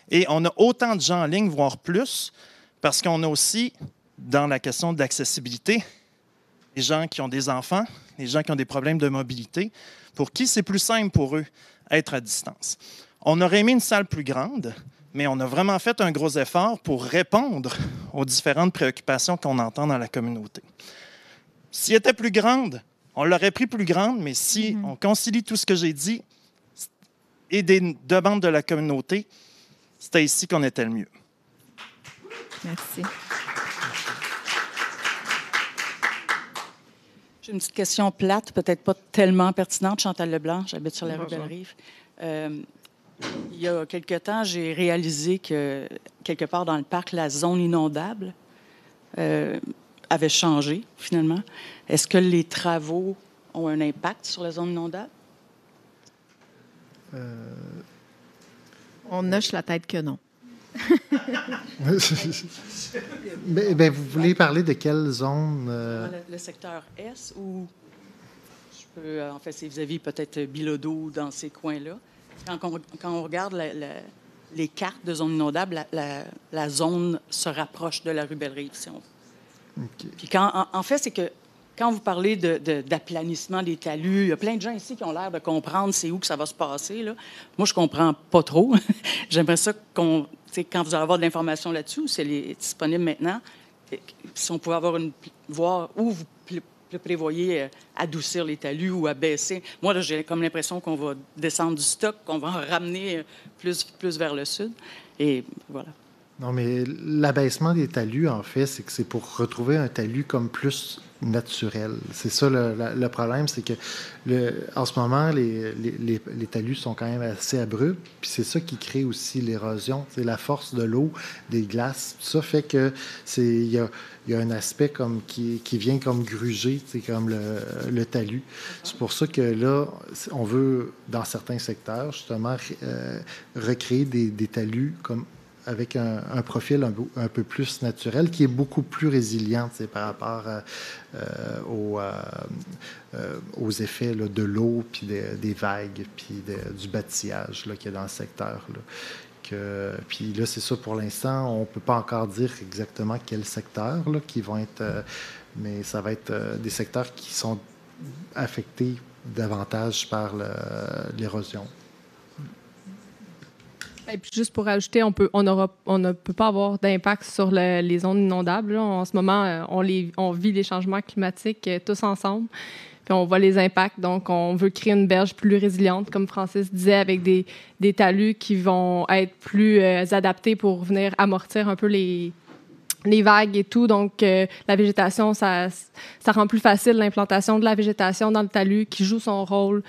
Et on a autant de gens en ligne, voire plus, parce qu'on a aussi, dans la question d'accessibilité, les gens qui ont des enfants, les gens qui ont des problèmes de mobilité, pour qui c'est plus simple pour eux être à distance. On aurait aimé une salle plus grande, mais on a vraiment fait un gros effort pour répondre aux différentes préoccupations qu'on entend dans la communauté. S'il était plus grande, on l'aurait pris plus grande, mais si on concilie tout ce que j'ai dit et des demandes de la communauté, c'était ici qu'on était le mieux. Merci. J'ai une petite question plate, peut-être pas tellement pertinente. Chantal Leblanc, j'habite sur la rue Belle-Rive. Il y a quelque temps, j'ai réalisé que, quelque part dans le parc, la zone inondable avait changé, finalement. Est-ce que les travaux ont un impact sur la zone inondable? On hoche la tête que non. Mais vous voulez parler de quelle zone? Le secteur S, ou je peux, en fait, c'est vis-à-vis peut-être Bilodeau, dans ces coins-là. Quand on regarde les cartes de zone inondable, la zone se rapproche de la rue Belle-Rive, si on veut. Okay. Puis en fait, c'est que quand vous parlez d'aplanissement des talus, il y a plein de gens ici qui ont l'air de comprendre c'est où que ça va se passer, là. Moi, je comprends pas trop. J'aimerais ça quand vous allez avoir de l'information là-dessus, c'est disponible maintenant, si on pouvait voir où vous prévoyez adoucir les talus ou abaisser. Moi, là, j'ai comme l'impression qu'on va descendre du stock, qu'on va en ramener plus vers le sud. Et voilà. Non, mais l'abaissement des talus, en fait, c'est que c'est pour retrouver un talus comme plus naturel. C'est ça le problème, c'est que en ce moment, les talus sont quand même assez abrupts, puis c'est ça qui crée aussi l'érosion. C'est la force de l'eau, des glaces. Ça fait que il y a un aspect comme qui vient comme gruger, c'est comme le talus. C'est pour ça que là, on veut, dans certains secteurs, justement, recréer des talus comme avec un profil un peu plus naturel, qui est beaucoup plus résilient par rapport aux effets là, de l'eau, puis des vagues, puis du bâtillage qu'il y a dans le secteur. Puis là, c'est ça, pour l'instant, on ne peut pas encore dire exactement quels secteurs qui vont être... mais ça va être des secteurs qui sont affectés davantage par l'érosion. Et puis juste pour ajouter, on ne peut pas avoir d'impact sur les zones inondables. Là. En ce moment, on vit les changements climatiques tous ensemble. Puis on voit les impacts. Donc, on veut créer une berge plus résiliente, comme Francis disait, avec des talus qui vont être plus adaptés pour venir amortir un peu les vagues et tout. Donc, la végétation, ça rend plus facile l'implantation de la végétation dans le talus qui joue son rôle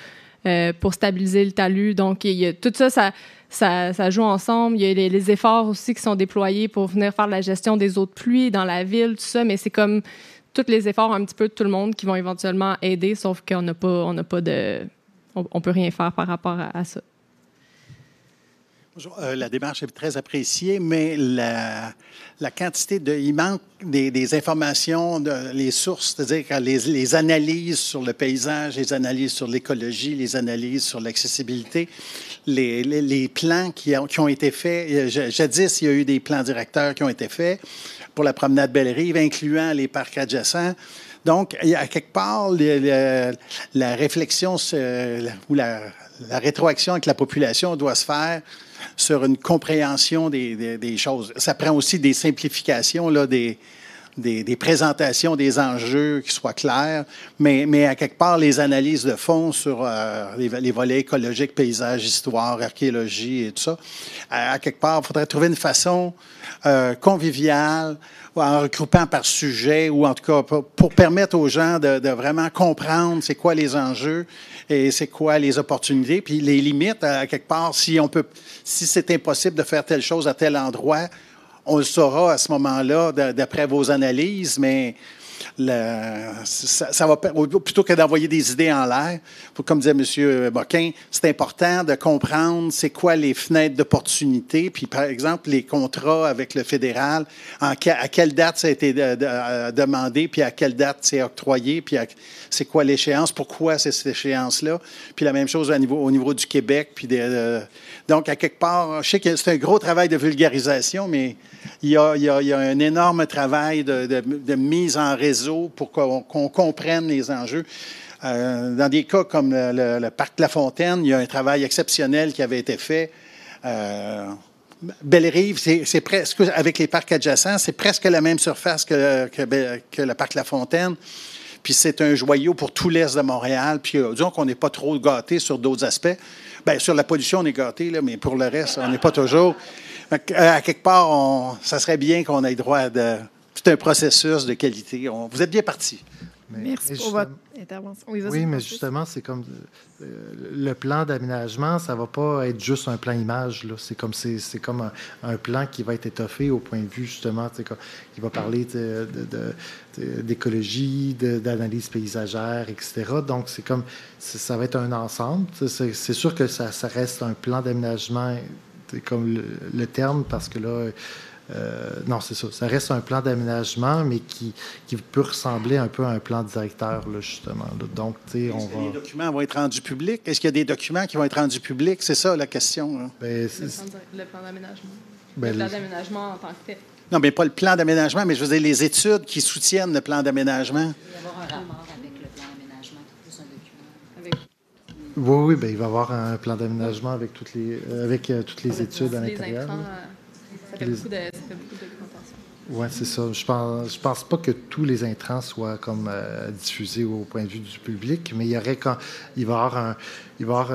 pour stabiliser le talus. Donc, il y a, tout ça joue ensemble. Il y a les efforts aussi qui sont déployés pour venir faire la gestion des eaux de pluie dans la ville, tout ça, mais c'est comme tous les efforts un petit peu de tout le monde qui vont éventuellement aider, sauf qu'on n'a pas de... On peut rien faire par rapport à ça. Bonjour. La démarche est très appréciée, mais la quantité il manque des informations, les sources, c'est-à-dire les analyses sur le paysage, les analyses sur l'écologie, les analyses sur l'accessibilité, les plans qui ont été faits. Jadis, il y a eu des plans directeurs qui ont été faits pour la promenade Belle-Rive, incluant les parcs adjacents. Donc, à quelque part, la réflexion ou la rétroaction avec la population doit se faire sur une compréhension des choses. Ça prend aussi des simplifications, là, des présentations des enjeux qui soient clairs, mais à quelque part, les analyses de fond sur les volets écologiques, paysage, histoire, archéologie et tout ça, à quelque part, il faudrait trouver une façon conviviale, en regroupant par sujet, ou en tout cas pour permettre aux gens de vraiment comprendre c'est quoi les enjeux et c'est quoi les opportunités, puis les limites, à quelque part, si c'est impossible de faire telle chose à tel endroit, on le saura à ce moment-là, d'après vos analyses, mais ça va, plutôt que d'envoyer des idées en l'air, comme disait M. Boquin, c'est important de comprendre c'est quoi les fenêtres d'opportunité, puis par exemple, les contrats avec le fédéral, à quelle date ça a été demandé, puis à quelle date c'est octroyé, puis c'est quoi l'échéance, pourquoi c'est cette échéance-là, puis la même chose au niveau du Québec, puis donc, à quelque part, je sais que c'est un gros travail de vulgarisation, mais il y a un énorme travail de mise en réseau pour qu'on comprenne les enjeux. Dans des cas comme le parc La Fontaine, il y a un travail exceptionnel qui avait été fait. Belle-Rive, c'est presque, avec les parcs adjacents, c'est presque la même surface que le parc La Fontaine. Puis c'est un joyau pour tout l'est de Montréal. Puis disons qu'on n'est pas trop gâté sur d'autres aspects. Bien, sur la pollution, on est gâté, là, mais pour le reste, on n'est pas toujours. À quelque part, ça serait bien qu'on ait droit à tout un processus de qualité. Vous êtes bien parti. Merci pour votre intervention. Oui, mais justement, c'est comme le plan d'aménagement, ça ne va pas être juste un plan image. C'est comme un plan qui va être étoffé au point de vue, justement, qui va parler d'écologie, d'analyse paysagère, etc. Donc, ça va être un ensemble. C'est sûr que ça reste un plan d'aménagement, comme le terme, parce que là, non, c'est ça. Ça reste un plan d'aménagement, mais qui peut ressembler un peu à un plan directeur, là, justement. Là. Donc, tu sais, les documents vont être rendus publics? Est-ce qu'il y a des documents qui vont être rendus publics? C'est ça, la question. Hein? Le plan d'aménagement. Le plan d'aménagement en tant que tel. Non, mais pas le plan d'aménagement, mais je veux dire les études qui soutiennent le plan d'aménagement. Il va y avoir un rapport avec le plan d'aménagement qui est plus un document. Oui, bien, il va y avoir un plan d'aménagement avec toutes les études à l'intérieur. Ça fait beaucoup de documentation. Oui, c'est ça. Je pense pas que tous les intrants soient comme diffusés au point de vue du public, mais il va y avoir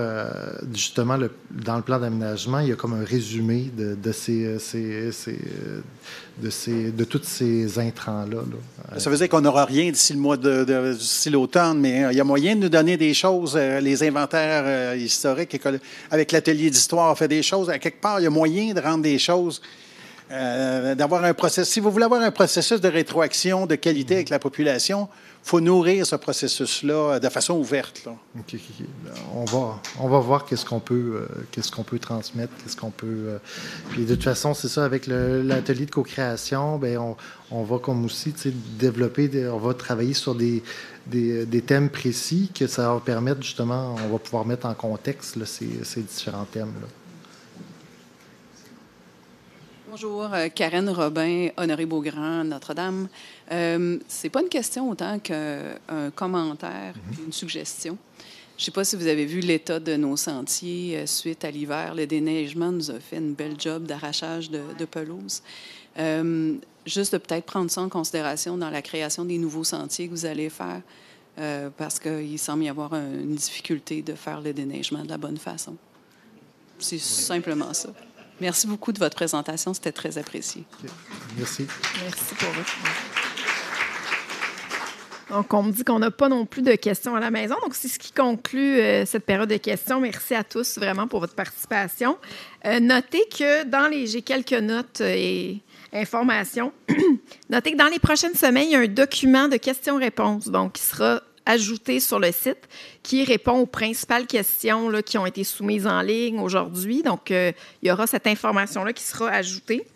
justement dans le plan d'aménagement, il y a comme un résumé de tous ces intrants-là. Ça veut dire qu'on n'aura rien d'ici d'ici l'automne, mais il y a moyen de nous donner des choses. Les inventaires historiques, avec l'atelier d'histoire, on fait des choses. À quelque part, il y a moyen de rendre des choses. D'avoir un processus. Si vous voulez avoir un processus de rétroaction de qualité avec la population, il faut nourrir ce processus-là de façon ouverte. Là. OK. On va voir qu'est-ce qu'on peut transmettre, qu'est-ce qu'on peut. Puis de toute façon, c'est ça, avec l'atelier de co-création, bien, on va comme aussi développer, on va travailler sur des thèmes précis que ça va permettre justement, on va pouvoir mettre en contexte là, ces différents thèmes-là. Bonjour, Karen Robin, Honoré Beaugrand, Notre-Dame. C'est pas une question autant qu'un commentaire, une suggestion. Je ne sais pas si vous avez vu l'état de nos sentiers suite à l'hiver. Le déneigement nous a fait une belle job d'arrachage de pelouse. Juste de peut-être prendre ça en considération dans la création des nouveaux sentiers que vous allez faire, parce qu'il semble y avoir une difficulté de faire le déneigement de la bonne façon. C'est simplement ça. Merci beaucoup de votre présentation. C'était très apprécié. Merci. Merci pour votre Donc, on me dit qu'on n'a pas non plus de questions à la maison. Donc, c'est ce qui conclut cette période de questions. Merci à tous vraiment pour votre participation. Notez que j'ai quelques notes et informations. Notez que dans les prochaines semaines, il y a un document de questions-réponses, donc qui sera ajouté sur le site qui répond aux principales questions là, qui ont été soumises en ligne aujourd'hui. Donc, il y aura cette information-là qui sera ajoutée.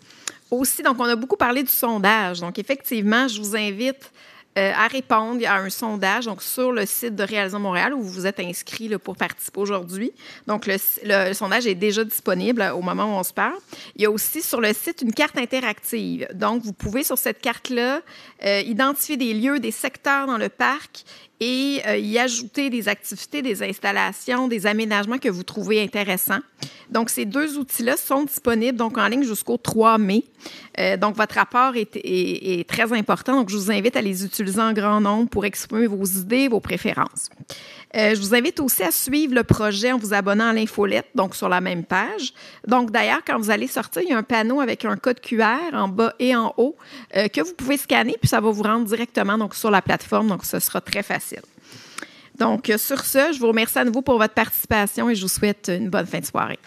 Aussi, donc, on a beaucoup parlé du sondage. Donc, effectivement, je vous invite à répondre à un sondage donc, sur le site de Réalisons Montréal où vous vous êtes inscrit là, pour participer aujourd'hui. Donc, le sondage est déjà disponible au moment où on se parle. Il y a aussi sur le site une carte interactive. Donc, vous pouvez sur cette carte-là identifier des lieux, des secteurs dans le parc et y ajouter des activités, des installations, des aménagements que vous trouvez intéressants. Donc, ces 2 outils-là sont disponibles donc, en ligne jusqu'au 3 mai. Donc, votre rapport est très important. Donc, je vous invite à les utiliser en grand nombre pour exprimer vos idées, vos préférences. Je vous invite aussi à suivre le projet en vous abonnant à l'infolette, donc sur la même page. Donc, d'ailleurs, quand vous allez sortir, il y a un panneau avec un code QR en bas et en haut que vous pouvez scanner, puis ça va vous rendre directement donc, sur la plateforme. Donc, ce sera très facile. Donc, sur ce, je vous remercie à nouveau pour votre participation et je vous souhaite une bonne fin de soirée.